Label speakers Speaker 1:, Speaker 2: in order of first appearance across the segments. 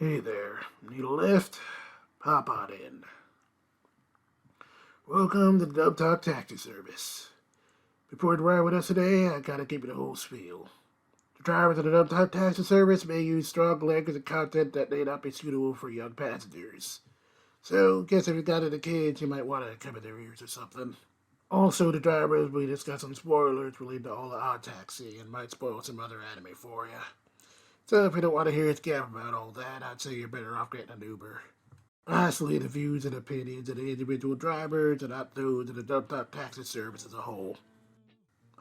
Speaker 1: Hey there, need a lift? Pop on in. Welcome to the Dub Talk Taxi Service. Before you ride with us today, I gotta give you the whole spiel. The drivers of the Dub Talk Taxi Service may use strong language and content that may not be suitable for young passengers. So, guess if you got any kids, you might want to cover their ears or something. Also, the drivers will be discussing spoilers related to all the Odd Taxi and might spoil some other anime for you. So if you don't want to hear us gab about all that, I'd say you're better off getting an Uber. Honestly, the views and opinions of the individual drivers are not those of the Dub Talk Taxi Service as a whole.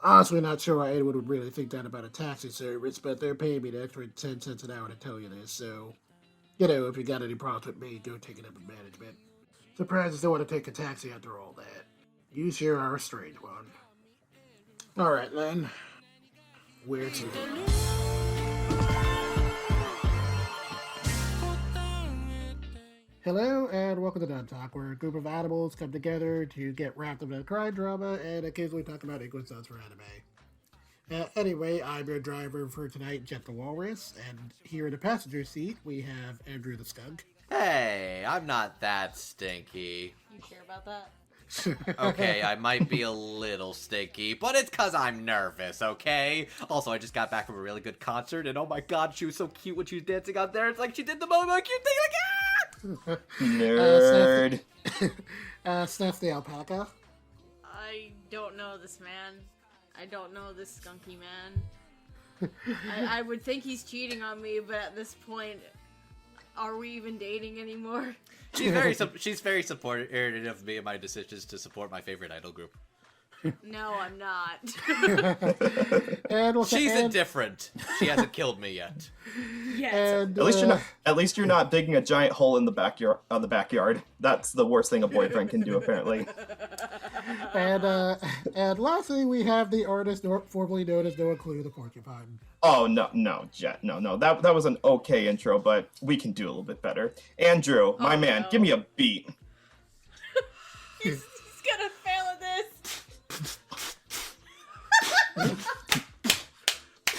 Speaker 1: Honestly, not sure why anyone would really think that about a taxi service, but they're paying me an extra 10 cents an hour to tell you this, so... if you got any problems with me, go take it up with management. Surprised you still want to take a taxi after all that. You sure are a strange one. Alright then. Where to? Hello, and welcome to Dub Talk, where a group of animals come together to get wrapped up in a crime drama and occasionally talk about English songs for anime. Anyway, I'm your driver for tonight, Jet the Walrus, and here in the passenger seat, we have Andrew the Skunk.
Speaker 2: Hey, I'm not that stinky.
Speaker 3: You sure about that?
Speaker 2: Okay, I might be a little stinky, but it's because I'm nervous, okay? Also, I just got back from a really good concert, and oh my god, she was so cute when she was dancing out there. It's like she did the most cute thing, like, ah!
Speaker 4: Nerd.
Speaker 1: Steph the alpaca.
Speaker 3: I don't know this man. I don't know this skunky man. I would think he's cheating on me, but at this point, are we even dating anymore?
Speaker 2: She's very supportive of me and my decisions to support my favorite idol group.
Speaker 3: No, I'm not.
Speaker 2: She's indifferent. She hasn't killed me yet.
Speaker 3: Yes.
Speaker 1: And,
Speaker 4: At least you're not digging a giant hole in the backyard. That's the worst thing a boyfriend can do, apparently.
Speaker 1: And lastly, we have the artist formerly known as No Clue, the Porcupine.
Speaker 4: Oh no, Jet, no. That was an okay intro, but we can do a little bit better. Andrew, my man, give me a beat.
Speaker 3: He's gonna fail at this.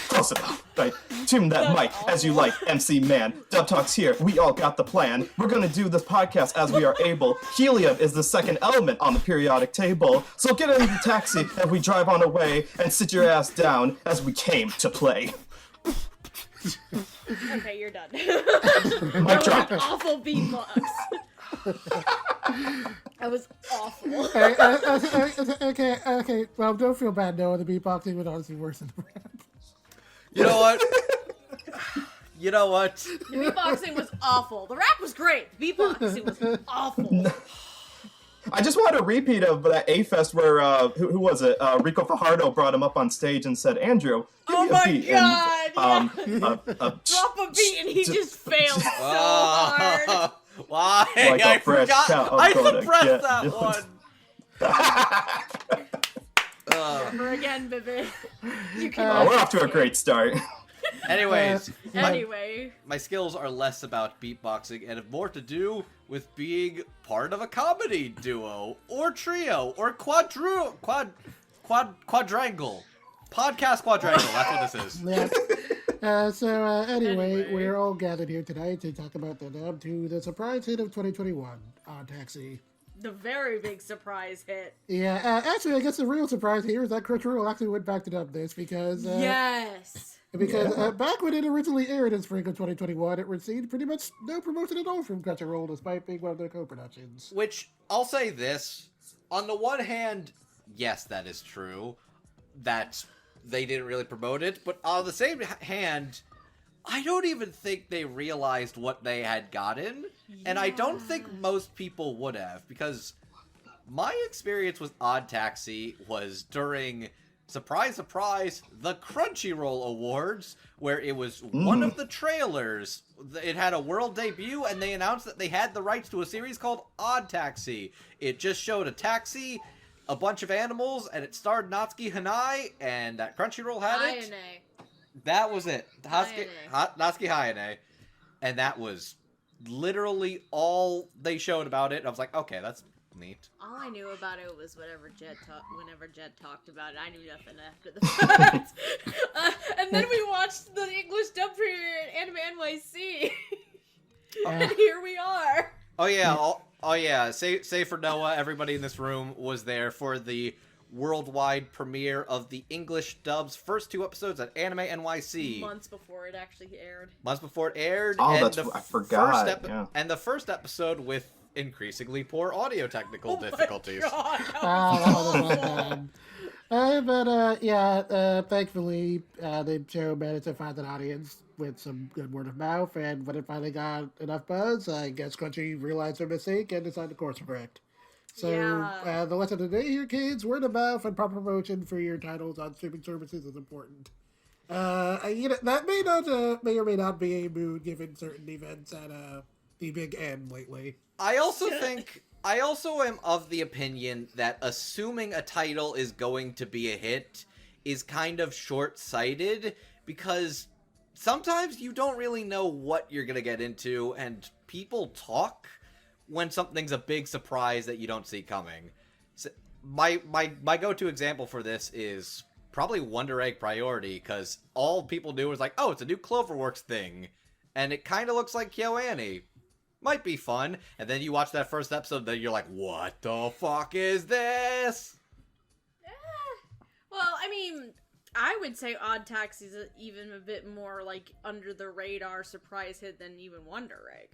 Speaker 4: Close enough. Right. Tune that mic as you like, MC Man. Dub Talk's here. We all got the plan. We're gonna do this podcast as we are able. Helium is the second element on the periodic table. So get in the taxi and we drive on our way and sit your ass down as we came to play.
Speaker 3: Okay, you're done.
Speaker 4: Mic drop.
Speaker 3: Awful beatbox. That was awful.
Speaker 1: Okay. Well, don't feel bad, Noah. The beatboxing was honestly worse than the rap.
Speaker 2: You know what?
Speaker 3: The beatboxing was awful. The rap was great. The beatboxing was awful.
Speaker 4: I just want a repeat of that A-Fest where, who was it? Rico Fajardo brought him up on stage and said, Andrew, give me a beat.
Speaker 3: God!
Speaker 4: Drop
Speaker 3: a beat and he just failed so hard.
Speaker 2: Why?
Speaker 4: Like
Speaker 2: I forgot. I suppressed that one.
Speaker 3: Never again, baby.
Speaker 4: We're off to a great start.
Speaker 2: Anyways,
Speaker 3: my
Speaker 2: skills are less about beatboxing and have more to do with being part of a comedy duo or trio or quadrangle. Podcast quadrangle, that's what this is.
Speaker 1: Yeah. Anyway, we're all gathered here tonight to talk about the dub to the surprise hit of 2021, Odd Taxi.
Speaker 3: The very big surprise hit.
Speaker 1: Yeah, actually, I guess the real surprise here is that Crunchyroll actually went back to dub this because...
Speaker 3: yes!
Speaker 1: Because back when it originally aired in spring of 2021, it received pretty much no promotion at all from Crunchyroll, despite being one of their co-productions.
Speaker 2: Which, I'll say this, on the one hand, yes, that is true, that they didn't really promote it, but on the same hand, I don't even think they realized what they had gotten, and I don't think most people would have, because my experience with Odd Taxi was during, surprise, surprise, the Crunchyroll Awards, where it was one of the trailers. It had a world debut, and they announced that they had the rights to a series called Odd Taxi. It just showed a taxi, a bunch of animals, and it starred Natsuki Hanai, and that Crunchyroll had it. That was it. Natsuki Hayane. And that was literally all they showed about it. I was like, okay, that's neat.
Speaker 3: All I knew about it was whenever Jed talked about it. I knew nothing after the fact. And then we watched the English dub premiere at Anime NYC. And here we are.
Speaker 2: Oh yeah, Say for Noah, everybody in this room was there for the worldwide premiere of the English dub's first 2 episodes at Anime NYC.
Speaker 3: Months before it actually aired.
Speaker 4: Oh,
Speaker 2: and
Speaker 4: I forgot.
Speaker 2: And the first episode with increasingly poor audio technical difficulties.
Speaker 3: My God,
Speaker 1: thankfully, the show managed to find an audience with some good word of mouth, and when it finally got enough buzz, I guess Crunchy realized their mistake and decided to course correct. So, the lesson today here, kids, word of mouth and proper promotion for your titles on streaming services is important. That may or may not be a mood given certain events at the Big N lately.
Speaker 2: I also am of the opinion that assuming a title is going to be a hit is kind of short-sighted, because sometimes you don't really know what you're going to get into, and people talk when something's a big surprise that you don't see coming. So my go-to example for this is probably Wonder Egg Priority, because all people knew was like, oh, it's a new Cloverworks thing, and it kind of looks like KyoAni. Might be fun, and then you watch that first episode, then you're like, what the fuck is this?
Speaker 3: Well, I mean, I would say Odd Taxi is even a bit more, like, under-the-radar surprise hit than even Wonder Egg.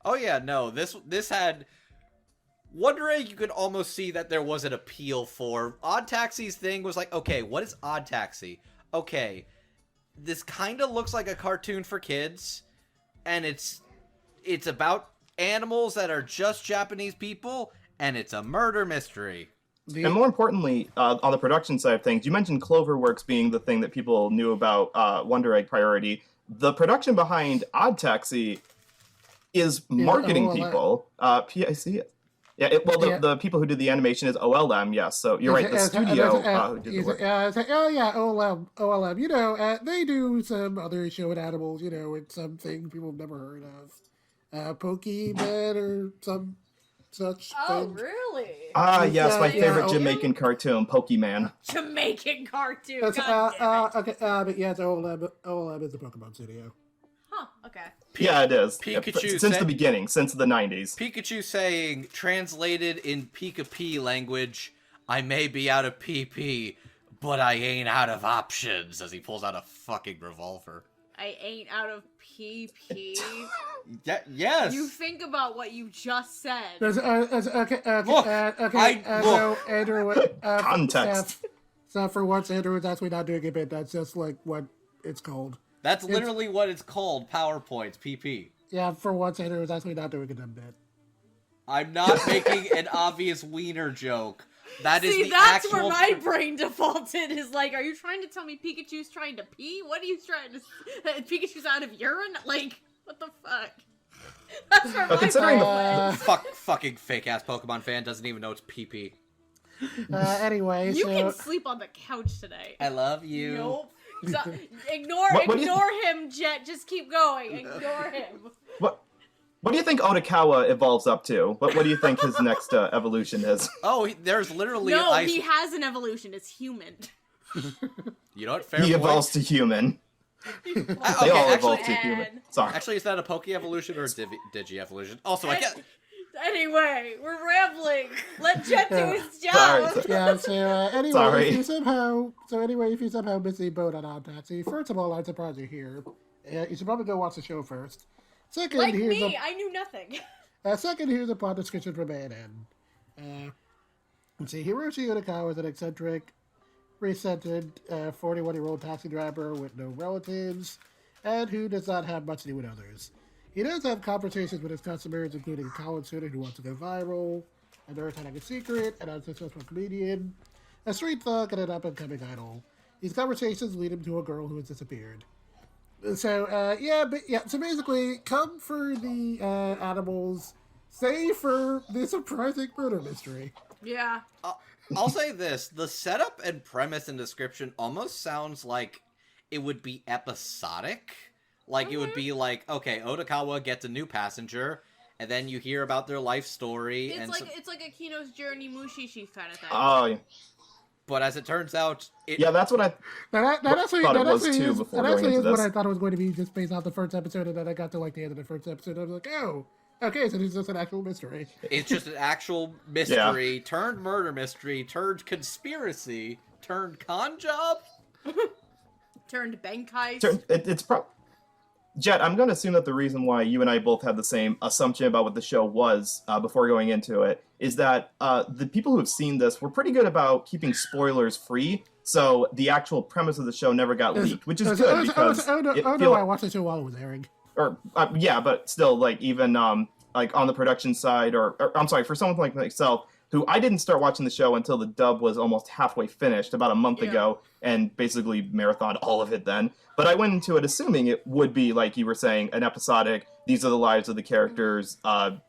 Speaker 2: Oh yeah, no, this had... Wonder Egg, you could almost see that there was an appeal for. Odd Taxi's thing was like, okay, what is Odd Taxi? Okay, this kind of looks like a cartoon for kids, and it's about animals that are just Japanese people, and it's a murder mystery.
Speaker 4: And more importantly, on the production side of things, you mentioned Cloverworks being the thing that people knew about Wonder Egg Priority. The production behind Odd Taxi is marketing people. PIC. Yeah, the people who did the animation is OLM, yes. So you're right, the studio who did the work. OLM.
Speaker 1: They do some other show with animals, it's something people have never heard of. Pokemon or some such thing.
Speaker 3: Really?
Speaker 4: Yes, my favorite Jamaican cartoon, Pokemon.
Speaker 3: Jamaican cartoon,
Speaker 1: But it's OLM. OLM is the Pokemon studio.
Speaker 3: Huh, okay.
Speaker 4: Yeah, it is.
Speaker 2: Pikachu
Speaker 4: since the beginning, since the 90s.
Speaker 2: Pikachu saying, translated in Pika-P language, I may be out of PP, but I ain't out of options, as he pulls out a fucking revolver.
Speaker 3: I ain't out of PP.
Speaker 2: Yes.
Speaker 3: You think about what you just said.
Speaker 1: Andrew,
Speaker 4: context.
Speaker 1: So for once, Andrew is actually not doing a bit. That's just like what it's called.
Speaker 2: That's literally what it's called, PowerPoints, PP.
Speaker 1: Yeah, for once, Andrew is actually not doing a dumb bit.
Speaker 2: I'm not making an obvious wiener joke. That's
Speaker 3: where my brain defaulted, is like, are you trying to tell me Pikachu's trying to pee? What are you trying to... Pikachu's out of urine? Like, what the fuck? That's where my brain
Speaker 2: fucking fake-ass Pokemon fan doesn't even know it's PP.
Speaker 1: Anyway,
Speaker 3: you can sleep on the couch today.
Speaker 2: I love you.
Speaker 3: Nope. So, ignore him, Jet. Just keep going. Ignore him.
Speaker 4: What do you think Otakawa evolves up to? What do you think his next evolution is?
Speaker 2: Oh, there's literally
Speaker 3: he has an evolution. It's human.
Speaker 2: You know what? Fair
Speaker 4: he
Speaker 2: point.
Speaker 4: evolves to human. They all evolve to human. Sorry.
Speaker 2: Actually, is that a Poke evolution or a Digi evolution? Also, I get...
Speaker 3: Anyway, we're rambling. Let Jet do his job.
Speaker 4: Sorry.
Speaker 1: Yeah, so anyway, if you somehow miss the boat on Odd Taxi, first of all, I'm surprised you're here. You should probably go watch the show first. Second,
Speaker 3: I knew nothing.
Speaker 1: Second, here's a plot description from A&N. Let's see, Hiroshi Otakawa is an eccentric, resented 41-year-old taxi driver with no relatives, and who does not have much to do with others. He does have conversations with his customers, including a college student who wants to go viral, a nurse hiding a secret, an unsuccessful comedian, a street thug, and an up-and-coming idol. These conversations lead him to a girl who has disappeared. So, so basically, come for the animals, stay for the surprising murder mystery.
Speaker 3: Yeah.
Speaker 2: I'll say this, the setup and premise and description almost sounds like it would be episodic. Like, it would be like, okay, Otakawa gets a new passenger, and then you hear about their life story.
Speaker 3: It's like a Kino's Journey Mushishi kind of thing.
Speaker 4: Oh, yeah.
Speaker 2: But as it turns out,
Speaker 4: Yeah, that's what I
Speaker 1: That actually,
Speaker 4: thought
Speaker 1: that
Speaker 4: it was
Speaker 1: actually
Speaker 4: too
Speaker 1: is,
Speaker 4: before
Speaker 1: that
Speaker 4: going
Speaker 1: actually
Speaker 4: into
Speaker 1: is what
Speaker 4: this.
Speaker 1: I thought it was going to be just based off the first episode, and then I got to like the end of the first episode, I was like, oh, okay, so it's just an actual mystery.
Speaker 2: it's just an actual mystery turned murder mystery turned conspiracy turned con job.
Speaker 3: Turned bank heist.
Speaker 4: It's probably... Jet, I'm going to assume that the reason why you and I both had the same assumption about what the show was before going into it is that the people who have seen this were pretty good about keeping spoilers free, so the actual premise of the show never got leaked, which is good because...
Speaker 1: I watched the show while it was airing.
Speaker 4: Or yeah, but still, like, even like on the production side, or I'm sorry, for someone like myself, who I didn't start watching the show until the dub was almost halfway finished, about a month ago, and basically marathoned all of it then. But I went into it assuming it would be, like you were saying, an episodic, these are the lives of the characters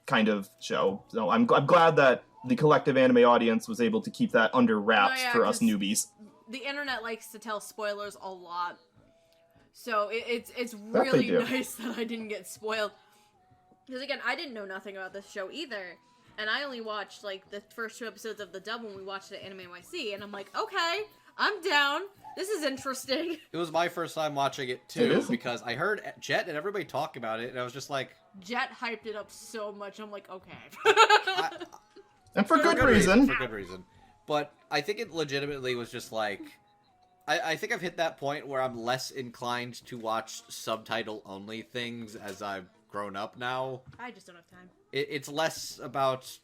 Speaker 4: kind of show. So I'm glad that the collective anime audience was able to keep that under wraps for us newbies.
Speaker 3: The internet likes to tell spoilers a lot. So it's really nice that I didn't get spoiled. Because again, I didn't know nothing about this show either. And I only watched, like, the first 2 episodes of the dub when we watched it at Anime NYC. And I'm like, okay, I'm down. This is interesting.
Speaker 2: It was my first time watching it, too, because I heard Jet and everybody talk about it, and I was just like...
Speaker 3: Jet hyped it up so much, I'm like, okay.
Speaker 4: And for good reason.
Speaker 2: For good reason. But I think it legitimately was just like... I think I've hit that point where I'm less inclined to watch subtitle-only things as I've grown up now.
Speaker 3: I just don't have time.
Speaker 2: It's less about...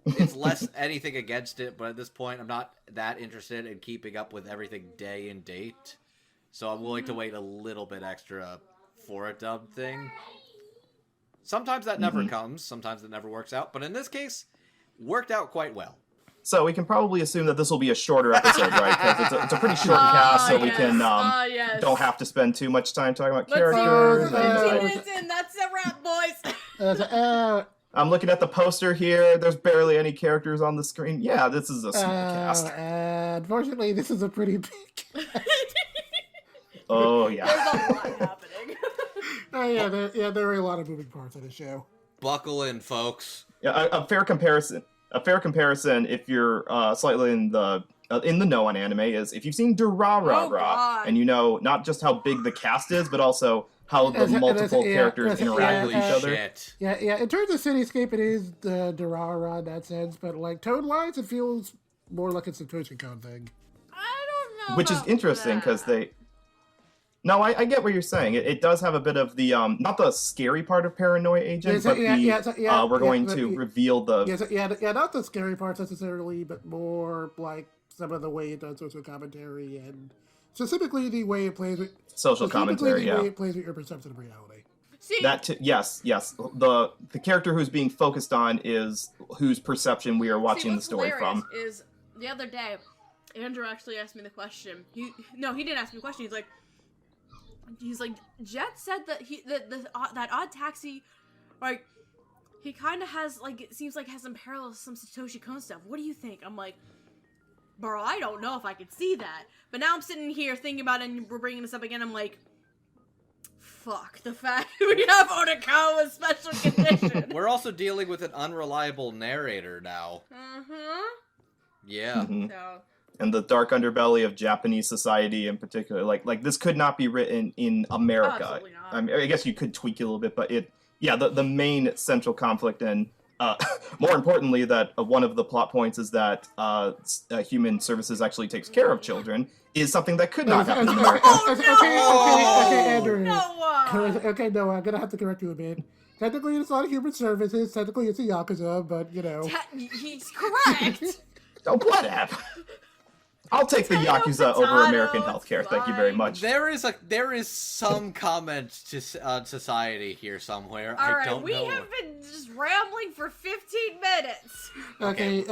Speaker 2: It's less anything against it, but at this point, I'm not that interested in keeping up with everything day and date. So I'm willing to wait a little bit extra for a dub thing. Sometimes that never comes. Sometimes it never works out. But in this case, worked out quite well.
Speaker 4: So we can probably assume that this will be a shorter episode, right? Because it's a pretty short cast, so we can don't have to spend too much time talking about characters.
Speaker 3: 15 minutes in, that's a wrap, boys.
Speaker 4: I'm looking at the poster here. There's barely any characters on the screen. Yeah, this is a small cast.
Speaker 1: Unfortunately, this is a pretty big
Speaker 4: Oh, yeah.
Speaker 3: There's a lot happening.
Speaker 1: There are a lot of moving parts in the show.
Speaker 2: Buckle in, folks.
Speaker 4: Yeah, a fair comparison, if you're slightly in the know on anime, is if you've seen Durarara, and you know not just how big the cast is, but also how the multiple characters interact with each other.
Speaker 2: Shit.
Speaker 1: Yeah. In terms of cityscape, it is the Durarara in that sense, but like tone-wise, it feels more like it's a Toshikon thing.
Speaker 3: I don't know.
Speaker 4: Which is interesting because they. No, I get what you're saying. It does have a bit of the not the scary part of Paranoia Agent, but we're going to reveal the.
Speaker 1: Not the scary parts necessarily, but more like some of the way it does social commentary and specifically the way it plays with
Speaker 4: social commentary.
Speaker 1: The way it plays with your perception of reality.
Speaker 3: See,
Speaker 4: yes. The character who's being focused on is whose perception we are watching the story from.
Speaker 3: Is the other day, Andrew actually asked me the question. He didn't ask me the question. He's like, Jet said that that Odd Taxi, like, he kind of has, like, it seems like has some parallels to some Satoshi Kon stuff. What do you think? I'm like, bro, I don't know if I could see that. But now I'm sitting here thinking about it, and we're bringing this up again. I'm like, fuck the fact we have Onikawa special condition.
Speaker 2: We're also dealing with an unreliable narrator now. Yeah.
Speaker 3: So.
Speaker 4: And the dark underbelly of Japanese society in particular. Like this could not be written in America.
Speaker 3: Absolutely not.
Speaker 4: I mean, I guess you could tweak it a little bit, but the main central conflict, and more importantly, that one of the plot points is that human services actually takes care of children, is something that could not happen in America.
Speaker 1: Okay, Andrew.
Speaker 3: No.
Speaker 1: Okay, no, I'm gonna have to correct you a bit. Technically, it's not human services. Technically, it's a Yakuza, but, you know.
Speaker 3: He's correct.
Speaker 4: Oh, whatever. I'll take the Yakuza over American healthcare. Thank you very much.
Speaker 2: There is some comment to society here somewhere.
Speaker 3: All
Speaker 2: I don't know.
Speaker 3: We have been just rambling for 15 minutes.
Speaker 1: Okay.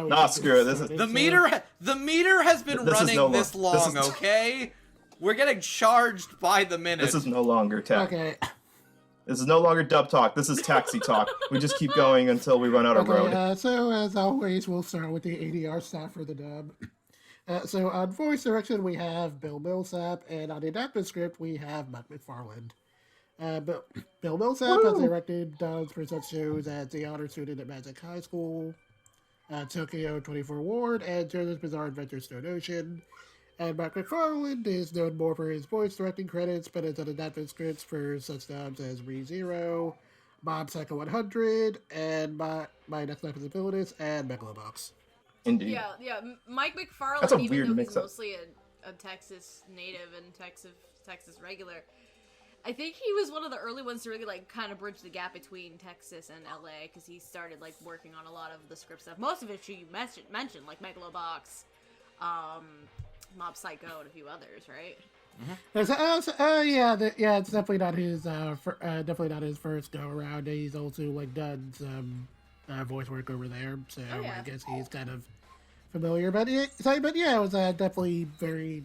Speaker 4: Nah, screw it. This is
Speaker 2: the meter has been running this long. Okay, we're getting charged by the minute.
Speaker 4: This is no longer tech.
Speaker 1: Okay.
Speaker 4: This is no longer dub talk. This is taxi talk. We just keep going until we run out of road.
Speaker 1: So, as always, we'll start with the Adr Staff for the dub. So, on voice direction, we have Bill Millsap, and on the adapted script, we have Matt McFarland. Bill Millsap has directed dubs for such shows as The Honor Student at Magic High School, Tokyo 24 Ward, and JoJo's Bizarre Adventure Stone Ocean. And Mark McFarland is known more for his voice directing credits, but has done adapted scripts for such jobs as ReZero, Mob Psycho 100, and My Next Life is a Villainous, and Megalobox.
Speaker 4: Indeed.
Speaker 3: Yeah. Mike McFarland,
Speaker 4: That's a
Speaker 3: even
Speaker 4: weird
Speaker 3: though
Speaker 4: mix-up.
Speaker 3: he's mostly a Texas native and Texas regular, I think he was one of the early ones to really like kind of bridge the gap between Texas and LA, because he started like working on a lot of the script stuff. Most of it you mentioned like Megalobox, Mob Psycho, and a few others, right?
Speaker 1: It's definitely not his first go around. He's also like done some voice work over there, so I guess he's kind of familiar. But it was definitely very.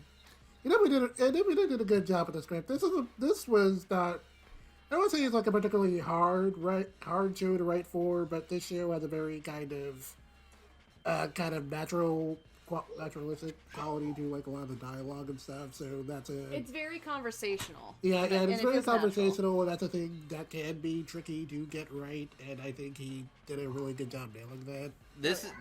Speaker 1: We did a good job with the script. This was not. I don't say it's like a particularly hard show to write for, but this show has a very kind of naturalistic quality to like a lot of the dialogue and stuff. So
Speaker 3: It's very conversational.
Speaker 1: Yeah, and it's very conversational,
Speaker 3: natural.
Speaker 1: and that's a thing that can be tricky to get right. And I think he did a really good job nailing that.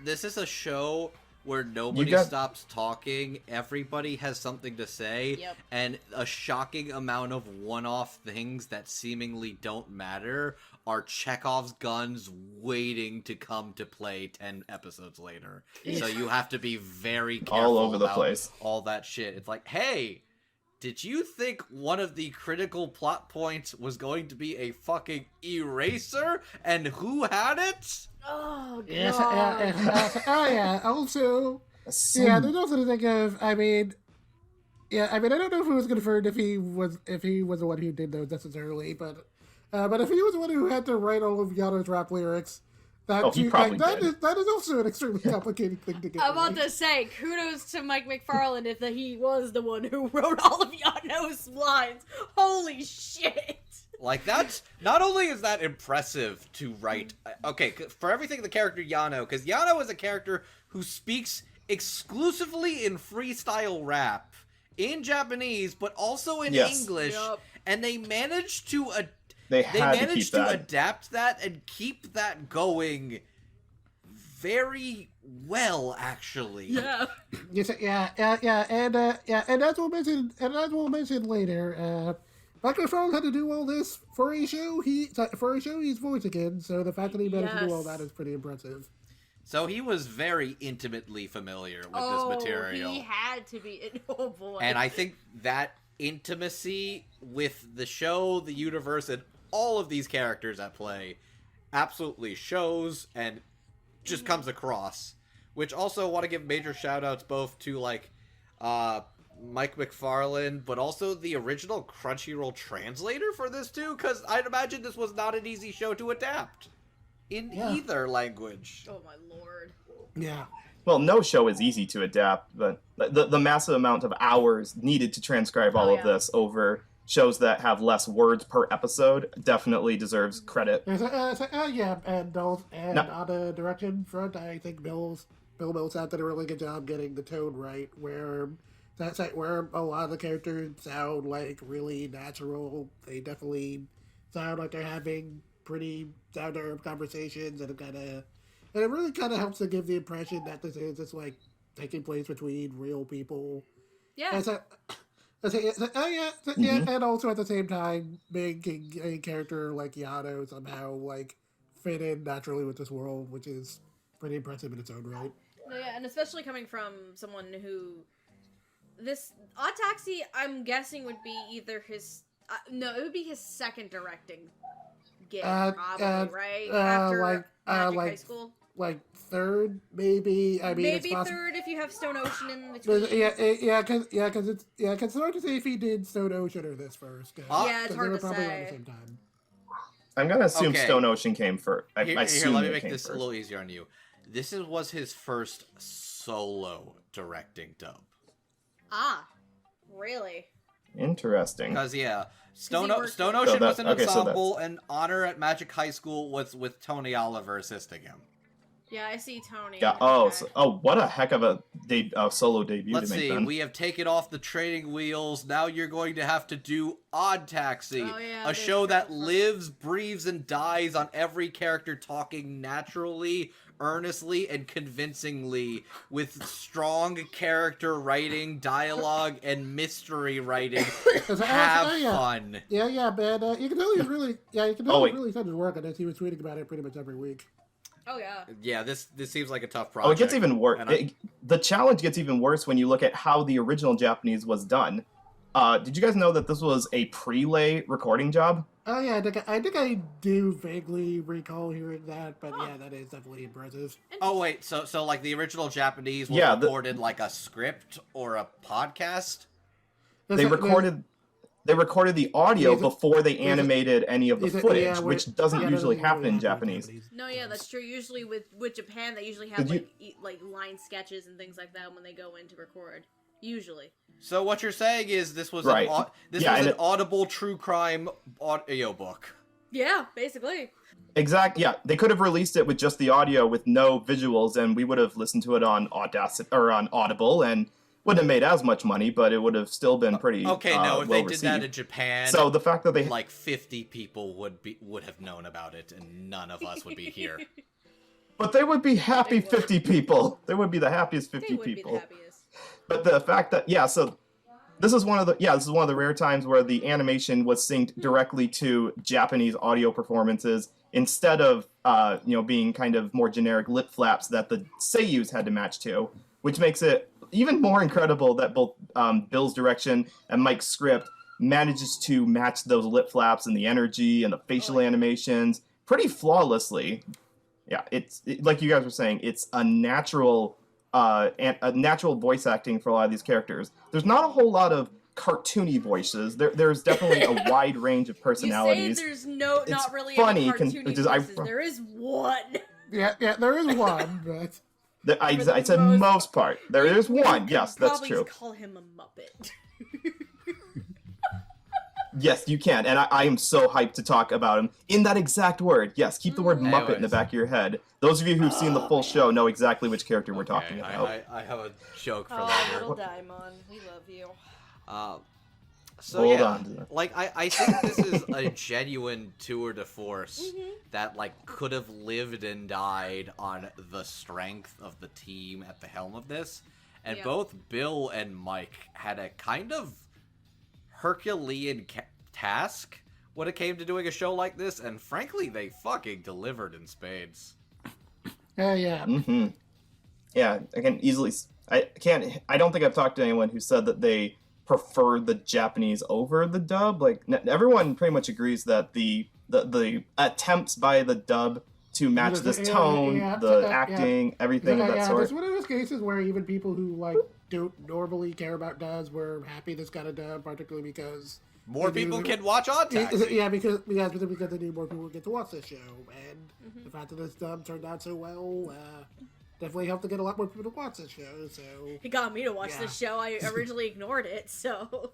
Speaker 2: This is a show where nobody stops talking, everybody has something to say, and a shocking amount of one-off things that seemingly don't matter are Chekhov's guns waiting to come to play 10 episodes later. So you have to be very careful
Speaker 4: all over the
Speaker 2: about
Speaker 4: place.
Speaker 2: All that shit. It's like, hey, did you think one of the critical plot points was going to be a fucking eraser? And who had it?
Speaker 3: Oh, God.
Speaker 1: Yes, also, there's also the thing of, I don't know if it was confirmed if he was the one who did those necessarily, but if he was the one who had to write all of Yano's rap lyrics, that is also an extremely complicated thing to get.
Speaker 3: I'm about to say, kudos to Mike McFarland if he was the one who wrote all of Yano's lines. Holy shit!
Speaker 2: Like, that's, not only is that impressive to write, okay, for everything the character Yano, because Yano is a character who speaks exclusively in freestyle rap, in Japanese, but also in English, and they managed to, adapt that and keep that going very well, actually.
Speaker 3: Yeah.
Speaker 1: And as we'll mention later, Michael Charles had to do all this for a show. He's voicing in, so the fact that he managed to do all that is pretty impressive.
Speaker 2: So he was very intimately familiar with this material.
Speaker 3: He had to be. Oh boy.
Speaker 2: And I think that intimacy with the show, the universe, and all of these characters at play absolutely shows and just comes across. Which also want to give major shout outs both to like Mike McFarland, but also the original Crunchyroll translator for this too, because I'd imagine this was not an easy show to adapt in either language.
Speaker 3: Oh my lord.
Speaker 1: Yeah.
Speaker 4: Well, no show is easy to adapt, but the massive amount of hours needed to transcribe all of this over shows that have less words per episode definitely deserves credit.
Speaker 1: And on the direction front, I think Bill Millsap did a really good job getting the tone right, where a lot of the characters sound like really natural. They definitely sound like they're having pretty down-to-earth conversations, and it really kind of helps to give the impression that this is just like taking place between real people.
Speaker 3: Yeah.
Speaker 1: And also at the same time making a character like Yano somehow like fit in naturally with this world, which is pretty impressive in its own right.
Speaker 3: Yeah, and especially coming from someone who this ODDTAXI, I'm guessing would be either his it would be his second directing gig, probably, right? After Magic High School.
Speaker 1: Like third, maybe. I mean,
Speaker 3: maybe
Speaker 1: it's
Speaker 3: third if you have Stone Ocean in between.
Speaker 1: Because it's hard to say if he did Stone Ocean or this first.
Speaker 3: It's hard
Speaker 1: they were
Speaker 3: to
Speaker 1: probably
Speaker 3: say.
Speaker 1: at the same time.
Speaker 4: I'm gonna assume
Speaker 2: Okay.
Speaker 4: Stone Ocean came first.
Speaker 2: Here, let me make this
Speaker 4: first.
Speaker 2: a little easier on you. This was his first solo directing dub.
Speaker 3: Ah, really?
Speaker 4: Interesting.
Speaker 2: Because Stone
Speaker 3: he worked
Speaker 2: Ocean
Speaker 3: with-
Speaker 2: was an
Speaker 4: okay, so
Speaker 2: ensemble, and Honor at Magic High School was with Tony Oliver assisting him.
Speaker 3: Yeah, I see Tony.
Speaker 4: Yeah.
Speaker 3: Okay.
Speaker 4: What a heck of a solo debut
Speaker 2: Let's
Speaker 4: to make
Speaker 2: see,
Speaker 4: then.
Speaker 2: we have taken off the training wheels. Now you're going to have to do ODDTAXI,
Speaker 3: Oh, yeah,
Speaker 2: a
Speaker 3: they
Speaker 2: show
Speaker 3: forgot
Speaker 2: that
Speaker 3: the-
Speaker 2: lives, breathes, and dies on every character talking naturally, earnestly and convincingly with strong character writing, dialogue, and mystery writing. Have fun.
Speaker 1: Yeah, man. You can tell he's really, really started to work on this. He was tweeting about it pretty much every week.
Speaker 3: Oh yeah.
Speaker 2: Yeah, this seems like a tough project.
Speaker 4: Oh, it gets even worse. The challenge gets even worse when you look at how the original Japanese was done. Did you guys know that this was a prelay recording job?
Speaker 1: Oh yeah, I think I do vaguely recall hearing that, but yeah, that is definitely impressive.
Speaker 2: Oh wait, so like the original Japanese was recorded like a script or a podcast?
Speaker 4: They recorded the audio before they animated any of the footage, which doesn't usually happen in Japanese.
Speaker 3: No, yeah, that's true. Usually with Japan, they usually have like line sketches and things like that when they go in to record. Usually.
Speaker 2: So what you're saying is this was
Speaker 4: right.
Speaker 2: an audible true crime audio book.
Speaker 3: Yeah, basically.
Speaker 4: Exactly. Yeah, they could have released it with just the audio with no visuals, and we would have listened to it on Audacity or on Audible, and wouldn't have made as much money, but it would have still been pretty
Speaker 2: okay. No, if they did that in Japan,
Speaker 4: so the fact that they
Speaker 2: like 50 people would have known about it, and none of us would be here.
Speaker 4: But they would be happy 50 people. They would be the happiest 50 people.
Speaker 3: Be the happiest.
Speaker 4: But the fact that so this is one of the rare times where the animation was synced directly to Japanese audio performances instead of being kind of more generic lip flaps that the seiyus had to match to, which makes it even more incredible that both Bill's direction and Mike's script manages to match those lip flaps and the energy and the facial animations pretty flawlessly. Yeah, it's like you guys were saying, it's a natural voice acting for a lot of these characters. There's not a whole lot of cartoony voices. There's definitely a wide range of personalities.
Speaker 3: You say there's not really
Speaker 4: funny,
Speaker 3: any cartoony voices. There is one.
Speaker 1: Yeah, there is one, but
Speaker 4: I said most part. There is one. Yes, that's true.
Speaker 3: Probably call him a Muppet.
Speaker 4: Yes, you can, and I am so hyped to talk about him in that exact word. Yes, keep the word Muppet in the back of your head. Those of you who've seen the full show know exactly which character we're talking about.
Speaker 2: I have a joke for
Speaker 3: that.
Speaker 2: later.
Speaker 3: Little Daimon, we love you.
Speaker 2: Hold on. Like I think this is a genuine tour de force that like could have lived and died on the strength of the team at the helm of this, and both Bill and Mike had a kind of Herculean task when it came to doing a show like this, and frankly, they fucking delivered in spades.
Speaker 1: Yeah.
Speaker 4: Mm-hmm. Yeah, I don't think I've talked to anyone who said that they prefer the Japanese over the dub. Like everyone pretty much agrees that the attempts by the dub to match this tone, the acting, everything of that sort.
Speaker 1: It's one of those cases where even people who like don't normally care about dubs were happy this got a dub, particularly because
Speaker 2: more people can watch ODDTAXI.
Speaker 1: Yeah, because they need more people to get to watch this show, and the fact that this dub turned out so well definitely helped to get a lot more people to watch this show. So
Speaker 3: it got me to watch this show. I originally ignored it, so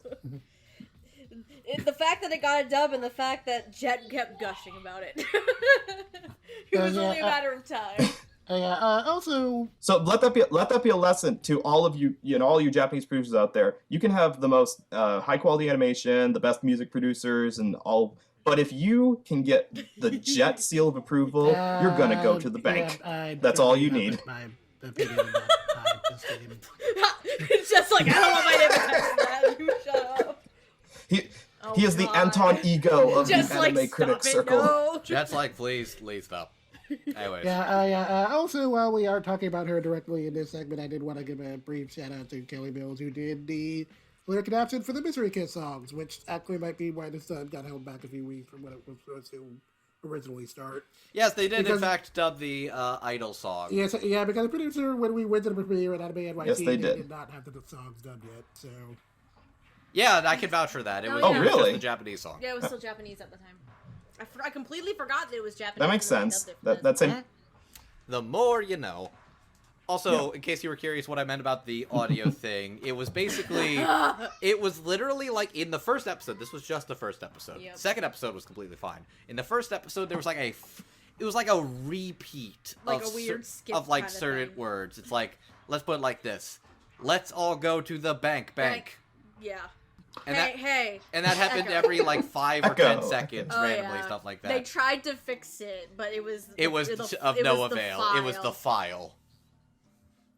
Speaker 3: the fact that it got a dub and the fact that Jet kept gushing about it, it was only a matter of time.
Speaker 1: Also,
Speaker 4: so let that be a lesson to all of you, all you Japanese producers out there. You can have the most high quality animation, the best music producers, and all. But if you can get the Jet seal of approval, you're gonna go to the bank. That's all you need.
Speaker 1: My opinion about
Speaker 3: It's just like I don't want my name attached to that. You shut up.
Speaker 4: He is the Anton Ego of
Speaker 3: just
Speaker 4: the anime critic circle.
Speaker 3: No.
Speaker 2: Jet's like, please stop. Anyways.
Speaker 1: Also, while we are talking about her directly in this segment, I did want to give a brief shout out to Kelly Mills, who did the lyric adaptation for the Mystery Kiss songs, which actually might be why this got held back a few weeks from when it was supposed to originally start.
Speaker 2: Yes, they did in fact dub the Idol song.
Speaker 1: Yes, because the producer, when we went to the premiere at Anime NYC,
Speaker 4: they
Speaker 1: did not have the songs dubbed yet. So
Speaker 2: yeah, I can vouch for that. It was
Speaker 4: really
Speaker 2: just the Japanese song.
Speaker 3: Yeah, it was still Japanese at the time. I completely forgot that it was Japanese.
Speaker 4: That makes sense. That's it.
Speaker 2: The more you know. Also, in case you were curious what I meant about the audio thing, it was basically, it was literally like in the first episode, this was just the first episode.
Speaker 3: Yep.
Speaker 2: Second episode was completely fine. In the first episode, there was like it was like a repeat
Speaker 3: like
Speaker 2: of
Speaker 3: a weird skip
Speaker 2: of like
Speaker 3: kind of
Speaker 2: certain
Speaker 3: thing.
Speaker 2: words. It's like, let's put it like this. Let's all go to the bank.
Speaker 3: Yeah.
Speaker 2: And
Speaker 3: hey.
Speaker 2: And that happened
Speaker 3: Echo.
Speaker 2: every like 5 or 10 seconds,
Speaker 3: Oh,
Speaker 2: randomly,
Speaker 3: yeah.
Speaker 2: stuff like that.
Speaker 3: They tried to fix it, but it was
Speaker 2: of no avail. It was the file.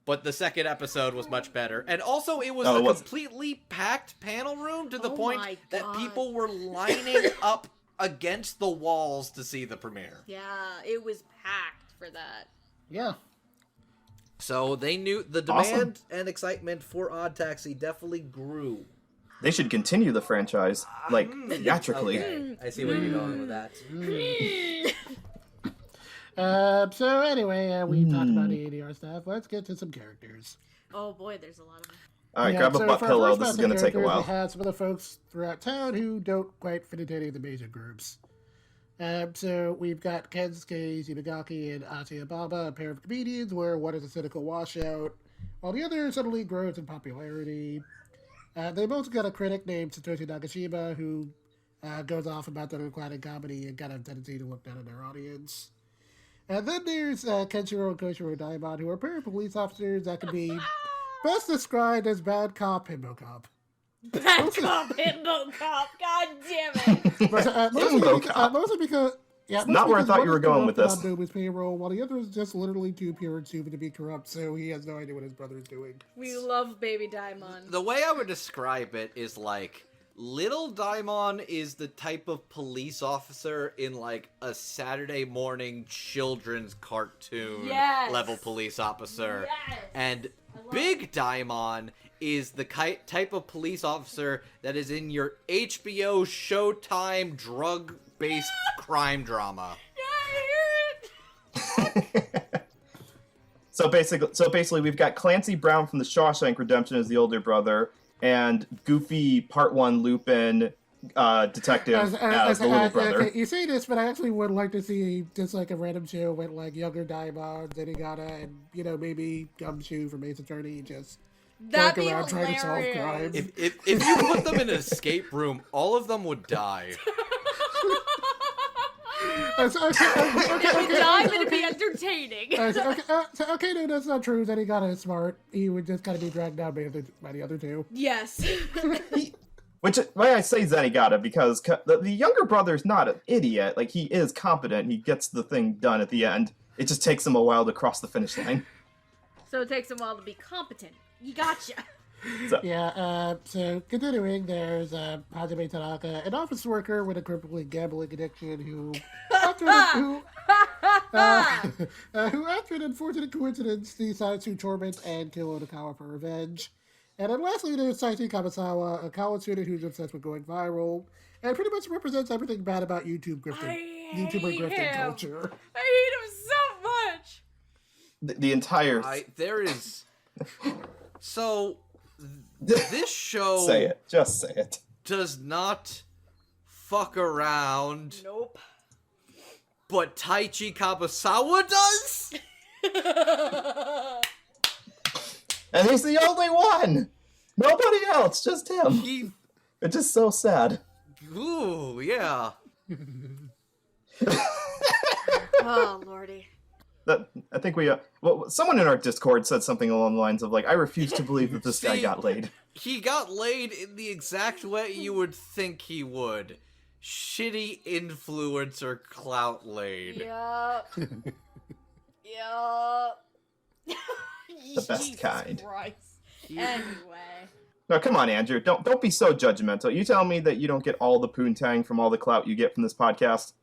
Speaker 2: But the second episode was much better. And also, it was a completely packed panel room to the point that people were lining up against the walls to see the premiere.
Speaker 3: Yeah, it was packed for that.
Speaker 1: Yeah.
Speaker 2: So they knew the demand and excitement for Odd Taxi definitely grew.
Speaker 4: They should continue the franchise, like, theatrically.
Speaker 2: Okay. I see where you're going with that.
Speaker 1: So anyway, we talked about the ADR stuff. Let's get to some characters.
Speaker 3: Oh boy, there's a lot of them.
Speaker 4: All right, grab a butt pillow. This is going to take a
Speaker 1: We
Speaker 4: while.
Speaker 1: had some of the folks throughout town who don't quite fit into any of the major groups. So we've got Kensuke, Shibagaki, and Ateyababa, a pair of comedians where one is a cynical washout, while the other suddenly grows in popularity. They've also got a critic named Satoshi Nagashima who goes off about their declining comedy and kind of tendency to look down on their audience. And then there's Kenshiro and Koshiro Daimon, who are a pair of police officers that can be best described as bad cop, himbo cop.
Speaker 3: Bad cop, himbo cop, god damn it!
Speaker 1: Mostly because... Yeah,
Speaker 4: not where I thought you were going with this.
Speaker 1: On Nobu's payroll, while the other is just literally too pure and stupid to be corrupt, so he has no idea what his brother's doing.
Speaker 3: We love Baby Daimon.
Speaker 2: The way I would describe it is like, Little Daimon is the type of police officer in like a Saturday morning children's cartoon level police officer.
Speaker 3: Yes.
Speaker 2: And Big Daimon is the type of police officer that is in your HBO Showtime drug-based crime drama.
Speaker 3: Yeah, I hear it!
Speaker 4: So basically, we've got Clancy Brown from the Shawshank Redemption as the older brother, and Goofy Part 1 Lupin detective as the little brother.
Speaker 1: Okay, you say this, but I actually would like to see just like a random show with like younger Daimon, Zenigata, and maybe Gumshoe from Ace Attorney just
Speaker 3: That'd be
Speaker 1: around trying to solve
Speaker 3: hilarious.
Speaker 1: crime.
Speaker 2: If you put them in an escape room, all of them would die.
Speaker 3: It would die, but it'd be entertaining.
Speaker 1: Okay, no, that's not true. Zenigata is smart. He would just kind of be dragged down by the other two.
Speaker 3: Yes.
Speaker 4: Why I say Zenigata, because the younger brother's not an idiot. Like, he is competent. He gets the thing done at the end. It just takes him a while to cross the finish line.
Speaker 3: So it takes him a while to be competent. You gotcha.
Speaker 1: So continuing, there's Hajime Tanaka, an office worker with a crippling gambling addiction who after an unfortunate coincidence, decides to torment and kill Onikawa for revenge. And then lastly, there's Saichi Kamisawa, a college student who's obsessed with going viral, and pretty much represents everything bad about YouTuber grifting culture.
Speaker 3: I hate him so much.
Speaker 4: The entire...
Speaker 2: There is... So... This show
Speaker 4: say it. Just say it.
Speaker 2: Does not fuck around.
Speaker 3: Nope.
Speaker 2: But Taichi Kabasawa does?
Speaker 4: And he's the only one! Nobody else, just him. It's just so sad.
Speaker 2: Ooh, yeah.
Speaker 3: Oh, lordy.
Speaker 4: I think someone in our Discord said something along the lines of, like, I refuse to believe that this guy got laid.
Speaker 2: He got laid in the exact way you would think he would. Shitty influencer clout laid.
Speaker 3: Yup. Yup.
Speaker 4: The best kind.
Speaker 3: Christ. Anyway.
Speaker 4: No, come on, Andrew. Don't be so judgmental. You tell me that you don't get all the poontang from all the clout you get from this podcast?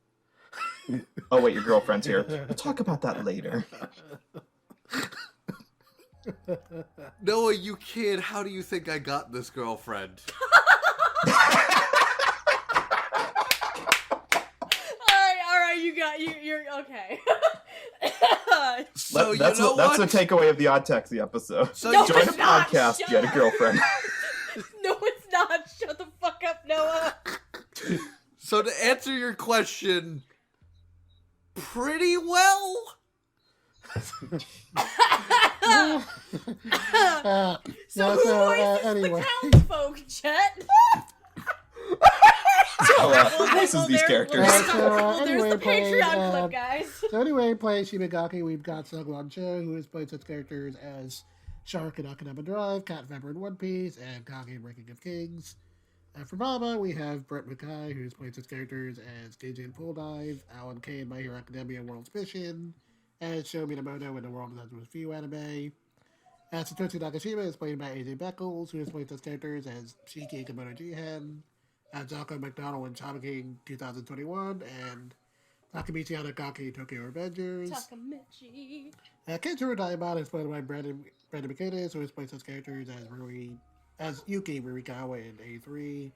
Speaker 4: Oh, wait, your girlfriend's here. We'll talk about that later.
Speaker 2: Noah, you kid. How do you think I got this girlfriend?
Speaker 3: Alright, you're okay.
Speaker 2: So
Speaker 4: that's
Speaker 2: what?
Speaker 4: the takeaway of the Odd Taxi episode.
Speaker 2: So
Speaker 3: No,
Speaker 4: join
Speaker 3: it's
Speaker 4: a
Speaker 3: not.
Speaker 4: podcast,
Speaker 3: Shut
Speaker 4: get a
Speaker 3: up.
Speaker 4: girlfriend.
Speaker 3: No, it's not. Shut the fuck up, Noah.
Speaker 2: So to answer your question, pretty well.
Speaker 3: Who voices
Speaker 1: anyway.
Speaker 3: the townsfolk, Chet?
Speaker 4: Voices these characters.
Speaker 3: There's the Patreon clip, guys.
Speaker 1: So anyway, playing Shibagaki, we've got Sungwon Cho, who has played such characters as Shark in Akudama Drive, Cat Pepper in One Piece, and Kage in Breaking of Kings. For VaVa, we have Brett McKay, who's played his characters as KJ in Full Dive, Alan Kay in My Hero Academia World's Mission, and Sho Minamoto in the World of With Few anime. Satoshi Nakashima is played by AJ Beckles, who has played his characters as Shiki Komodo Jihen, Jocko McDonald in Shaman King 2021, and Takamichi Hanagaki in Tokyo Revengers.
Speaker 3: Takamichi.
Speaker 1: Kentaro Diamond is played by Brandon McKinnis, who has played his characters as Yuki Murikawa in A3,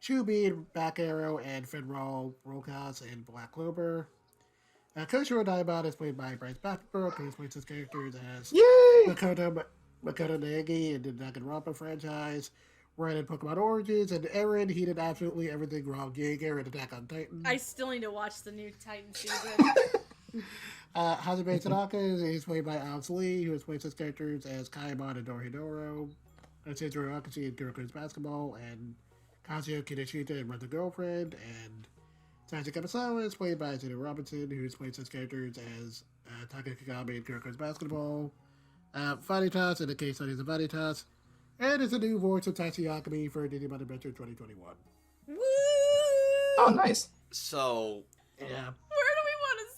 Speaker 1: Shubi in Back Arrow, and Finral Rokas in Black Clover. Koshiro Diamond is played by Bryce Papenbrook, who has played his characters as Makoto Nagi in the Danganronpa franchise, Ren in Pokemon Origins, and Eren, he did absolutely everything wrong Jaeger in Attack on Titan.
Speaker 3: I still need to watch the new Titan season.
Speaker 1: Hazame Tanaka is played by Alex Lee, who has played his characters as Kaimon and Dorohedoro, Shinjiro Akashi in Kuroko's Basketball, and Kazuyo Kinoshita in Run the Girlfriend, and Sanji Kamisawa is played by Zeno Robinson, who has played his characters as Taka Kagami in Kuroko's Basketball, Vanitas in the Case Studies of Vanitas, and is a new voice of Tachi Akami for Digimon Adventure 2021.
Speaker 3: Woo!
Speaker 4: Oh, nice.
Speaker 2: So,
Speaker 1: Yeah.
Speaker 3: Where do we want to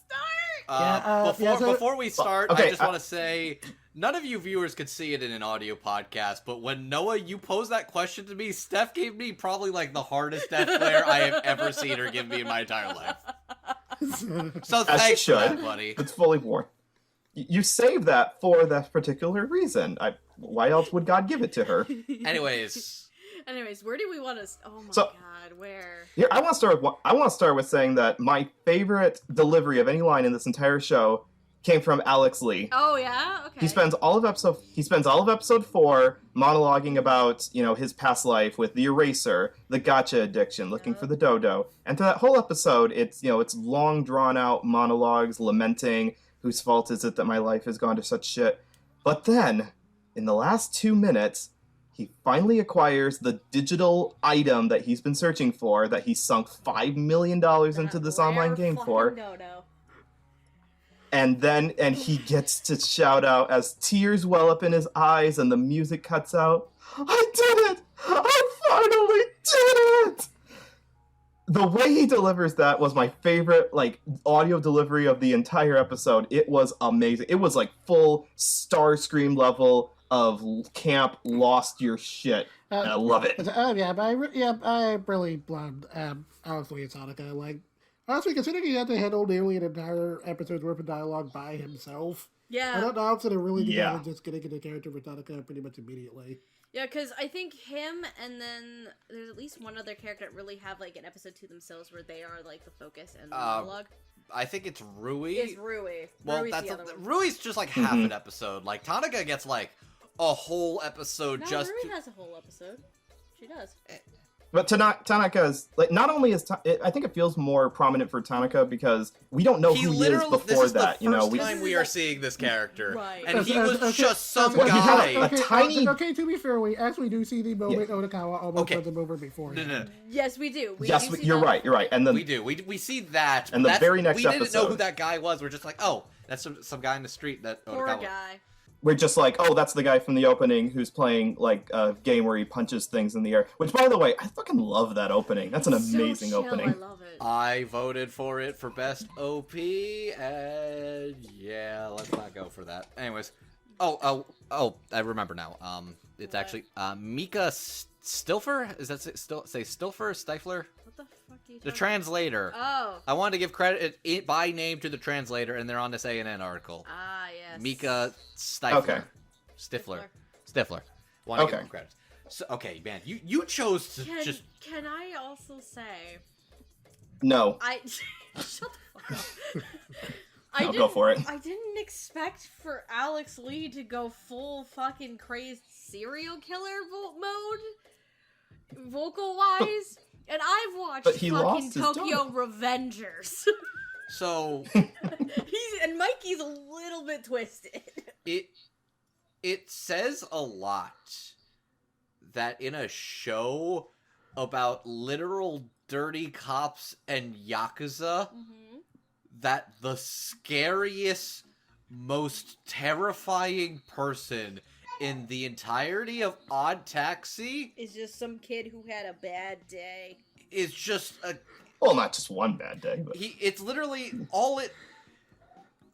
Speaker 3: start?
Speaker 2: Before we start,
Speaker 4: okay,
Speaker 2: I just want to say, none of you viewers could see it in an audio podcast, but when Noah, you posed that question to me, Steph gave me probably like the hardest death glare I have ever seen her give me in my entire life. So
Speaker 4: As
Speaker 2: thanks
Speaker 4: she
Speaker 2: for
Speaker 4: should.
Speaker 2: that, buddy.
Speaker 4: It's fully worn. You saved that for that particular reason. Why else would God give it to her?
Speaker 2: Anyways,
Speaker 3: Where do we want to? Oh my
Speaker 4: So-
Speaker 3: god, where?
Speaker 4: Here, I want to start with saying that my favorite delivery of any line in this entire show came from Alex Lee.
Speaker 3: Oh yeah, okay.
Speaker 4: He spends all of episode 4 monologuing about, his past life with the eraser, the gotcha addiction, looking for the dodo. And to that whole episode, it's long drawn out monologues lamenting whose fault is it that my life has gone to such shit. But then, in the last 2 minutes, he finally acquires the digital item that he's been searching for, that he sunk $5 million into this online game for.
Speaker 3: Dodo.
Speaker 4: And he gets to shout out as tears well up in his eyes and the music cuts out, I did it! I finally did it! The way he delivers that was my favorite, audio delivery of the entire episode. It was amazing. It was, full Starscream level of camp lost your shit. And I love it.
Speaker 1: I really blamed Alex Lee and Sonica. Honestly, considering he had to handle nearly an entire episode's worth of dialogue by himself,
Speaker 3: Yeah.
Speaker 1: I thought Alex did a really good
Speaker 4: Yeah.
Speaker 1: job of just getting into character with Sonica pretty much immediately.
Speaker 3: Yeah, because I think him and then there's at least one other character that really have an episode to themselves where they are the focus and the monologue.
Speaker 2: I think it's Rui.
Speaker 3: It's Rui.
Speaker 2: Well,
Speaker 3: Rui's the other one.
Speaker 2: Rui's just half an episode. Tanaka gets a whole episode
Speaker 3: No,
Speaker 2: just.
Speaker 3: Rui has a whole episode. She does.
Speaker 4: But Tanaka's, not only is, I think it feels more prominent for Tanaka because we don't know who he is before
Speaker 2: this is
Speaker 4: that,
Speaker 2: the first
Speaker 4: we
Speaker 2: time we are seeing this character.
Speaker 3: Right.
Speaker 2: And he was just some
Speaker 1: Okay,
Speaker 2: guy.
Speaker 4: a tiny-
Speaker 1: Okay, to be fair, we actually do see the moment Onikawa almost
Speaker 2: Okay.
Speaker 1: runs him over before.
Speaker 2: No.
Speaker 3: Yes, we do.
Speaker 4: You're right. And then
Speaker 2: We do. We see that.
Speaker 4: And the very next
Speaker 2: we didn't know
Speaker 4: episode-
Speaker 2: who that guy was. We're just that's some guy in the street that
Speaker 3: Poor
Speaker 2: Onikawa.
Speaker 3: guy.
Speaker 4: we're just oh, that's the guy from the opening who's playing a game where he punches things in the air. Which, by the way, I fucking love that opening. That's an amazing
Speaker 3: so chill,
Speaker 4: opening.
Speaker 3: I love it.
Speaker 2: I voted for it for best OP, and yeah, let's not go for that. Anyways, oh, I remember now. It's actually Mika Stilfer. Is that say Stilfer? Stifler?
Speaker 3: What the fuck are you
Speaker 2: The
Speaker 3: talking
Speaker 2: translator.
Speaker 3: Oh.
Speaker 2: I wanted to give credit by name to the translator, and they're on this A&N article.
Speaker 3: Ah, yes.
Speaker 2: Mika Stifler.
Speaker 4: Okay.
Speaker 2: Stifler. Want to
Speaker 4: Okay.
Speaker 2: give him credit. So, okay, man, you chose to just.
Speaker 3: Can I also say
Speaker 4: No.
Speaker 3: shut the fuck up.
Speaker 4: I'll go for it.
Speaker 3: I didn't expect for Alex Lee to go full fucking crazed serial killer mode, vocal wise, and I've watched
Speaker 4: But he
Speaker 3: fucking
Speaker 4: lost his
Speaker 3: Tokyo
Speaker 4: dog.
Speaker 3: Revengers.
Speaker 2: So
Speaker 3: And Mikey's a little bit twisted.
Speaker 2: it says a lot that in a show about literal dirty cops and Yakuza, that the scariest, most terrifying person in the entirety of Odd Taxi
Speaker 3: It's just some kid who had a bad day.
Speaker 2: is just a
Speaker 4: Well, not just one bad day, but
Speaker 2: it's literally all it.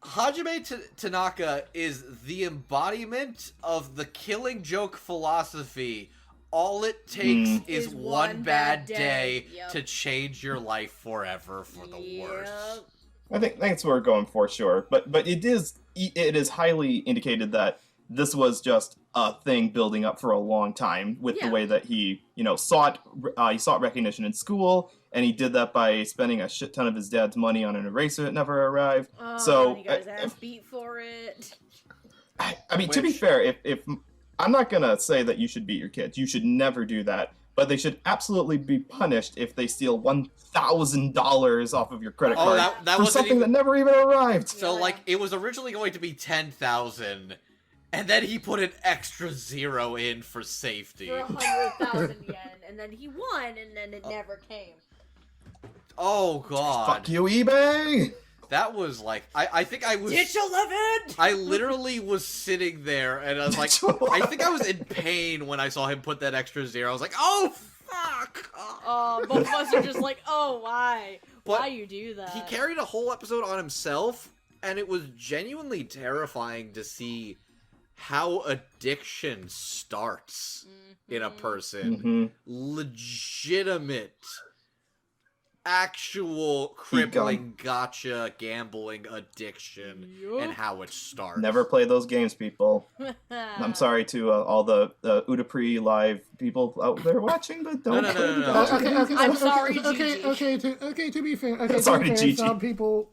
Speaker 2: Hajime Tanaka is the embodiment of the Killing Joke philosophy. All it takes is one bad day
Speaker 3: Yep.
Speaker 2: to change your life forever for the worst.
Speaker 4: I think that's what we're going for, sure. But it is highly indicated that this was just a thing building up for a long time with the way that he sought recognition in school, and he did that by spending a shit ton of his dad's money on an eraser that never arrived. So
Speaker 3: he got his ass beat for it.
Speaker 4: I mean, to be fair, if I'm not gonna say that you should beat your kids, you should never do that. But they should absolutely be punished if they steal $1,000 off of your credit card
Speaker 2: that
Speaker 4: for
Speaker 2: wasn't
Speaker 4: something
Speaker 2: even...
Speaker 4: that never even arrived.
Speaker 2: So, like, it was originally going to be 10,000, and then he put an extra 0 in for safety.
Speaker 3: For 100,000 yen, and then he won, and then it never came.
Speaker 2: Oh god.
Speaker 4: Fuck you, eBay!
Speaker 2: That was like, I think I was...
Speaker 3: Ditch 11!
Speaker 2: I literally was sitting there, and I was like, I think I was in pain when I saw him put that extra 0. I was like, oh, fuck!
Speaker 3: Both of us are just like, oh, why?
Speaker 2: But
Speaker 3: why you do that?
Speaker 2: He carried a whole episode on himself, and it was genuinely terrifying to see how addiction starts in a person. Legitimate, actual crippling gotcha gambling addiction and how it starts.
Speaker 4: Never play those games, people. I'm sorry to all the Udapri live people out there watching, but don't play the games.
Speaker 3: I'm sorry, Gigi.
Speaker 1: Okay, to be fair,
Speaker 4: Sorry, Gigi.
Speaker 1: some people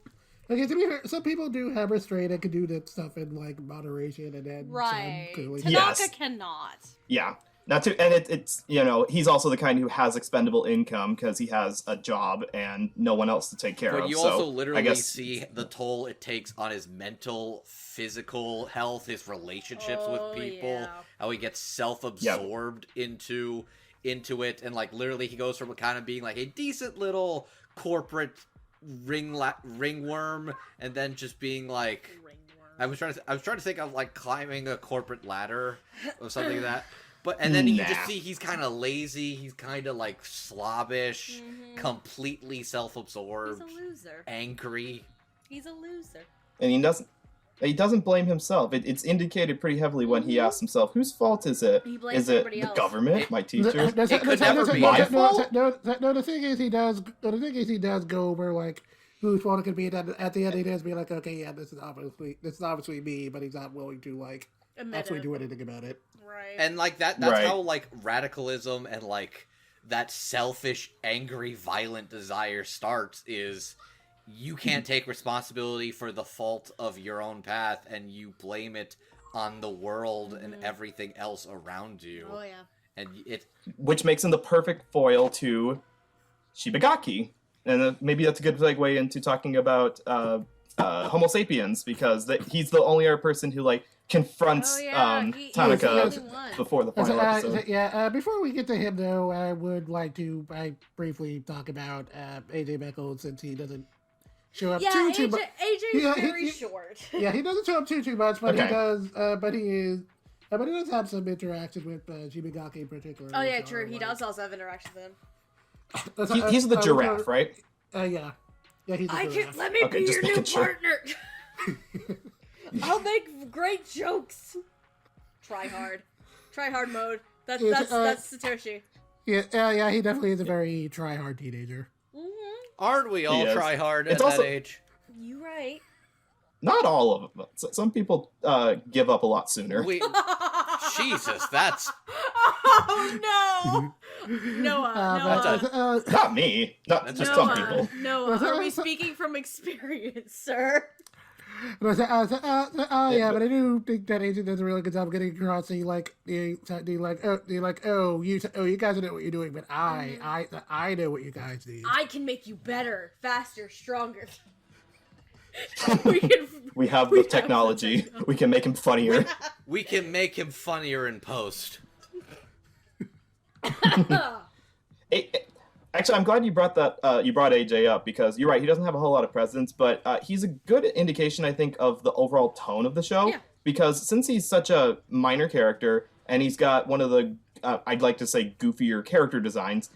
Speaker 1: do have restraint and can do that stuff in like moderation, and then
Speaker 3: Right.
Speaker 1: some clearly
Speaker 3: Tanaka cannot.
Speaker 4: Yeah. Not to, and it's he's also the kind who has expendable income because he has a job and no one else to take care of.
Speaker 2: But you
Speaker 4: so
Speaker 2: also literally
Speaker 4: I guess,
Speaker 2: see the toll it takes on his mental, physical health, his relationships with people, how he gets self-absorbed into it, and like literally he goes from kind of being like a decent little corporate ringworm, and then just being like, I was trying to think of like climbing a corporate ladder or something like that. But, and then you just see he's kind of lazy, he's kind of, like, slobbish, completely self-absorbed.
Speaker 3: He's a loser.
Speaker 2: Angry.
Speaker 3: He's a loser.
Speaker 4: And he doesn't blame himself. It's indicated pretty heavily when he asks himself, whose fault is it?
Speaker 3: He blames
Speaker 4: Is it
Speaker 3: everybody
Speaker 4: the
Speaker 3: else.
Speaker 4: government, my teachers?
Speaker 2: It could never be.
Speaker 4: My fault?
Speaker 1: No, the thing is he does go over like whose fault it could be. At the end, he does be like, okay, yeah, this is obviously me, but he's not willing to like actually do anything about it.
Speaker 3: Right.
Speaker 2: And, like, that's how, like, radicalism and, like, that selfish, angry, violent desire starts is you can't take responsibility for the fault of your own path, and you blame it on the world and everything else around you.
Speaker 3: Oh, yeah.
Speaker 2: And
Speaker 4: Which makes him the perfect foil to Shibagaki. And maybe that's a good segue into talking about Homo sapiens, because he's the only other person who, like, confronts Tanaka before the final episode.
Speaker 1: Before we get to him, though, I would like to briefly talk about AJ Beckles, since he doesn't show up too much.
Speaker 3: AJ's very short.
Speaker 1: Yeah, he doesn't show up too much, but
Speaker 4: Okay.
Speaker 1: he does. But he does have some interaction with Shibagaki in particular.
Speaker 3: Oh yeah, true. He does also have interaction with him.
Speaker 4: He's the giraffe, right?
Speaker 1: Yeah, he's the giraffe.
Speaker 3: Let me be
Speaker 4: just
Speaker 3: your new
Speaker 4: making sure.
Speaker 3: partner. I'll make great jokes. Try hard mode. That's Satoshi.
Speaker 1: Yeah, he definitely is a very try-hard teenager.
Speaker 2: aren't we all
Speaker 4: Yes.
Speaker 2: try hard at
Speaker 4: It's also-
Speaker 2: that age?
Speaker 3: You right.
Speaker 4: Not all of them. Some people give up a lot sooner.
Speaker 2: Jesus, that's...
Speaker 3: Oh no! Noah.
Speaker 4: Not me. Not
Speaker 2: That's
Speaker 4: just
Speaker 2: a-
Speaker 4: some people.
Speaker 3: Noah, are we speaking from experience, sir?
Speaker 1: But but I do think that agent does a really good job getting across. You guys know what you're doing, but I know what you guys need.
Speaker 3: I can make you better, faster, stronger.
Speaker 4: We have the technology. We can make him funnier.
Speaker 2: We can make him funnier in post.
Speaker 4: Actually, I'm glad you brought that. You brought AJ up because you're right. He doesn't have a whole lot of presence, but he's a good indication, I think, of the overall tone of the show.
Speaker 3: Yeah.
Speaker 4: because since he's such a minor character and he's got one of the, I'd like to say, goofier character designs,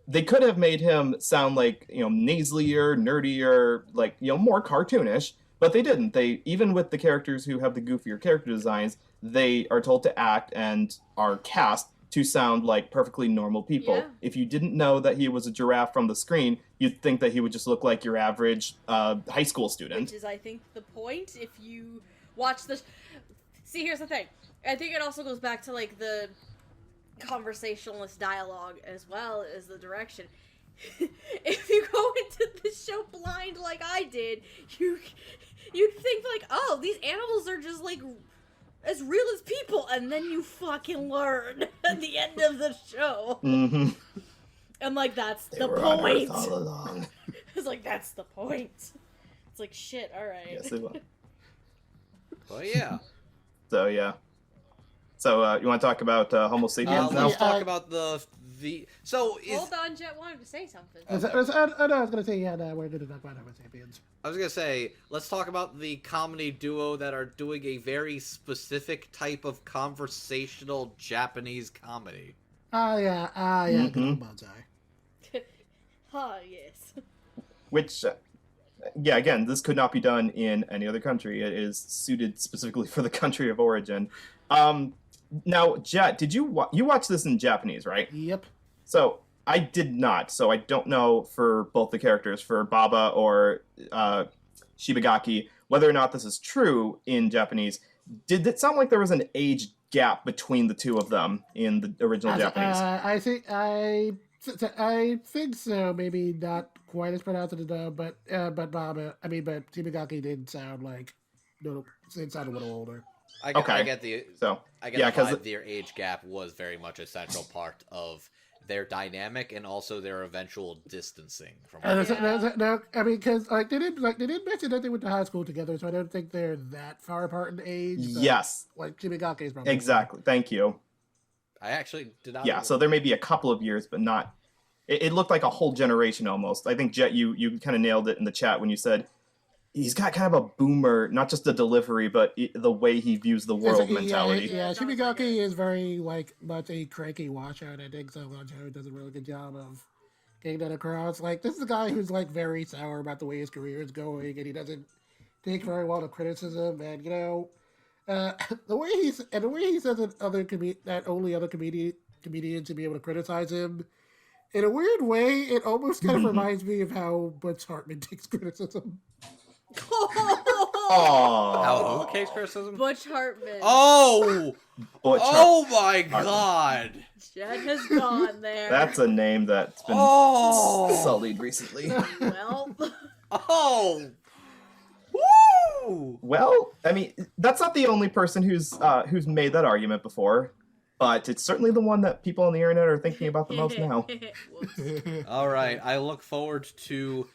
Speaker 4: they could have made him sound like, nasalier, nerdier, like, more cartoonish, but they didn't. They, even with the characters who have the goofier character designs, they are told to act and are cast to sound like perfectly normal people.
Speaker 3: Yeah.
Speaker 4: If you didn't know that he was a giraffe from the screen, you'd think that he would just look like your average high school student.
Speaker 3: Which is, I think, the point. If you watch the... See, here's the thing. I think it also goes back to, like, the conversationalist dialogue as well as the direction. If you go into this show blind like I did, you'd think, like, oh, these animals are just, like, as real as people, and then you fucking learn at the end of the show.
Speaker 4: Mm-hmm.
Speaker 3: And, like, that's
Speaker 4: They
Speaker 3: the
Speaker 4: were on
Speaker 3: point.
Speaker 4: Earth all along.
Speaker 3: It's like, that's the point. It's like, shit, alright.
Speaker 4: Yes, it was.
Speaker 2: Well, yeah.
Speaker 4: So, yeah. So, you want to talk about Homo sapiens now?
Speaker 2: Let's talk about the... So,
Speaker 3: Hold on, Jet wanted to say something.
Speaker 1: I was gonna say, yeah, no, we're gonna talk about Homo sapiens.
Speaker 2: I was gonna say, let's talk about the comedy duo that are doing a very specific type of conversational Japanese comedy.
Speaker 1: Yeah,
Speaker 4: Mhm.
Speaker 1: good old Bonsai.
Speaker 3: Yes.
Speaker 4: Which, yeah, again, this could not be done in any other country. It is suited specifically for the country of origin. Now, Jet, did you watch this in Japanese, right?
Speaker 1: Yep.
Speaker 4: So, I did not, so I don't know for both the characters, for Baba or Shibagaki, whether or not this is true in Japanese. Did it sound like there was an age gap between the two of them in the original Japanese?
Speaker 1: I think so. Maybe not quite as pronounced as the dub, but Shibagaki did sound like it sounded a little older.
Speaker 2: I
Speaker 4: Okay.
Speaker 2: get the
Speaker 4: So,
Speaker 2: I get
Speaker 4: yeah,
Speaker 2: the
Speaker 4: 'cause
Speaker 2: vibe their age gap was very much a central part of their dynamic and also their eventual distancing from one another.
Speaker 1: No, I mean, because they did mention that they went to high school together, so I don't think they're that far apart in age. But,
Speaker 4: yes,
Speaker 1: like Shibagaki is probably
Speaker 4: exactly. Thank you.
Speaker 2: I actually did not.
Speaker 4: Yeah, so there may be a couple of years, but not... It looked like a whole generation almost. I think, Jet, you kind of nailed it in the chat when you said he's got kind of a boomer, not just the delivery, but the way he views the world mentality.
Speaker 1: Yeah, Shibagaki is very much a cranky washout. I think so much how he does a really good job of getting that across. Like, this is a guy who's very sour about the way his career is going, and he doesn't take very well to criticism. And the way he says that only other comedians should be able to criticize him. In a weird way, it almost kind of reminds me of how Butch Hartman takes criticism.
Speaker 2: How who takes criticism?
Speaker 3: Butch Hartman.
Speaker 2: Oh!
Speaker 4: Butch
Speaker 2: Oh my god!
Speaker 3: Jet has gone there.
Speaker 4: That's a name that's been sullied recently.
Speaker 3: Well.
Speaker 2: Oh! Woo!
Speaker 4: Well, I mean, that's not the only person who's made that argument before, but it's certainly the one that people on the internet are thinking about the most now.
Speaker 2: Alright, I look forward to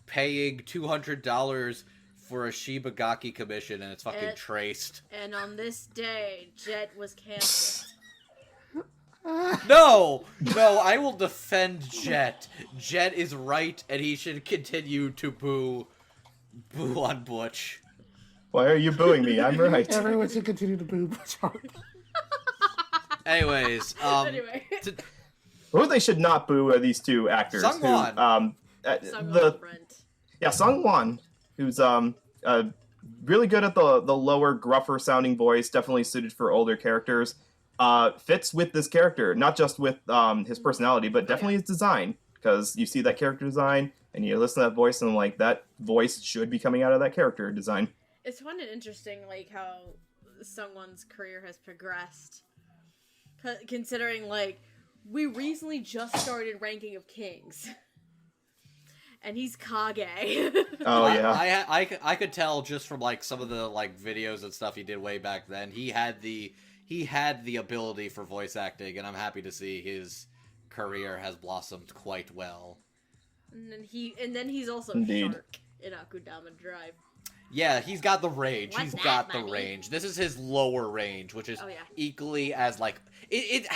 Speaker 2: paying $200 for a Shibagaki commission and it's fucking traced.
Speaker 3: And on this day, Jet was canceled.
Speaker 2: No! No, I will defend Jet. Jet is right and he should continue to boo on Butch.
Speaker 4: Why are you booing me? I'm right.
Speaker 1: Everyone should continue to boo Butch Hartman.
Speaker 2: Anyways,
Speaker 3: Anyway.
Speaker 4: Who they should not boo are these two actors.
Speaker 2: Sungwon.
Speaker 4: Sungwon, who's really good at the lower, gruffer sounding voice, definitely suited for older characters. Fits with this character, not just with his personality, but definitely his design. Because you see that character design, and you listen to that voice, and that voice should be coming out of that character design.
Speaker 3: It's fun and interesting, how someone's career has progressed. Considering, we recently just started Ranking of Kings. And he's Kage.
Speaker 4: Oh, yeah.
Speaker 2: I could tell just from, some of the, videos and stuff he did way back then, he had the ability for voice acting, and I'm happy to see his career has blossomed quite well.
Speaker 3: And then he's also
Speaker 4: Indeed.
Speaker 3: Shark in Akudama Drive.
Speaker 2: Yeah, he's got the range.
Speaker 3: What's
Speaker 2: He's got
Speaker 3: that,
Speaker 2: the
Speaker 3: buddy?
Speaker 2: range. This is his lower range, which is
Speaker 3: Oh, yeah.
Speaker 2: equally as it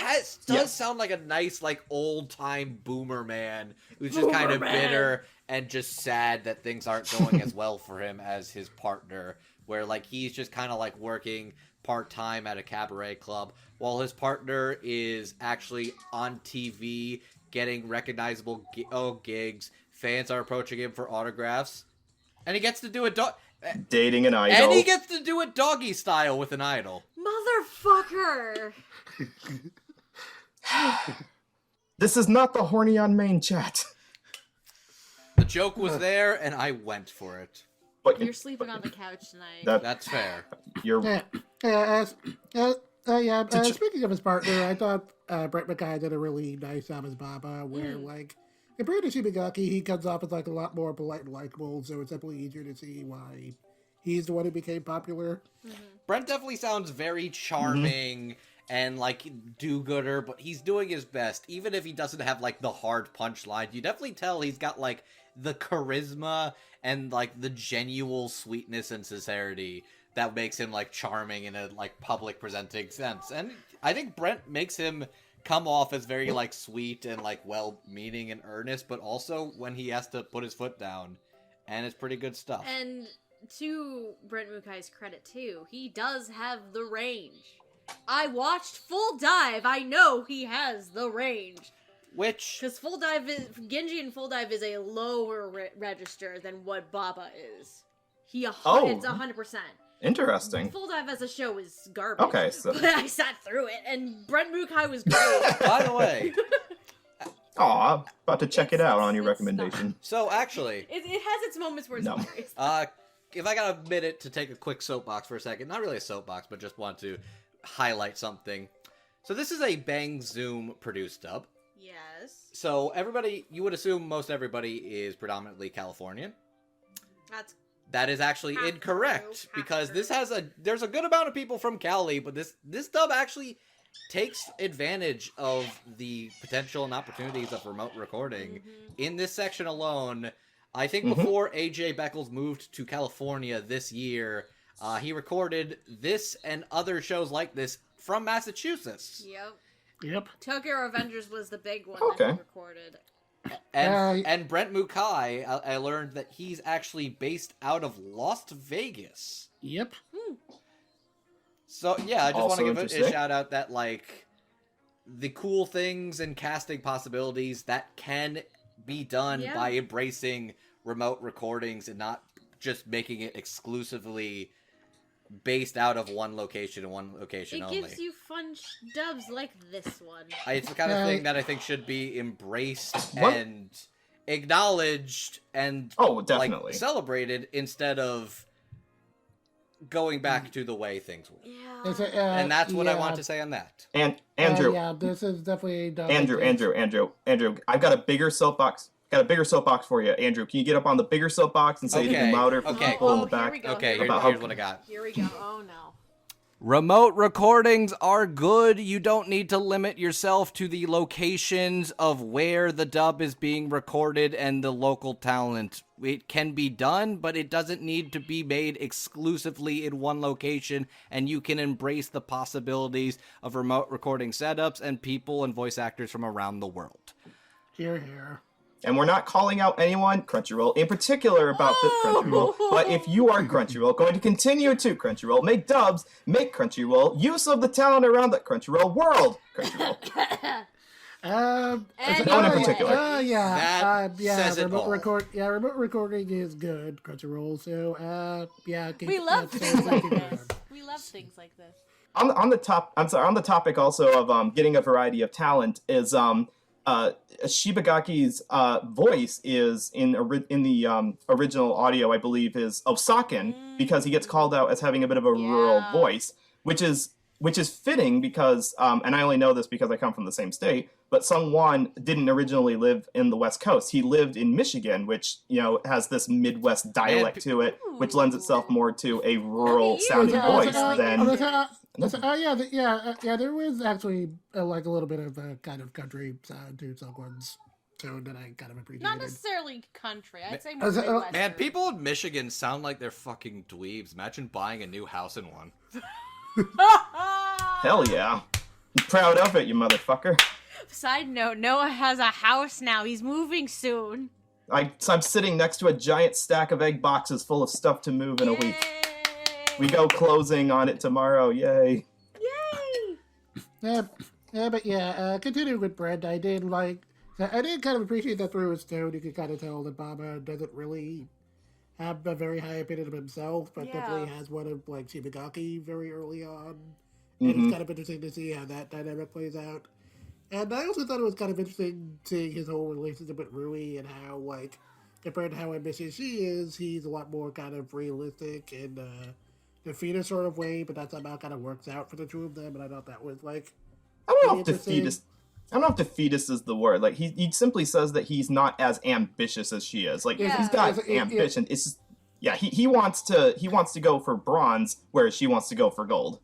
Speaker 2: does sound like a nice old time boomer man who's just kind of bitter and just sad that things aren't going as well for him as his partner, where like he's just kind of like working part-time at a cabaret club while his partner is actually on TV getting recognizable gigs. Fans are approaching him for autographs, and he gets to do
Speaker 4: dating an idol.
Speaker 2: And he gets to do it doggy style with an idol.
Speaker 3: Motherfucker!
Speaker 4: This is not the horny on main chat.
Speaker 2: The joke was there, and I went for it.
Speaker 4: But
Speaker 3: You're sleeping on the couch tonight.
Speaker 2: That's fair.
Speaker 4: You're
Speaker 1: Speaking of his partner, I thought Brett McKay did a really nice job as Baba, where like compared to Shibagaki, he comes off as like a lot more polite and likable, so it's definitely easier to see why he's the one who became popular.
Speaker 2: Brent definitely sounds very charming and like do-gooder, but he's doing his best. Even if he doesn't have like the hard punchline, you definitely tell he's got like the charisma and like the genuine sweetness and sincerity that makes him like charming in a like public presenting sense. And I think Brent makes him come off as very like sweet and like well-meaning and earnest, but also when he has to put his foot down, and it's pretty good stuff.
Speaker 3: And to Brent Mukai's credit too, he does have the range. I watched Full Dive. I know he has the range.
Speaker 2: Which
Speaker 3: Because Genji in Full Dive is a lower register than what Baba is. It's 100%.
Speaker 4: interesting.
Speaker 3: Full Dive as a show is garbage.
Speaker 4: Okay, so
Speaker 3: But I sat through it, and Brent Mukai was great.
Speaker 2: by the way,
Speaker 4: aw, about to check it out on your recommendation.
Speaker 2: so actually,
Speaker 3: It has its moments where it's
Speaker 4: No.
Speaker 3: hilarious.
Speaker 2: if I got a minute to take a quick soapbox for a second, not really a soapbox, but just want to highlight something. So this is a Bang Zoom produced dub.
Speaker 3: Yes.
Speaker 2: So everybody, you would assume most everybody is predominantly Californian. That is actually
Speaker 3: Half
Speaker 2: incorrect,
Speaker 3: true,
Speaker 2: because
Speaker 3: half
Speaker 2: this
Speaker 3: true.
Speaker 2: has there's a good amount of people from Cali, but this dub actually takes advantage of the potential and opportunities of remote recording. In this section alone, I think before AJ Beckles moved to California this year, he recorded this and other shows like this from Massachusetts.
Speaker 3: Yep. Tokyo Revengers was the big one that
Speaker 4: Okay.
Speaker 3: he recorded.
Speaker 2: And Brent Mukai, I learned that he's actually based out of Las Vegas.
Speaker 1: Yep.
Speaker 2: So yeah, I just want
Speaker 4: Also
Speaker 2: to give a
Speaker 4: interesting.
Speaker 2: shout out that like the cool things and casting possibilities that can be done
Speaker 3: Yeah.
Speaker 2: by embracing remote recordings and not just making it exclusively based out of one location and one location
Speaker 3: It
Speaker 2: only.
Speaker 3: gives you fun dubs like this one.
Speaker 2: It's the kind of thing that I think should be embraced
Speaker 4: What?
Speaker 2: and acknowledged and
Speaker 4: Oh, definitely.
Speaker 2: like, celebrated instead of going back to the way things were.
Speaker 3: Yeah.
Speaker 2: And that's what I want to say on that.
Speaker 4: And Andrew,
Speaker 1: yeah, this is definitely
Speaker 4: Andrew, I've got a bigger soapbox. Got a bigger soapbox for you, Andrew. Can you get up on the bigger soapbox and say it even louder for
Speaker 2: Okay.
Speaker 4: people in the
Speaker 3: Here
Speaker 4: back?
Speaker 3: we go.
Speaker 2: Okay,
Speaker 4: About
Speaker 2: here's
Speaker 4: how-
Speaker 2: what I got.
Speaker 3: Here we go. Oh no.
Speaker 2: Remote recordings are good. You don't need to limit yourself to the locations of where the dub is being recorded and the local talent. It can be done, but it doesn't need to be made exclusively in one location, and you can embrace the possibilities of remote recording setups and people and voice actors from around the world.
Speaker 1: Here.
Speaker 4: And we're not calling out anyone, Crunchyroll, in particular about this Crunchyroll. But if you are Crunchyroll, going to continue to Crunchyroll, make dubs, make Crunchyroll, use of the talent around that Crunchyroll world, Crunchyroll.
Speaker 3: No
Speaker 4: one in particular.
Speaker 2: That says it
Speaker 1: remote
Speaker 2: all.
Speaker 1: remote recording is good, Crunchyroll. So
Speaker 3: We love things like this. We love things like this.
Speaker 4: On the topic also of getting a variety of talent is Shibagaki's voice is in the original audio, I believe, is of Saken, because he gets called out as having a bit of a rural voice, which is fitting because, and I only know this because I come from the same state, but Sungwon didn't originally live in the West Coast. He lived in Michigan, which, has this Midwest dialect to it, which lends itself more to a rural sounding voice than...
Speaker 1: There was actually like a little bit of a kind of country sound to Sungwon's tone that I kind of appreciated.
Speaker 3: Not necessarily country. I'd say more
Speaker 1: As a-
Speaker 3: Midwestern.
Speaker 2: Man, people in Michigan sound like they're fucking dweebs. Imagine buying a new house in one.
Speaker 4: Hell yeah. I'm proud of it, you motherfucker.
Speaker 3: Side note, Noah has a house now. He's moving soon.
Speaker 4: I'm sitting next to a giant stack of egg boxes full of stuff to move in a week. We go closing on it tomorrow. Yay!
Speaker 3: Yay!
Speaker 1: Continuing with Brent, I did kind of appreciate that through his tone, you could kind of tell that Baba doesn't really have a very high opinion of himself, but definitely has one of, like, Shimigaki very early on. And it's kind of interesting to see how that dynamic plays out. And I also thought it was kind of interesting seeing his whole relationship with Rui and how, like, compared to how ambitious she is, he's a lot more kind of realistic in the fetus sort of way, but that somehow kind of works out for the two of them, and I thought that was, like,
Speaker 4: I don't know if defeatist is the word. Like, he simply says that he's not as ambitious as she is. Like, he's got ambition. It's just, he wants to go for bronze, whereas she wants to go for gold.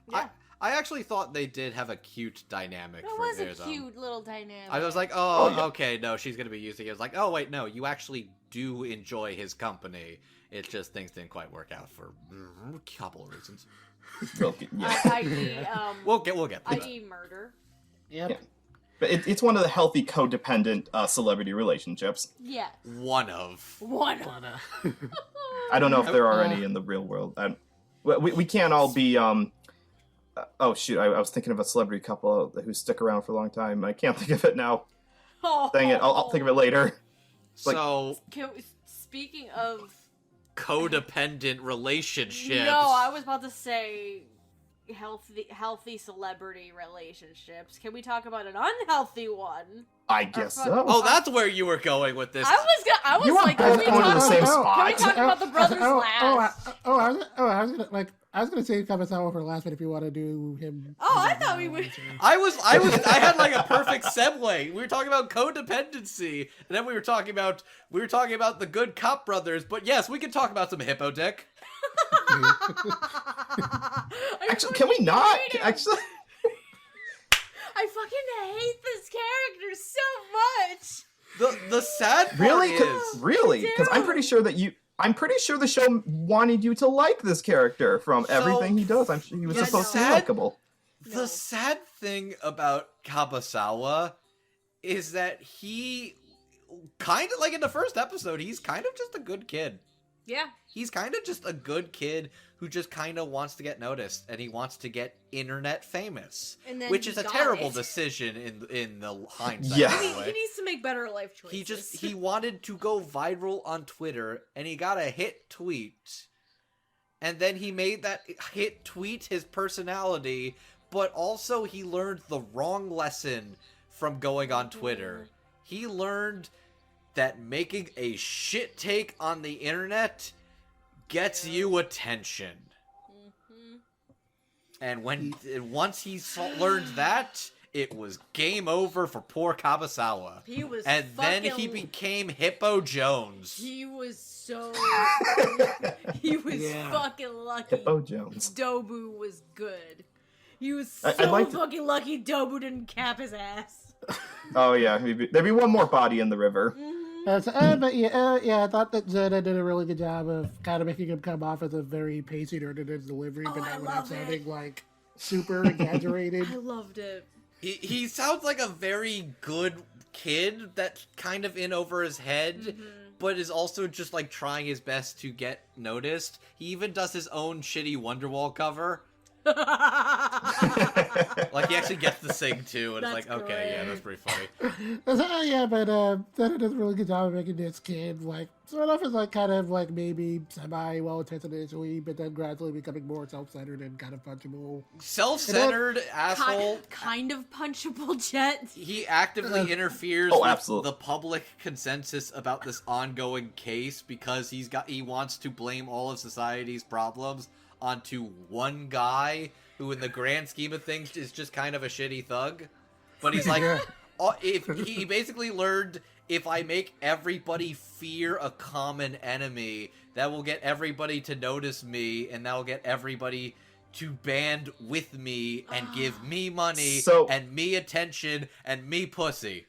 Speaker 3: Yeah.
Speaker 2: I actually thought they did have a cute dynamic.
Speaker 3: That was a cute little dynamic.
Speaker 2: I was like, okay, no, she's gonna be using it. I was like, oh wait, no, you actually do enjoy his company. It's just things didn't quite work out for a couple of reasons. We'll get to that.
Speaker 3: I.e. murder.
Speaker 1: Yep.
Speaker 4: Yeah. But it's one of the healthy codependent celebrity relationships.
Speaker 3: Yeah.
Speaker 2: One of.
Speaker 4: I don't know if there are any in the real world. We can't all be oh shoot! I was thinking of a celebrity couple who stick around for a long time. I can't think of it now. Dang it! I'll think of it later.
Speaker 2: So,
Speaker 3: speaking of
Speaker 2: codependent relationships.
Speaker 3: No, I was about to say healthy celebrity relationships. Can we talk about an unhealthy one?
Speaker 4: I guess so.
Speaker 2: Oh, that's where you were going with this.
Speaker 3: I was
Speaker 4: you
Speaker 3: like,
Speaker 4: both going to the same spot.
Speaker 3: Can we talk about the brothers last?
Speaker 1: I was gonna say Kabasawa for last, but if you want to do him.
Speaker 3: Oh, I thought we would.
Speaker 2: I had like a perfect segue. We were talking about codependency, and then we were talking about the good cop brothers. But yes, we can talk about some hippo dick.
Speaker 4: Actually, can we not? Actually.
Speaker 3: I fucking hate this character so much.
Speaker 4: The sad part is because I'm pretty sure the show wanted you to like this character from everything he does. I'm sure he was supposed to be likable.
Speaker 2: The sad thing about Kabasawa is that he kind of, like in the first episode, he's kind of just a good kid.
Speaker 3: Yeah.
Speaker 2: He's kind of just a good kid who just kind of wants to get noticed, and he wants to get internet famous, which is a terrible decision in the hindsight.
Speaker 4: Yeah.
Speaker 3: He needs to make better life choices.
Speaker 2: He wanted to go viral on Twitter, and he got a hit tweet, and then he made that hit tweet his personality, but also he learned the wrong lesson from going on Twitter. He learned that making a shit take on the internet gets you attention. And once he learned that, it was game over for poor Kabasawa. Then he became Hippo Jones.
Speaker 3: He was fucking lucky.
Speaker 4: Hippo Jones.
Speaker 3: Dobu was good. He was fucking lucky Dobu didn't cap his ass.
Speaker 4: Oh yeah, there'd be one more body in the river.
Speaker 1: I thought that Zander did a really good job of kind of making him come off as a very pacey nerd in his delivery, but not without sounding like super exaggerated.
Speaker 3: I loved it.
Speaker 2: He sounds like a very good kid that's kind of in over his head, but is also just like trying his best to get noticed. He even does his own shitty Wonderwall cover. Like he actually gets to sing too, and it's like, okay,
Speaker 3: great.
Speaker 2: yeah, that's pretty funny.
Speaker 1: Zander does a really good job of making this kid like sort of as like kind of like maybe semi well intended initially, but then gradually becoming more self-centered and kind of punchable.
Speaker 2: Self-centered asshole.
Speaker 3: Kind of punchable, Jet.
Speaker 2: He actively interferes with the public consensus about this ongoing case because he wants to blame all of society's problems onto one guy who in the grand scheme of things is just kind of a shitty thug. But he's like, if he basically learned, if I make everybody fear a common enemy, that will get everybody to notice me, and that will get everybody to band with me and give me money and me attention and me pussy.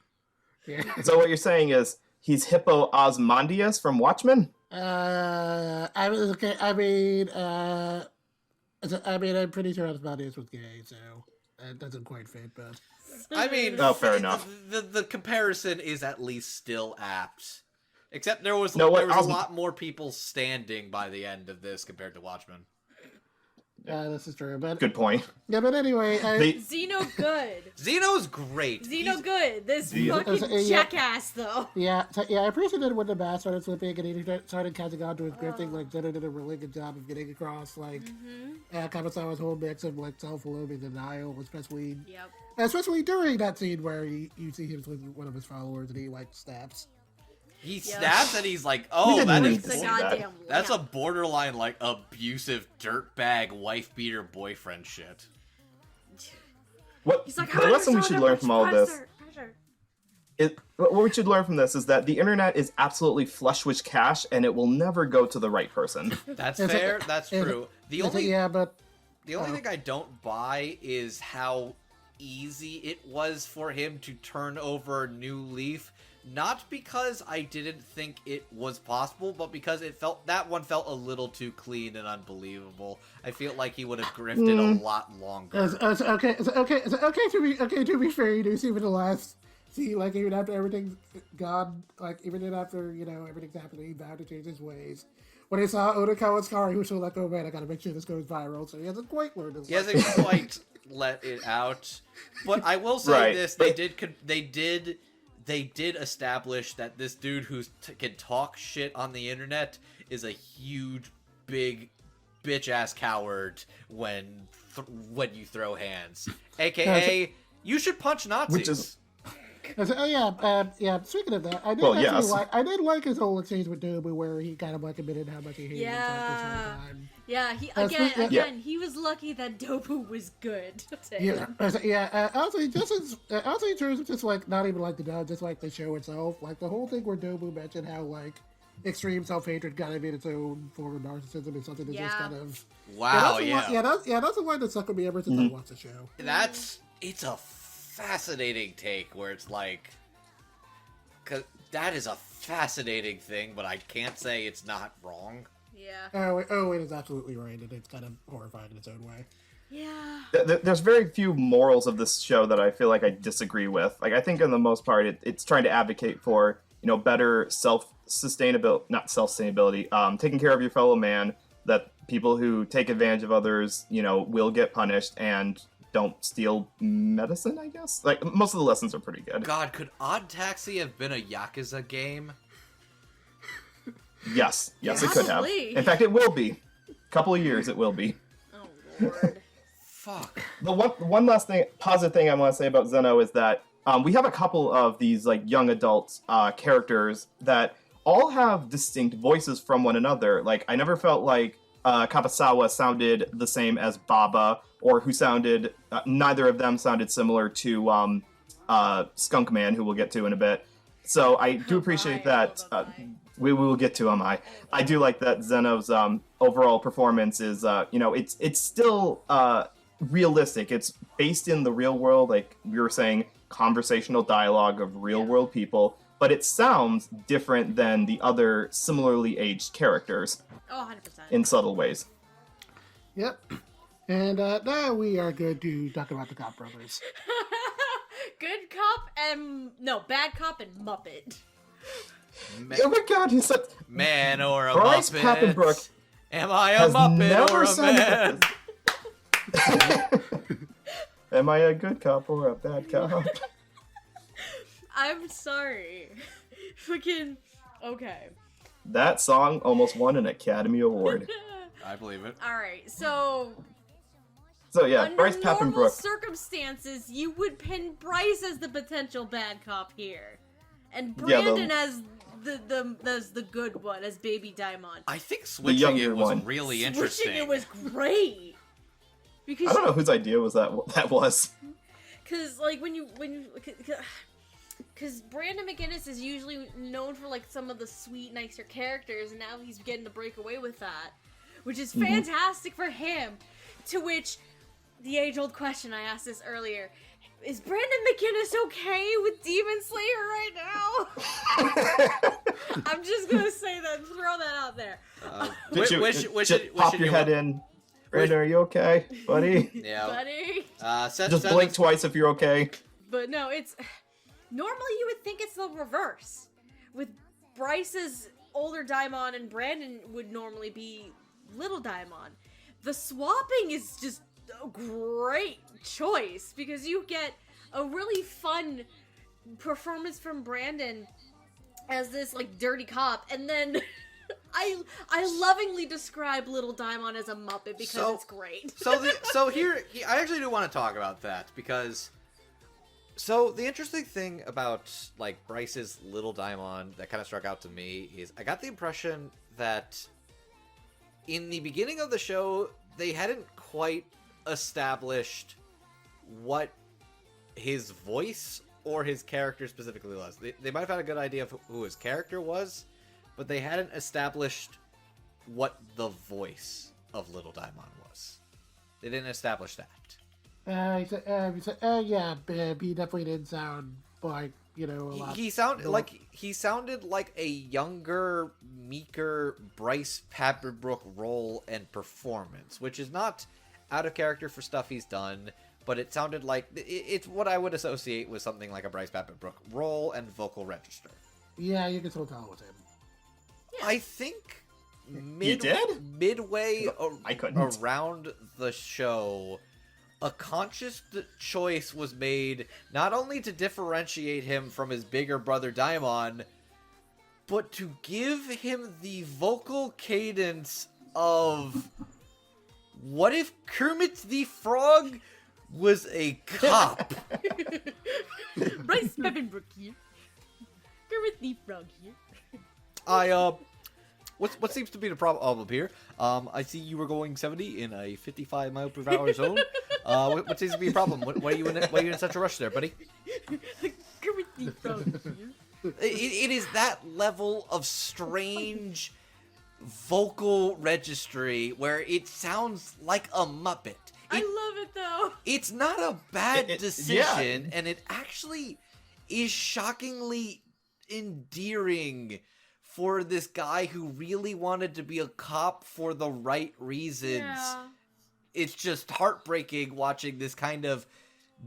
Speaker 1: Yeah.
Speaker 4: So what you're saying is he's Hippo Osmondius from Watchmen?
Speaker 1: I'm pretty sure Osmondius was gay, so it doesn't quite fit, but...
Speaker 2: I mean,
Speaker 4: fair enough.
Speaker 2: The comparison is at least still apt. Except there was
Speaker 4: No, what-
Speaker 2: there was a
Speaker 4: I'll-
Speaker 2: lot more people standing by the end of this compared to Watchmen.
Speaker 1: Yeah, this is true. But
Speaker 4: Good point.
Speaker 1: yeah, but anyway,
Speaker 3: Xeno good.
Speaker 2: Xeno's great.
Speaker 3: Xeno good. This
Speaker 4: Xeno-
Speaker 3: fucking
Speaker 1: Yeah.
Speaker 3: jackass though.
Speaker 1: I appreciated when the mask started slipping and he started catching on to his grifting. Like, Zander did a really good job of getting across, like, Kamisawa's whole mix of, like, self-loathing and denial, especially during that scene where you see him with one of his followers and he, like, snaps.
Speaker 2: He
Speaker 3: Yeah.
Speaker 2: snaps and he's like,
Speaker 4: We
Speaker 2: "Oh,
Speaker 4: didn't
Speaker 2: that
Speaker 4: need
Speaker 2: is
Speaker 4: to
Speaker 3: The
Speaker 4: see
Speaker 3: goddamn
Speaker 2: that's a
Speaker 3: lamp.
Speaker 2: borderline like abusive dirtbag wife beater boyfriend shit."
Speaker 4: What
Speaker 3: He's like,
Speaker 4: the lesson we should learn from all this what we should learn from this is that the internet is absolutely flush with cash, and it will never go to the right person.
Speaker 2: That's
Speaker 1: Is it-
Speaker 2: fair. That's
Speaker 1: is it-
Speaker 2: true. The
Speaker 1: I said,
Speaker 2: only
Speaker 1: yeah, but
Speaker 2: thing I don't buy is how easy it was for him to turn over a new leaf. Not because I didn't think it was possible, but because that one felt a little too clean and unbelievable. I feel like he would have grifted a lot longer.
Speaker 1: okay. To be fair, you do see with the last. See, like, even after everything's gone, like, even after, everything's happening, he vowed to change his ways. When he saw Odokawa's car, he was so like, oh man, I gotta make sure this goes viral, so he hasn't quite learned his
Speaker 2: He hasn't quite let it out. But I will say
Speaker 4: Right,
Speaker 2: this,
Speaker 4: but-
Speaker 2: they did establish that this dude who can talk shit on the internet is a huge, big, bitch-ass coward when you throw hands. AKA, you should punch Nazis.
Speaker 4: Which is-
Speaker 1: Speaking of that, I did
Speaker 4: Well,
Speaker 1: actually
Speaker 4: yes.
Speaker 1: I did like his whole exchange with Dobu, where he kind of like admitted how much he hated himself this whole
Speaker 3: Yeah.
Speaker 1: time.
Speaker 3: Yeah, he
Speaker 1: Yeah.
Speaker 3: again, he was lucky that Dobu was good. to him.
Speaker 1: Also, in terms of just like not even like the dub, just like the show itself, like the whole thing where Dobu mentioned how like extreme self-hatred kind of in its own form of narcissism is something that just
Speaker 3: Yeah.
Speaker 1: kind of
Speaker 2: Wow,
Speaker 1: that's the line that stuck with me ever since I watched the show.
Speaker 2: It's a fascinating take where it's like, 'cause that is a fascinating thing, but I can't say it's not wrong.
Speaker 3: Yeah.
Speaker 1: Oh, it is absolutely right, and it's kind of horrifying in its own way.
Speaker 3: Yeah.
Speaker 4: There's very few morals of this show that I feel like I disagree with. Like, I think in the most part, it's trying to advocate for, better self-sustainability, taking care of your fellow man, that people who take advantage of others, will get punished, and don't steal medicine, I guess. Like, most of the lessons are pretty good.
Speaker 2: God, could Odd Taxi have been a Yakuza game?
Speaker 4: Yes, it could have.
Speaker 3: Probably.
Speaker 4: In fact, it will be. Couple of years, it will be.
Speaker 3: Oh lord.
Speaker 2: Fuck.
Speaker 4: The one last positive thing I want to say about Zeno is that we have a couple of these like young adult characters that all have distinct voices from one another. Like, I never felt like Kabasawa sounded the same as Baba, or who sounded neither of them sounded similar to Skunk Man, who we'll get to in a bit. So I do appreciate that. We will get to him. I do like that Zeno's overall performance is it's still realistic. It's based in the real world, like we were saying, conversational dialogue of real world people, but it sounds different than the other similarly aged characters.
Speaker 3: Oh, 100%.
Speaker 4: In subtle ways.
Speaker 1: Yep. And now we are good to talk about the Cop Brothers.
Speaker 3: Good cop and bad cop and Muppet.
Speaker 4: Oh my god, he's such...
Speaker 2: Man or a
Speaker 4: Bryce
Speaker 2: Muppet?
Speaker 4: Papenbrook
Speaker 2: Am I a
Speaker 4: has
Speaker 2: Muppet
Speaker 4: never
Speaker 2: or a
Speaker 4: said
Speaker 2: man?
Speaker 4: Am I a good cop or a bad cop?
Speaker 3: I'm sorry. Fucking okay.
Speaker 4: That song almost won an Academy Award.
Speaker 2: I believe it.
Speaker 3: All right, so
Speaker 4: So yeah,
Speaker 3: under
Speaker 4: Bryce
Speaker 3: normal
Speaker 4: Papenbrook.
Speaker 3: circumstances, you would pin Bryce as the potential bad cop here, and
Speaker 4: Yeah,
Speaker 3: Brandon as the good one, as Baby Diamond.
Speaker 2: I think switching
Speaker 4: younger
Speaker 2: it was
Speaker 4: one.
Speaker 2: really interesting.
Speaker 3: Switching it was great because
Speaker 4: I don't know whose idea was that was.
Speaker 3: because like when you because Brandon McInnes is usually known for like some of the sweet, nicer characters, and now he's getting to break away with that, which is fantastic for him. To which the age-old question I asked this earlier: is Brandon McInnes okay with Demon Slayer right now? I'm just gonna say that, throw that out there.
Speaker 4: Pop your head in. Brandon, are you okay, buddy?
Speaker 2: Yeah.
Speaker 3: Buddy.
Speaker 4: Just blink twice if you're okay.
Speaker 3: But no, it's normally you would think it's the reverse with Bryce's older Daimon and Brandon would normally be little Daimon. The swapping is just a great choice because you get a really fun performance from Brandon as this like dirty cop, and then I lovingly describe little Daimon as a Muppet because it's great.
Speaker 2: So here I actually do want to talk about that because so the interesting thing about like Bryce's little Daimon that kind of struck out to me is I got the impression that in the beginning of the show they hadn't quite established what his voice or his character specifically was. They might have had a good idea of who his character was, but they hadn't established what the voice of Little Daimon was. They didn't establish that.
Speaker 1: Yeah, he definitely didn't sound like, a lot.
Speaker 2: He sounded like a younger, meeker Bryce Papenbrook role and performance, which is not out of character for stuff he's done, but it sounded like it's what I would associate with something like a Bryce Papenbrook role and vocal register.
Speaker 1: Yeah, you can still tell it was him.
Speaker 3: Yeah.
Speaker 2: I think midway around the show, a conscious choice was made not only to differentiate him from his bigger brother Daimon, but to give him the vocal cadence of what if Kermit the Frog was a cop?
Speaker 3: Bryce Papenbrook here. Kermit the Frog here.
Speaker 2: What seems to be the problem here? I see you were going 70 in a 55 mile per hour zone. What seems to be a problem? Why are you in such a rush there, buddy?
Speaker 3: Kermit the Frog here.
Speaker 2: It is that level of strange vocal registry where it sounds like a Muppet.
Speaker 3: I love it though.
Speaker 2: It's not a bad decision, and it actually is shockingly endearing for this guy who really wanted to be a cop for the right reasons.
Speaker 3: Yeah.
Speaker 2: It's just heartbreaking watching this kind of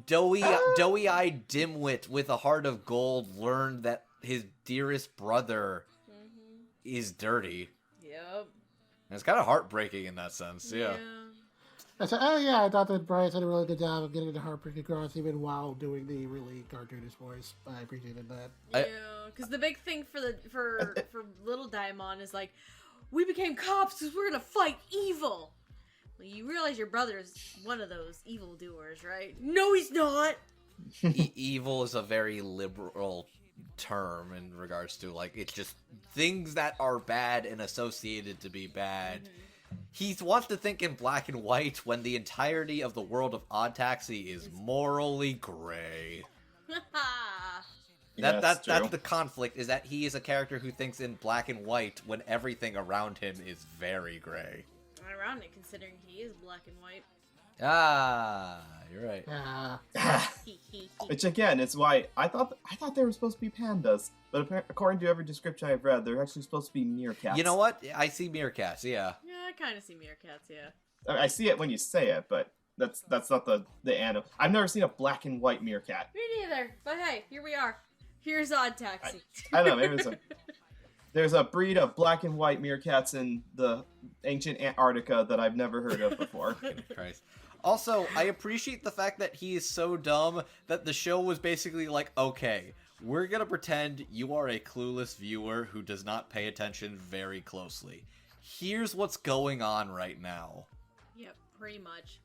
Speaker 2: doughy-eyed dimwit with a heart of gold learn that his dearest brother is dirty.
Speaker 3: Yep.
Speaker 2: And it's kind of heartbreaking in that sense, yeah.
Speaker 1: I said, I thought that Bryce had a really good job of getting the heartbreak across even while doing the really cartoonish voice. I appreciated that.
Speaker 3: Yeah, because the big thing for little Daimon is like, we became cops because we're gonna fight evil. Well, you realize your brother's one of those evil doers, right? No, he's not.
Speaker 2: Evil is a very liberal term in regards to like it's just things that are bad and associated to be bad. He wants to think in black and white when the entirety of the world of ODDTAXI is morally gray. That's the conflict, is that he is a character who thinks in black and white when everything around him is very gray.
Speaker 3: Ironic, considering he is black and white.
Speaker 2: Ah, you're right.
Speaker 4: Which again is why I thought they were supposed to be pandas, but according to every description I've read, they're actually supposed to be meerkats.
Speaker 2: You know what? I see meerkats. Yeah.
Speaker 3: Yeah, I kind of see meerkats. Yeah.
Speaker 4: I see it when you say it, but that's not the animal. I've never seen a black and white meerkat.
Speaker 3: Me neither. But hey, here we are. Here's ODDTAXI.
Speaker 4: I don't know. Maybe there's a breed of black and white meerkats in the ancient Antarctica that I've never heard of before.
Speaker 2: Christ. Also, I appreciate the fact that he is so dumb that the show was basically like, okay, we're gonna pretend you are a clueless viewer who does not pay attention very closely. Here's what's going on right now.
Speaker 3: Yep, pretty much.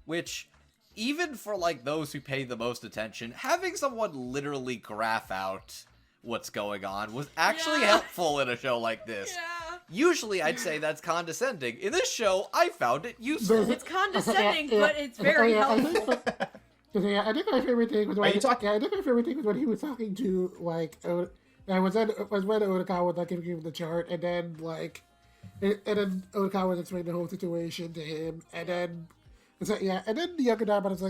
Speaker 2: Which, even for like those who pay the most attention, having someone literally graph out what's going on was actually helpful in a show like this.
Speaker 3: Yeah.
Speaker 2: Usually I'd say that's condescending. In this show, I found it useful.
Speaker 3: It's condescending, but it's very helpful.
Speaker 1: I think my favorite thing was when I think my favorite thing was when he was talking to like was when Odokawa was like giving him the chart, and then then Odokawa was explaining the whole situation to him, and then it's like and then the younger Daimon is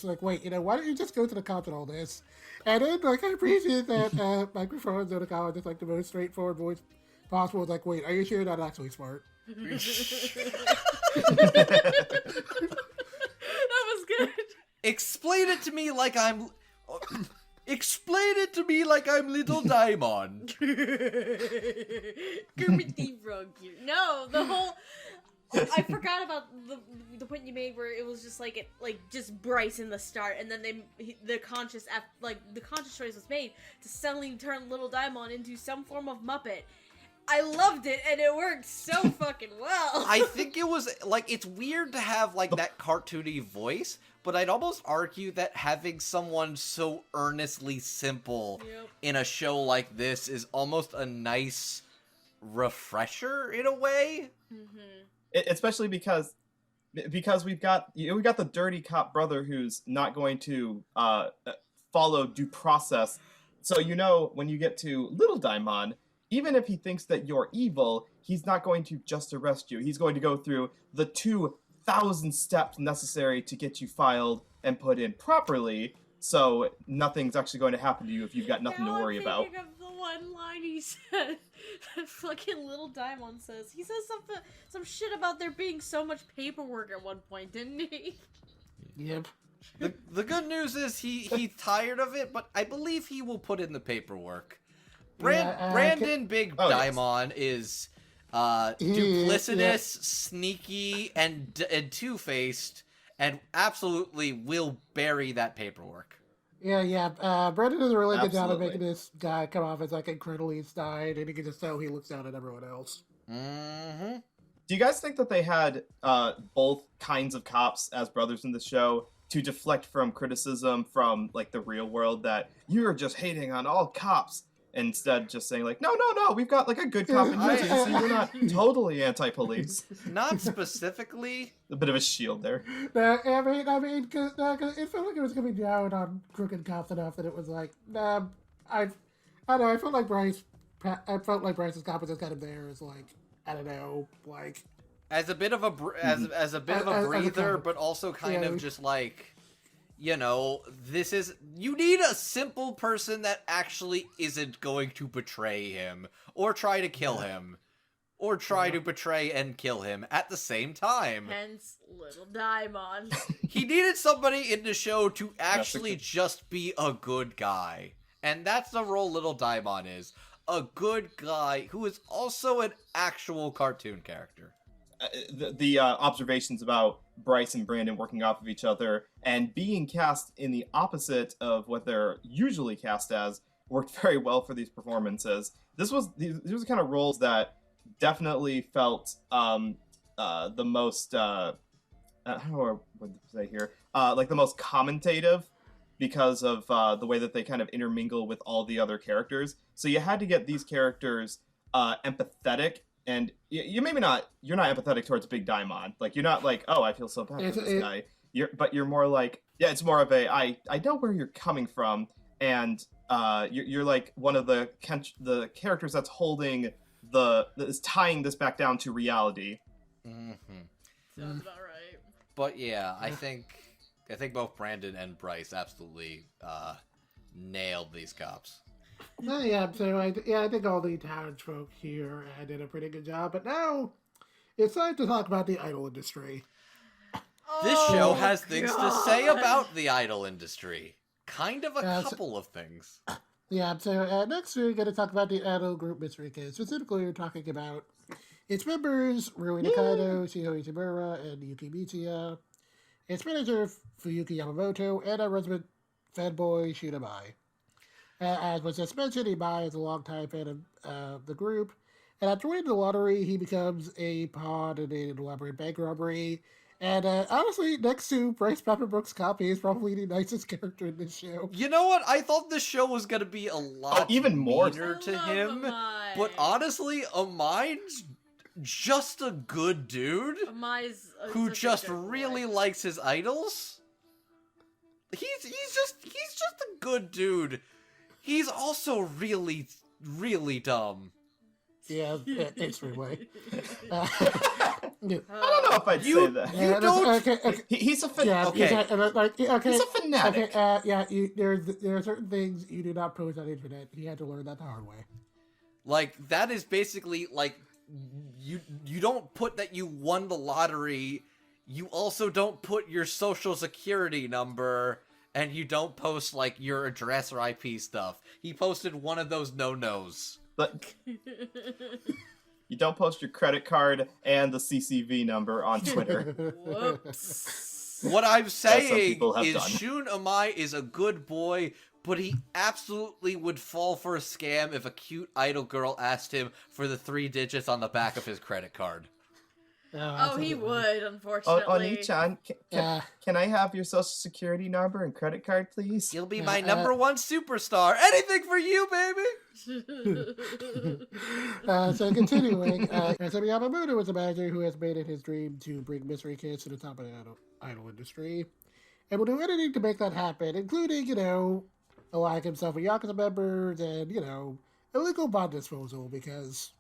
Speaker 1: like, wait, why don't you just go to the cops and all this? And then I appreciate that microphone Odokawa just like the most straightforward voice possible. It's like, wait, are you sure you're not actually smart?
Speaker 3: That was good.
Speaker 2: Explain it to me like I'm... Explain it to me like I'm Little Diamond.
Speaker 3: Kermit the Frog here. No, the whole. I forgot about the point you made where it was just just Bryce in the start, and then the conscious choice was made to suddenly turn Little Diamond into some form of Muppet. I loved it, and it worked so fucking well.
Speaker 2: I think it was, it's weird to have, that cartoony voice, but I'd almost argue that having someone so earnestly simple in a show like this is almost a nice refresher, in a way.
Speaker 3: Mm-hmm.
Speaker 4: Especially because we've got the dirty cop brother who's not going to follow due process. So, when you get to Little Daimon, even if he thinks that you're evil, he's not going to just arrest you. He's going to go through the 2,000 steps necessary to get you filed and put in properly, so nothing's actually going to happen to you if you've got nothing to worry about.
Speaker 3: I'm thinking of the one line he said. That fucking Little Diamond says. He says some shit about there being so much paperwork at one point, didn't he?
Speaker 1: Yep.
Speaker 2: The good news is he's tired of it, but I believe he will put in the paperwork. Brandon Big Daimon is duplicitous, sneaky, and two-faced, and absolutely will bury that paperwork.
Speaker 1: Yeah. Brandon does a really good job of making this guy come off as incredibly snide, and you can just tell he looks down at everyone else.
Speaker 2: Mm-hmm.
Speaker 4: Do you guys think that they had both kinds of cops as brothers in the show to deflect from criticism from the real world that you're just hating on all cops? Instead, just saying no, we've got a good cop in you, so you're not totally anti-police.
Speaker 2: Not specifically.
Speaker 4: A bit of a shield there.
Speaker 1: I mean, because it felt like it was coming down on crooked cops enough that it was I don't know. I felt like Bryce's competence got him there as I don't know,
Speaker 2: as a bit of a breather, but also kind of just you need a simple person that actually isn't going to betray him, or try to kill him, or try to betray and kill him at the same time.
Speaker 3: Hence, Little Daimon.
Speaker 2: He needed somebody in the show to actually just be a good guy. And that's the role Little Daimon is. A good guy who is also an actual cartoon character.
Speaker 4: The observations about Bryce and Brandon working off of each other and being cast in the opposite of what they're usually cast as worked very well for these performances. These were the kind of roles that definitely felt the most how would I say here the most commentative because of the way that they kind of intermingle with all the other characters. So you had to get these characters empathetic. And you're not empathetic towards Big Daimon. You're not oh, I feel so bad for this guy. You're more it's more of a, I know where you're coming from, and you're one of the characters that's is tying this back down to reality.
Speaker 2: Mm-hmm.
Speaker 3: Sounds about right.
Speaker 2: But yeah, I think both Brandon and Bryce absolutely nailed these cops.
Speaker 1: So I think all the townsfolk here did a pretty good job. But now it's time to talk about the idol industry.
Speaker 2: This show has things to say about the idol industry. Kind of a couple of things.
Speaker 1: So next we're going to talk about the idol group mystery case. Specifically, we're talking about its members, Rui Nakano, Shiho Ichimura, and Yuki Mitsuya, its manager, Fuyuki Yamamoto, and our resident fanboy, Shinamai. As was just mentioned, Imai is a longtime fan of the group, and after winning the lottery, he becomes a pawn in an elaborate bank robbery. And honestly, next to Bryce Pepperbrook's copy, is probably the nicest character in this show.
Speaker 2: You know what? I thought this show was going to be a lot
Speaker 4: even more
Speaker 2: meaner to him,
Speaker 3: Imai.
Speaker 2: but honestly, Imai's just a good dude
Speaker 3: Imai's
Speaker 2: who just really likes his idols. He's just a good dude. He's also really, really dumb.
Speaker 1: Yeah, extremely.
Speaker 4: I don't know if I'd say that.
Speaker 2: You don't.
Speaker 1: Okay.
Speaker 4: He's a
Speaker 1: He's
Speaker 4: a fanatic.
Speaker 1: There are certain things you do not post on the internet. He had to learn that the hard way.
Speaker 2: That is basically you don't put that you won the lottery. You also don't put your social security number and you don't post, like, your address or IP stuff. He posted one of those no-nos.
Speaker 4: But you don't post your credit card and the CCV number on Twitter.
Speaker 3: Whoops.
Speaker 2: What I'm saying
Speaker 4: people have
Speaker 2: is
Speaker 4: done.
Speaker 2: Shun Amai is a good boy, but he absolutely would fall for a scam if a cute idol girl asked him for the 3 digits on the back of his credit card.
Speaker 3: Oh, he would, unfortunately.
Speaker 4: Oni-chan, can I have your social security number and credit card, please?
Speaker 2: You'll be my number one superstar. Anything for you, baby!
Speaker 1: So continuing, Asami Yamamoto is a manager who has made it his dream to bring mystery kids to the top of the idol industry, and will do anything to make that happen, including, allying himself with Yakuza members and, illegal bond disposal, because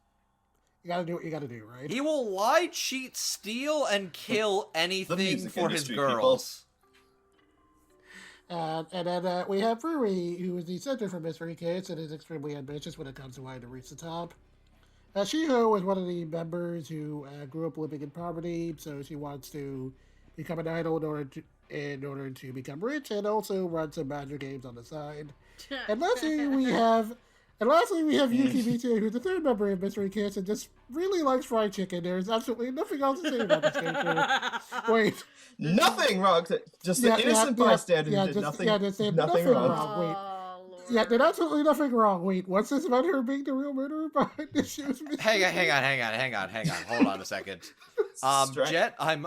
Speaker 1: you gotta do what you gotta do, right?
Speaker 2: He will lie, cheat, steal, and kill anything
Speaker 4: music
Speaker 2: for his
Speaker 4: industry,
Speaker 2: girls.
Speaker 1: And then we have Rui, who is the center for mystery kids and is extremely ambitious when it comes to wanting to reach the top. Shiho is one of the members who grew up living in poverty, so she wants to become an idol in order to become rich, and also run some magic games on the side. And lastly, we have Yuki Michi, who's the third member of Mystery Kids, and just really likes fried chicken. There's absolutely nothing else to say about this character. Wait.
Speaker 4: Nothing wrong. Just an innocent bystander who did nothing wrong.
Speaker 1: Wait.
Speaker 3: Oh, Lord.
Speaker 1: Yeah, there's absolutely nothing wrong. Wait, what's this about her being the real murderer behind this show's mystery?
Speaker 2: Hang on. Hold on a second.
Speaker 4: Strike.
Speaker 2: Jet, I'm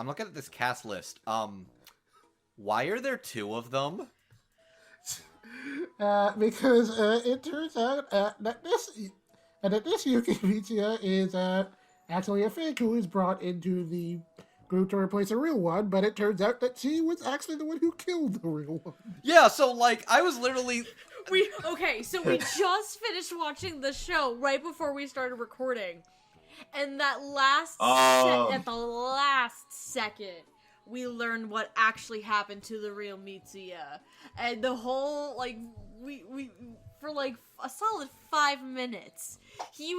Speaker 2: looking at this cast list. Why are there 2 of them?
Speaker 1: Because it turns out that this Yuki Michi is actually a fake who is brought into the group to replace a real one, but it turns out that she was actually the one who killed the real one.
Speaker 2: Yeah, so, like, I was literally...
Speaker 3: We just finished watching the show right before we started recording. And that at the last second, we learned what actually happened to the real Mitsuya. And the whole, like, we for like a solid 5 minutes, he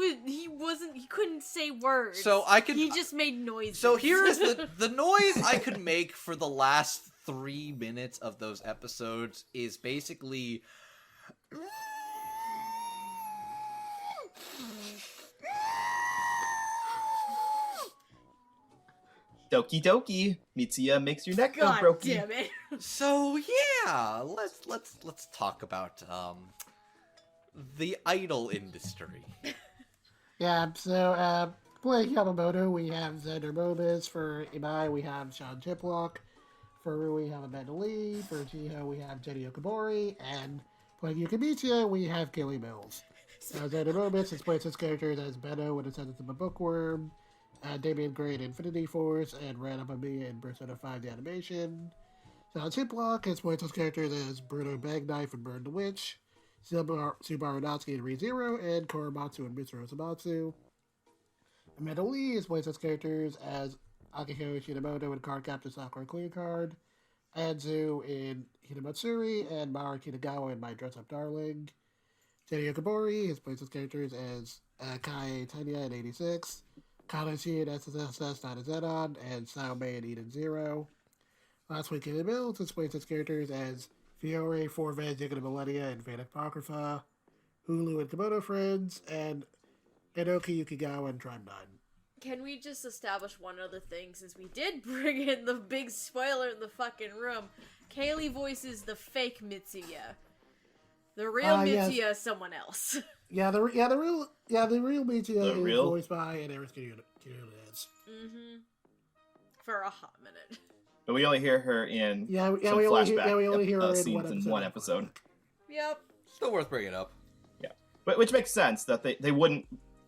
Speaker 3: couldn't say words.
Speaker 2: So he
Speaker 3: just made noises.
Speaker 2: So here is the noise I could make for the last 3 minutes of those episodes is basically...
Speaker 4: Doki doki. Mitsuya makes your neck go
Speaker 3: God
Speaker 4: brokey.
Speaker 3: damn it.
Speaker 2: So yeah, let's talk about the idol industry.
Speaker 1: Yeah, so playing Yamamoto, we have Zander Mobus. For Imai, we have Sean Chiplock. For Rui, we have Amanda Lee. For Jiho, we have Jenny Okabori. And playing Yukimichi, we have Kaylee Mills. Zander Mobus displays his characters as Benno in Descendants of a Bookworm, Damian Gray in Infinity Force, and Rana Mamiya in Persona 5 the Animation. Sean Chiplock displays his characters as Bruno Bagknife in Burn the Witch, Subaru Natsuki in ReZero, and Korematsu in Mitsuru Samatsu. Amanda Lee displays his characters as Akihiro Shinomoto in Card Captor Sakura Clear Card, Anzu in Hinamatsuri, and Mara Kitagawa in My Dress Up Darling. Jenny Okabori displays his characters as Kai Tanya in 86, Kanashi in SSSS Not a Zenon, and Saomei in Eden Zero. Last week in the Mills displays his characters as Fiore, Forved, Yiga the Millennia, and Van Apocrypha, Hulu and Komodo Friends, and Inoki Yukigawa and Tribe 9.
Speaker 3: Can we just establish one other thing, since we did bring in the big spoiler in the fucking room? Kaylee voices the fake Mitsuya. The real Mitsuya is someone else.
Speaker 1: The real Mitsuya is
Speaker 4: real?
Speaker 1: voiced by and Eris Kiryu-Nez.
Speaker 3: Mm-hmm. For a hot minute.
Speaker 4: But we only hear her in
Speaker 1: we
Speaker 4: some
Speaker 1: only
Speaker 4: flashback
Speaker 1: hear her in
Speaker 4: scenes in one episode.
Speaker 3: Yep.
Speaker 2: Still worth bringing up.
Speaker 4: Yeah, but which makes sense that they wouldn't.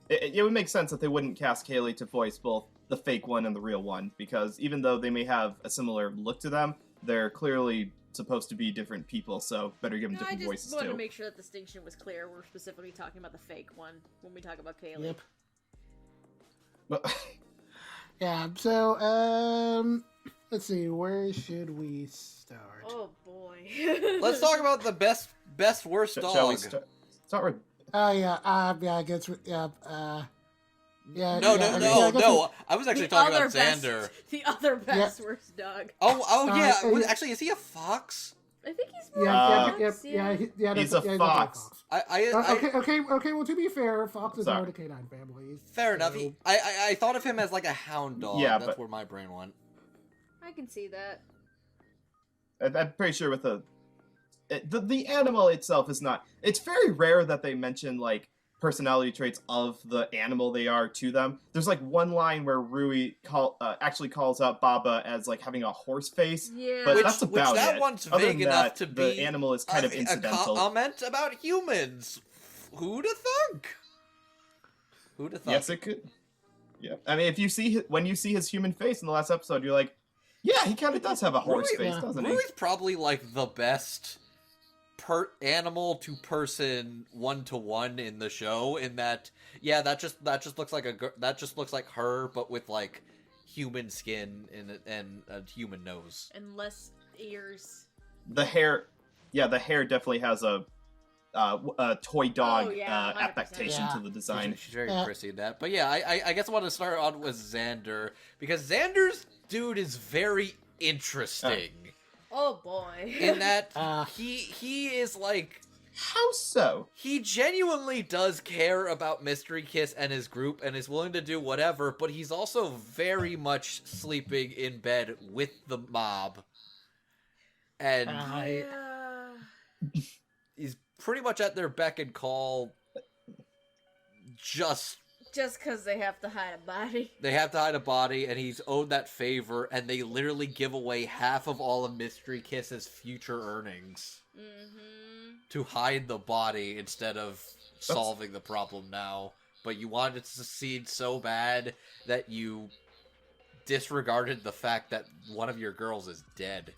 Speaker 4: It would make sense that they wouldn't cast Kaylee to voice both the fake one and the real one, because even though they may have a similar look to them, they're clearly supposed to be different people. So better give them different voices
Speaker 3: I just wanted
Speaker 4: too.
Speaker 3: to make sure that distinction was clear. We're specifically talking about the fake one when we talk about Kaylee.
Speaker 1: Yep.
Speaker 4: But,
Speaker 1: Yeah, so, let's see, where should we start?
Speaker 3: Oh boy.
Speaker 2: Let's talk about the best worst dog.
Speaker 4: shall we start with?
Speaker 1: I guess,
Speaker 2: No. I was actually
Speaker 3: The
Speaker 2: talking
Speaker 3: other
Speaker 2: about Zander.
Speaker 3: The other best worst dog.
Speaker 2: Oh yeah.
Speaker 1: Uh,
Speaker 2: Actually, is he a fox?
Speaker 3: I think he's more
Speaker 4: He's a fox.
Speaker 1: Okay. Well, to be fair, foxes are the canine families.
Speaker 2: Fair enough. I thought of him as like a hound dog.
Speaker 4: Yeah,
Speaker 2: that's
Speaker 4: but
Speaker 2: where my brain went.
Speaker 3: I can see that.
Speaker 4: I'm pretty sure with the animal itself is not. It's very rare that they mention like personality traits of the animal they are to them. There's like one line where Rui actually calls out Baba as like having a horse face, but that's about
Speaker 2: that
Speaker 4: it.
Speaker 2: one's
Speaker 4: Other
Speaker 2: vague
Speaker 4: than
Speaker 2: enough
Speaker 4: that,
Speaker 2: to
Speaker 4: the
Speaker 2: be
Speaker 4: animal is kind of incidental.
Speaker 2: A comment about humans. Who'da thunk? Who'da thunk?
Speaker 4: Yes, it could. Yeah, I mean, when you see his human face in the last episode, you're like, yeah, he kind of does have a horse face, doesn't he?
Speaker 2: Rui's probably like the best animal to person 1-to-1 in the show. In that, yeah, that just looks like her, but with like human skin and a human nose
Speaker 3: and less ears.
Speaker 4: The hair definitely has a toy dog affectation to the design.
Speaker 2: She's very prissy in that. But yeah, I guess I want to start on with Zander, because Xander's dude is very interesting.
Speaker 3: Oh boy.
Speaker 2: In that he is like,
Speaker 4: how so?
Speaker 2: He genuinely does care about Mystery Kiss and his group and is willing to do whatever, but he's also very much sleeping in bed with the mob. And he's pretty much at their beck and call, just
Speaker 3: because they have to hide a body.
Speaker 2: They have to hide a body, and he's owed that favor, and they literally give away half of all of Mystery Kiss's future earnings to hide the body instead of solving the problem now. But you wanted to succeed so bad that you disregarded the fact that one of your girls is dead.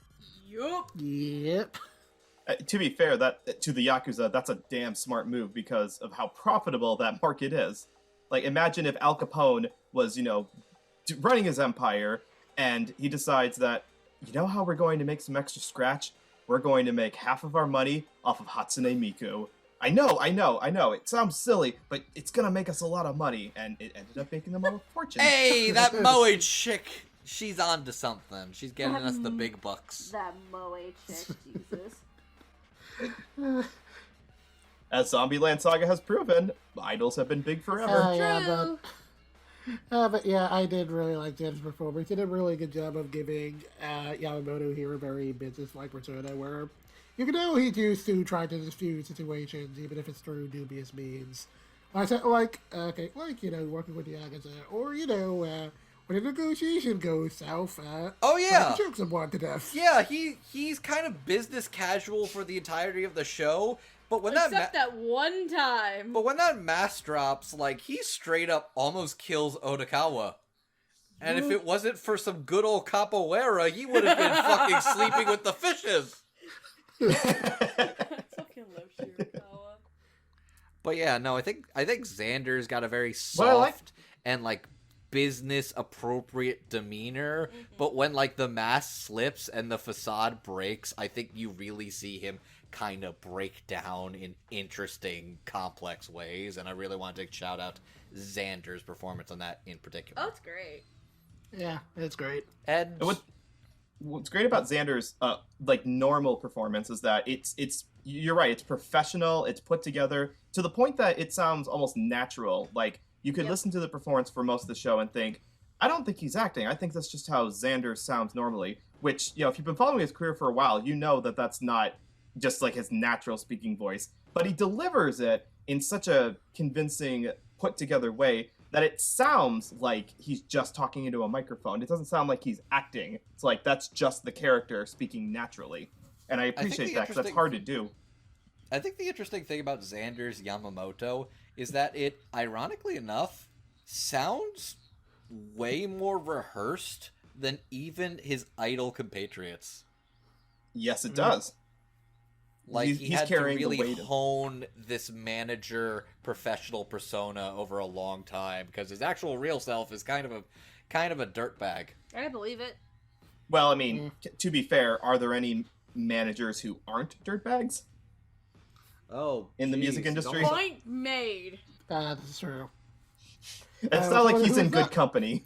Speaker 1: Yep.
Speaker 4: To be fair, that to the Yakuza, that's a damn smart move because of how profitable that market is. Like, imagine if Al Capone was, running his empire, and he decides that, you know how we're going to make some extra scratch? We're going to make half of our money off of Hatsune Miku. I know. It sounds silly, but it's gonna make us a lot of money, and it ended up making them a fortune.
Speaker 2: Hey, that Moe chick, she's on to something. She's getting us the big bucks.
Speaker 3: That Moe chick, Jesus.
Speaker 4: As Zombieland Saga has proven, idols have been big forever.
Speaker 1: But yeah, I did really like Jen's performance. He did a really good job of giving Yamamoto here a very business-like persona where you can know he's used to trying to diffuse situations, even if it's through dubious means. Working with the Yakuza, or, when a negotiation goes south, choke someone to death.
Speaker 2: Yeah, he's kind of business casual for the entirety of the show. But when
Speaker 3: that one time.
Speaker 2: But when that mask drops, like, he straight up almost kills Otakawa. And if it wasn't for some good old capoeira, he would have been fucking sleeping with the fishes.
Speaker 3: Fucking love Shirakawa.
Speaker 2: But yeah, no, I think Xander's got a very soft and like business appropriate demeanor. But when like the mask slips and the facade breaks, I think you really see him kind of break down in interesting, complex ways, and I really want to shout out Xander's performance on that in particular.
Speaker 3: Oh, it's great.
Speaker 1: Yeah, it's great.
Speaker 2: And
Speaker 4: what's great about Xander's normal performance is that it's you're right, it's professional, it's put together to the point that it sounds almost natural. Like, you could listen to the performance for most of the show and think, I don't think he's acting. I think that's just how Xander sounds normally. Which, if you've been following his career for a while, you know that that's not just like his natural speaking voice, but he delivers it in such a convincing, put together way that it sounds like he's just talking into a microphone. It doesn't sound like he's acting. It's like that's just the character speaking naturally, and I appreciate that because that's hard to do.
Speaker 2: I think the interesting thing about Xander's Yamamoto is that it, ironically enough, sounds way more rehearsed than even his idol compatriots.
Speaker 4: Yes, it does.
Speaker 2: Like, he had to really hone this manager professional persona over a long time because his actual real self is kind of a dirtbag.
Speaker 3: I believe it.
Speaker 4: Well, I mean, to be fair, are there any managers who aren't dirtbags?
Speaker 2: Oh,
Speaker 4: in the music industry?
Speaker 3: Point made.
Speaker 1: That's true.
Speaker 4: It's not like he's in good company.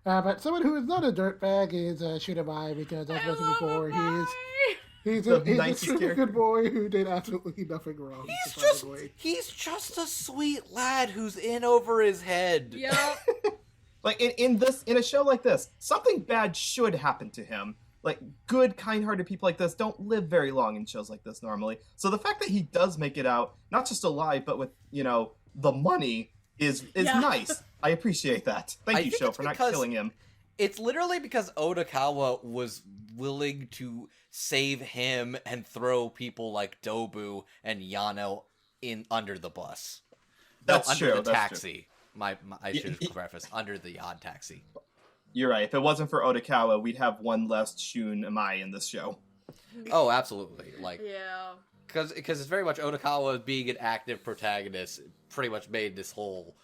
Speaker 1: But someone who is not a dirtbag is Shunamai, because as mentioned before, He's
Speaker 4: The
Speaker 1: a
Speaker 4: nicest
Speaker 1: super
Speaker 4: character.
Speaker 1: good boy who did absolutely nothing wrong. surprisingly.
Speaker 2: He's just a sweet lad who's in over his head.
Speaker 3: Yup.
Speaker 4: Like in a show like this, something bad should happen to him. Like good, kind-hearted people like this don't live very long in shows like this normally. So the fact that he does make it out, not just alive, but with the money, is
Speaker 3: Yeah.
Speaker 4: nice. I appreciate that. Thank you,
Speaker 2: think
Speaker 4: show,
Speaker 2: it's
Speaker 4: for not
Speaker 2: because-
Speaker 4: killing him.
Speaker 2: It's literally because Odokawa was willing to save him and throw people like Dobu and Yano in under the bus.
Speaker 4: That's
Speaker 2: under
Speaker 4: true.
Speaker 2: the
Speaker 4: That's
Speaker 2: taxi. I should have preface under the odd taxi.
Speaker 4: You're right. If it wasn't for Odokawa, we'd have one less Shun Amai in this show.
Speaker 2: Oh, absolutely. Like,
Speaker 3: Yeah.
Speaker 2: because it's very much Odokawa being an active protagonist pretty much made this whole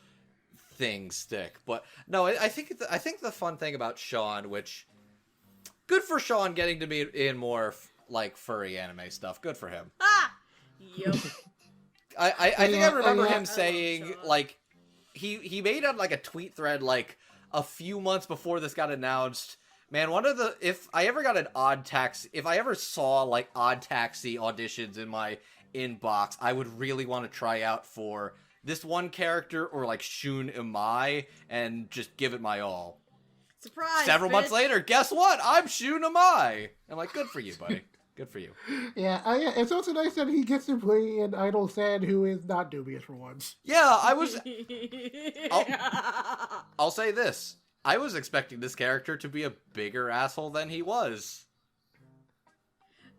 Speaker 2: thing stick. But no, I think the fun thing about Sean, which good for Sean getting to be in more like furry anime stuff. Good for him.
Speaker 3: Ah! Yup.
Speaker 2: I think I remember
Speaker 1: yeah.
Speaker 2: him
Speaker 3: I love
Speaker 2: saying
Speaker 3: Sean.
Speaker 2: like he made out like a tweet thread like a few months before this got announced. Man, if I ever saw like odd taxi auditions in my inbox, I would really want to try out for this one character or like Shun Imai and just give it my all.
Speaker 3: Surprise!
Speaker 2: Several months
Speaker 3: bitch.
Speaker 2: later, guess what? I'm Shun Imai. I'm like, good for you, buddy. Good for you.
Speaker 1: Yeah, it's also nice that he gets to play an idol fan who is not dubious for once.
Speaker 2: Yeah, I'll say this. I was expecting this character to be a bigger asshole than he was.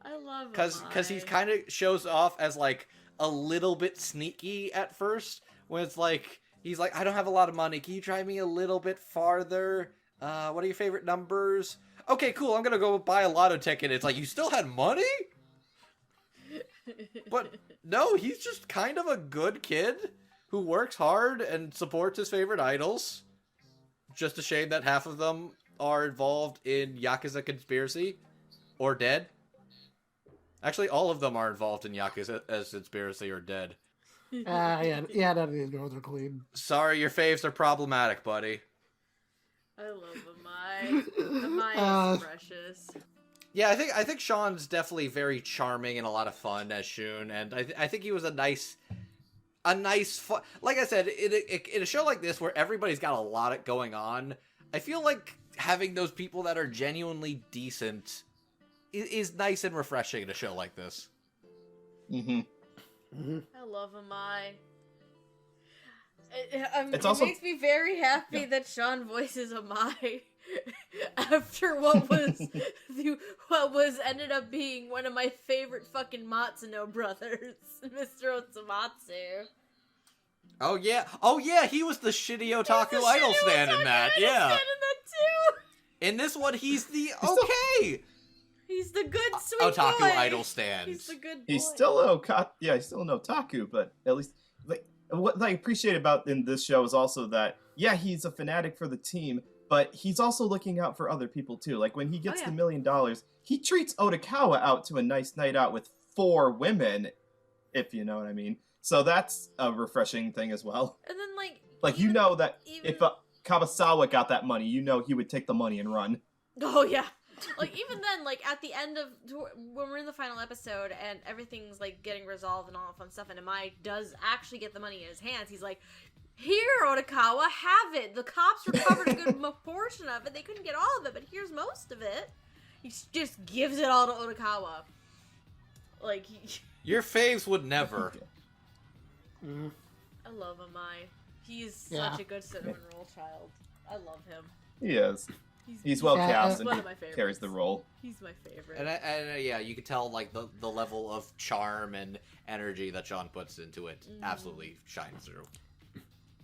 Speaker 3: I love
Speaker 2: Because he kind of shows off as, like, a little bit sneaky at first. When it's like, he's like, I don't have a lot of money. Can you drive me a little bit farther? What are your favorite numbers? Okay, cool. I'm going to go buy a lotto ticket. It's like, you still had money? But no, he's just kind of a good kid who works hard and supports his favorite idols. Just a shame that half of them are involved in Yakuza conspiracy or dead. Actually, all of them are involved in Yakuza as conspiracy or dead.
Speaker 1: Yeah, none of these girls are clean.
Speaker 2: Sorry, your faves are problematic, buddy.
Speaker 3: I love Amai. Amai is precious.
Speaker 2: Yeah, I think Sean's definitely very charming and a lot of fun as Shun, and I think he was a nice fun. Like I said, in a show like this where everybody's got a lot going on, I feel like having those people that are genuinely decent is nice and refreshing in a show like this.
Speaker 4: Mm-hmm.
Speaker 3: I love Amai.
Speaker 4: It's
Speaker 3: it
Speaker 4: also-
Speaker 3: makes me very happy that Sean voices Amai after what was ended up being one of my favorite fucking Matsuno brothers, Mr. Otsumatsu.
Speaker 2: Oh yeah, he was the shitty otaku idol stan in that. Yeah, in this one he's the okay
Speaker 3: He's the good sweet
Speaker 2: otaku
Speaker 3: boy.
Speaker 2: idol stan.
Speaker 3: He's the good boy.
Speaker 4: He's still an he's still an otaku, but at least what I appreciate about in this show is also that he's a fanatic for the team, but he's also looking out for other people too. Like when he gets the $1 million, he treats Odokawa out to a nice night out with 4 women, if you know what I mean. So that's a refreshing thing as well.
Speaker 3: And then
Speaker 4: Like you know that if Kawasawa got that money, you know he would take the money and run.
Speaker 3: oh yeah. Like, even then, like, at the end of, when we're in the final episode and everything's, like, getting resolved and all that fun stuff, and Amai does actually get the money in his hands, he's like, here, Odokawa, have it! The cops recovered a good portion of it. They couldn't get all of it, but here's most of it. He just gives it all to Odokawa. Like,
Speaker 2: Your faves would never.
Speaker 3: I love Amai. He's such a good cinnamon roll child. I love him.
Speaker 4: He is. He's well cast and
Speaker 3: one
Speaker 4: he
Speaker 3: of my favorites.
Speaker 4: carries the role.
Speaker 3: He's my favorite.
Speaker 2: And yeah, you can tell like the level of charm and energy that Sean puts into it absolutely shines through.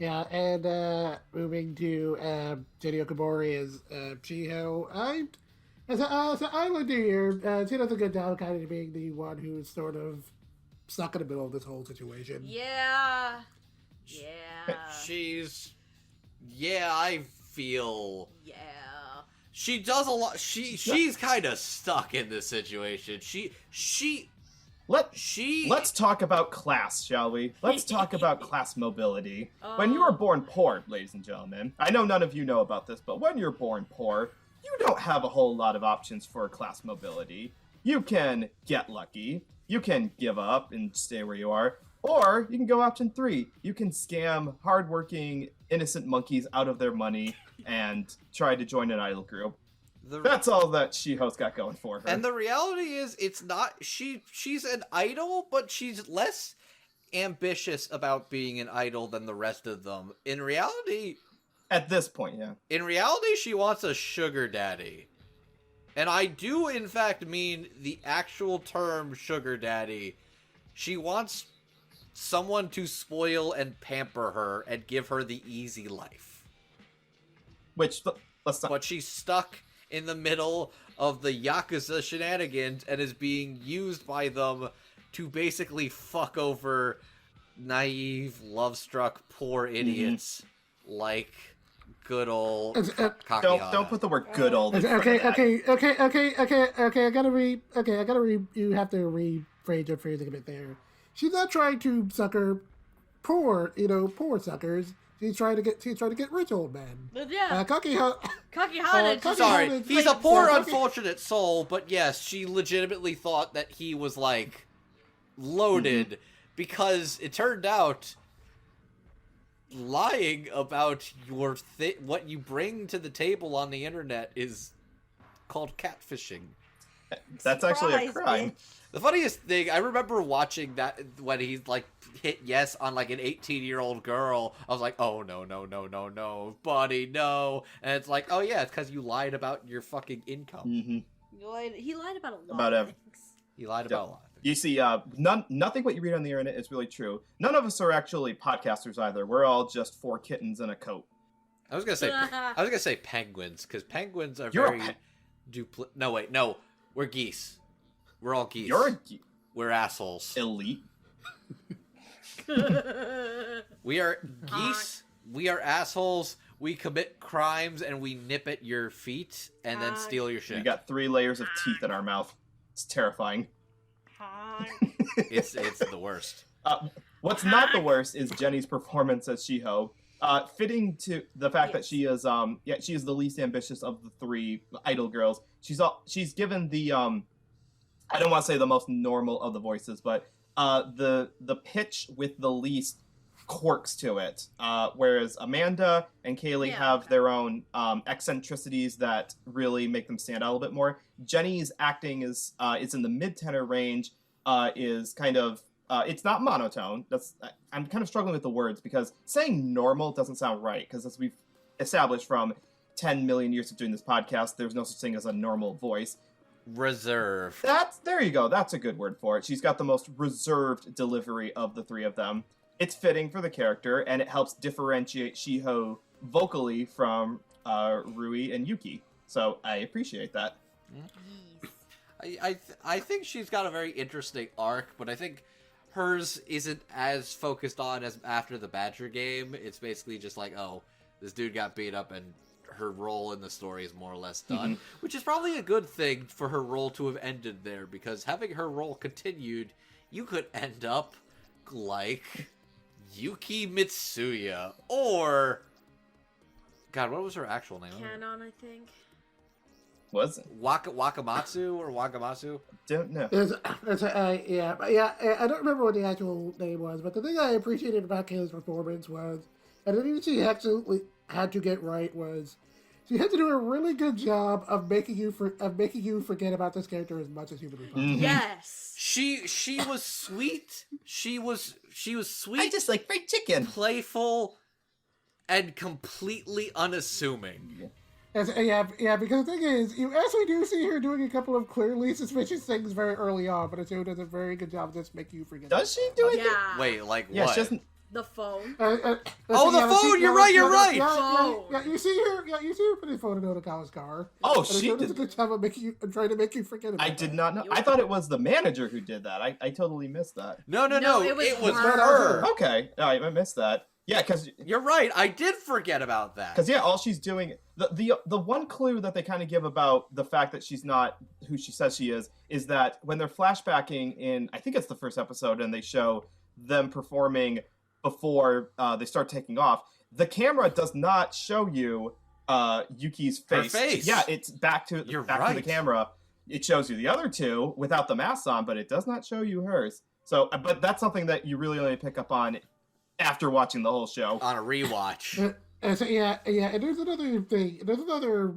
Speaker 1: Yeah, and moving to Jenny Okamori as Chiho. As an islander here, she does a good job kind of being the one who's sort of stuck in the middle of this whole situation.
Speaker 3: Yeah.
Speaker 2: I feel
Speaker 3: Yeah.
Speaker 2: she does a lot. She's kind of stuck in this situation.
Speaker 4: Let's talk about class, shall we? Let's talk about class mobility. When you are born poor, ladies and gentlemen, I know none of you know about this, but when you're born poor, you don't have a whole lot of options for class mobility. You can get lucky, you can give up and stay where you are, or you can go option 3. You can scam hardworking, innocent monkeys out of their money and try to join an idol group. That's all that Shiho's got going for her.
Speaker 2: And the reality is, it's not... She's an idol, but she's less ambitious about being an idol than the rest of them. In reality...
Speaker 4: At this point, yeah.
Speaker 2: In reality, she wants a sugar daddy. And I do, in fact, mean the actual term sugar daddy. She wants someone to spoil and pamper her and give her the easy life.
Speaker 4: Which, let's not...
Speaker 2: But she's stuck in the middle of the Yakuza shenanigans and is being used by them to basically fuck over naive, love-struck, poor idiots like good old Kakihara.
Speaker 4: Don't put the word good old.
Speaker 1: Okay. I gotta read. You have to rephrase your phrasing a bit there. She's not trying to sucker poor suckers. She's trying to get rich old men.
Speaker 3: Yeah.
Speaker 1: Kakihara.
Speaker 2: Sorry, he's a poor, unfortunate soul, but yes, she legitimately thought that he was, like, loaded, because it turned out lying about what you bring to the table on the internet is called catfishing.
Speaker 4: That's actually a crime.
Speaker 2: The funniest thing, I remember watching that when he, like, hit yes on, like, an 18-year-old girl. I was like, oh, no, buddy, no. And it's like, oh, yeah, it's because you lied about your fucking income.
Speaker 4: Mm-hmm.
Speaker 3: He lied about a lot of things.
Speaker 2: He lied about a lot.
Speaker 4: You see, nothing what you read on the internet is really true. None of us are actually podcasters either. We're all just 4 kittens in a coat.
Speaker 2: I was gonna say penguins, because penguins are very No, we're geese. We're all geese. We're assholes.
Speaker 4: Elite.
Speaker 2: We are geese. We are assholes. We commit crimes and we nip at your feet and then steal your shit.
Speaker 4: We got 3 layers of teeth in our mouth. It's terrifying.
Speaker 2: It's the worst.
Speaker 4: What's not the worst is Jenny's performance as Shiho. Fitting to the fact that she is she is the least ambitious of the 3 idol girls. She's given the I don't want to say the most normal of the voices, but the pitch with the least quirks to it. Whereas Amanda and Kaylee have their own eccentricities that really make them stand out a little bit more. Jenny's acting is in the mid-tenor range. Is kind of it's not monotone. I'm kind of struggling with the words because saying normal doesn't sound right, because as we've established from 10 million years of doing this podcast, there's no such thing as a normal voice.
Speaker 2: Reserved.
Speaker 4: There you go. That's a good word for it. She's got the most reserved delivery of the 3 of them. It's fitting for the character, and it helps differentiate Shiho vocally from Rui and Yuki. So I appreciate that.
Speaker 2: I think she's got a very interesting arc, but I think hers isn't as focused on as after the Badger game. It's basically just like, oh, this dude got beat up and her role in the story is more or less done, which is probably a good thing for her role to have ended there, because having her role continued, you could end up like Yuki Mitsuya, or... God, what was her actual name?
Speaker 3: Canon, I think.
Speaker 4: Was it?
Speaker 2: Wakamatsu or Wagamatsu?
Speaker 4: Don't know.
Speaker 1: I don't remember what the actual name was, but the thing I appreciated about Kayla's performance was, and the thing she actually had to get right was, she had to do a really good job of making you forget about this character as much as humanly possible.
Speaker 3: Yes.
Speaker 2: She was sweet. She was sweet.
Speaker 4: I just like fried chicken.
Speaker 2: Playful and completely unassuming.
Speaker 1: Because the thing is, you actually do see her doing a couple of clearly suspicious things very early on, but she does a very good job of just making you forget.
Speaker 4: Does she do it?
Speaker 3: Yeah.
Speaker 2: Wait, like
Speaker 4: yeah,
Speaker 2: what?
Speaker 4: She doesn't...
Speaker 3: The phone.
Speaker 2: The phone! You're right!
Speaker 1: Yeah, you see her put his phone in Otokawa's car.
Speaker 4: Oh, she
Speaker 1: does a good job of trying to make you forget about
Speaker 4: I did not know. I thought it was the manager who did that. I totally missed that.
Speaker 2: No,
Speaker 3: it was
Speaker 2: her.
Speaker 4: Okay, I missed that. Yeah, because
Speaker 2: you're right. I did forget about that.
Speaker 4: Because all she's doing, the one clue that they kind of give about the fact that she's not who she says she is that when they're flashbacking in, I think it's the first episode, and they show them performing before they start taking off, the camera does not show you Yuki's face.
Speaker 2: Her face.
Speaker 4: Yeah, it's back to the camera. it shows you the other two without the masks on, but it does not show you hers. So, but that's something that you really only pick up on after watching the whole show.
Speaker 2: On a rewatch.
Speaker 1: And so, yeah, and there's another thing. There's another,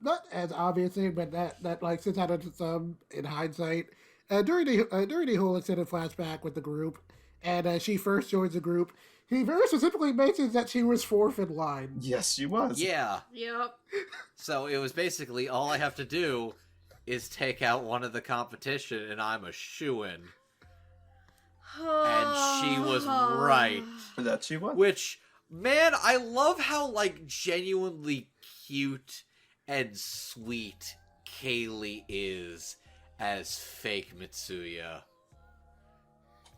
Speaker 1: not as obvious thing, but that like sits out into some in hindsight. During the whole extended flashback with the group, and she first joins the group, he very specifically mentions that she was fourth in line.
Speaker 4: Yes, she was.
Speaker 2: Yeah.
Speaker 3: Yep.
Speaker 2: So it was basically all I have to do is take out one of the competition, and I'm a shoo-in. And she was right.
Speaker 4: That she was.
Speaker 2: Which, man, I love how, like, genuinely cute and sweet Kaylee is as fake Mitsuya.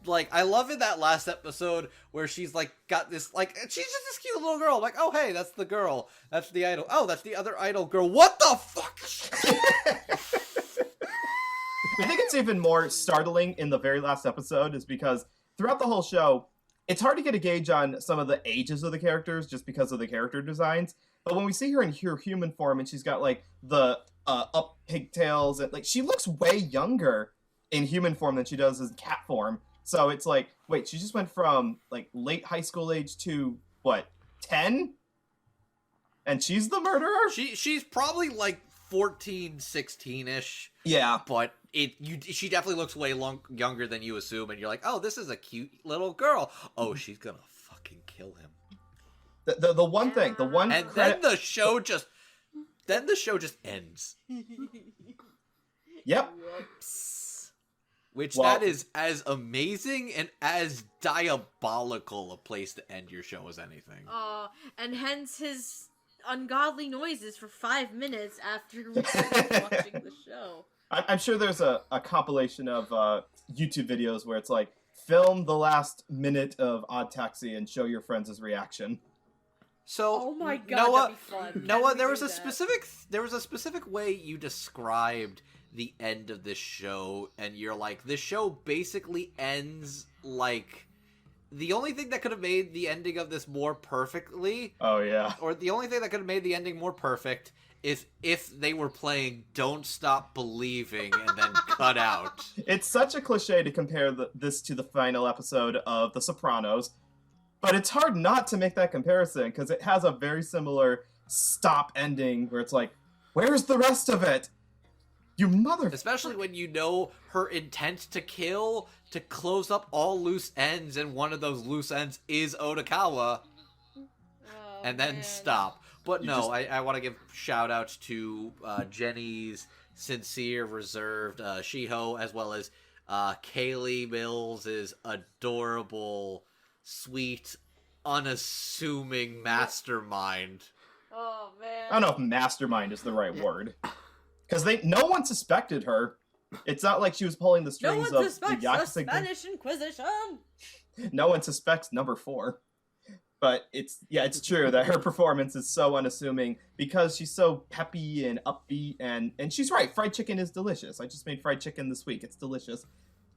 Speaker 2: Like, I love in that last episode where she's, like, got this, like, she's just this cute little girl. Like, oh, hey, that's the girl. That's the idol. Oh, that's the other idol girl. What the fuck?
Speaker 4: I think it's even more startling in the very last episode is because throughout the whole show, it's hard to get a gauge on some of the ages of the characters just because of the character designs. But when we see her in her human form and she's got like the up pigtails, and like she looks way younger in human form than she does in cat form. So it's like, wait, she just went from like late high school age to what, 10? And she's the murderer?
Speaker 2: She's probably like 14, 16-ish.
Speaker 4: Yeah.
Speaker 2: But she definitely looks way younger than you assume, and you're like, oh, this is a cute little girl. Oh, she's gonna fucking kill him.
Speaker 4: The one thing, the one
Speaker 2: and then the show just ends.
Speaker 4: Yep.
Speaker 3: Whoops.
Speaker 2: Which
Speaker 4: Well,
Speaker 2: that is as amazing and as diabolical a place to end your show as anything.
Speaker 3: And hence his ungodly noises for 5 minutes after watching the show.
Speaker 4: I'm sure there's a compilation of YouTube videos where it's like, film the last minute of Odd Taxi and show your friends' reaction.
Speaker 2: So,
Speaker 3: Oh my god,
Speaker 2: Noah,
Speaker 3: that'd be fun.
Speaker 2: Noah,
Speaker 3: Can
Speaker 2: there
Speaker 3: we
Speaker 2: was
Speaker 3: do
Speaker 2: a
Speaker 3: that?
Speaker 2: there was a specific way you described the end of this show, and you're like, this show basically ends like the only thing that could have made the ending of this more perfectly,
Speaker 4: Oh, yeah.
Speaker 2: or the only thing that could have made the ending more perfect is if they were playing Don't Stop Believing and then cut out.
Speaker 4: It's such a cliche to compare this to the final episode of The Sopranos, but it's hard not to make that comparison because it has a very similar stop ending where it's like, where's the rest of it? You mother...
Speaker 2: Especially when you know her intent to kill, to close up all loose ends, and one of those loose ends is Otakawa, and then
Speaker 3: man.
Speaker 2: stop. But
Speaker 4: You
Speaker 2: no,
Speaker 4: just-
Speaker 2: I want to give shout-outs to Jenny's sincere, reserved Shiho, as well as Kaylee Mills' adorable, sweet, unassuming mastermind.
Speaker 3: Oh man.
Speaker 4: I don't know if mastermind is the right word. Because no one suspected her. It's not like she was pulling the
Speaker 3: No
Speaker 4: strings
Speaker 3: one
Speaker 4: of the
Speaker 3: suspects the
Speaker 4: Yakuza.
Speaker 3: Spanish Inquisition.
Speaker 4: No one suspects number 4. But it's true that her performance is so unassuming because she's so peppy and upbeat, and she's right, fried chicken is delicious. I just made fried chicken this week. It's delicious.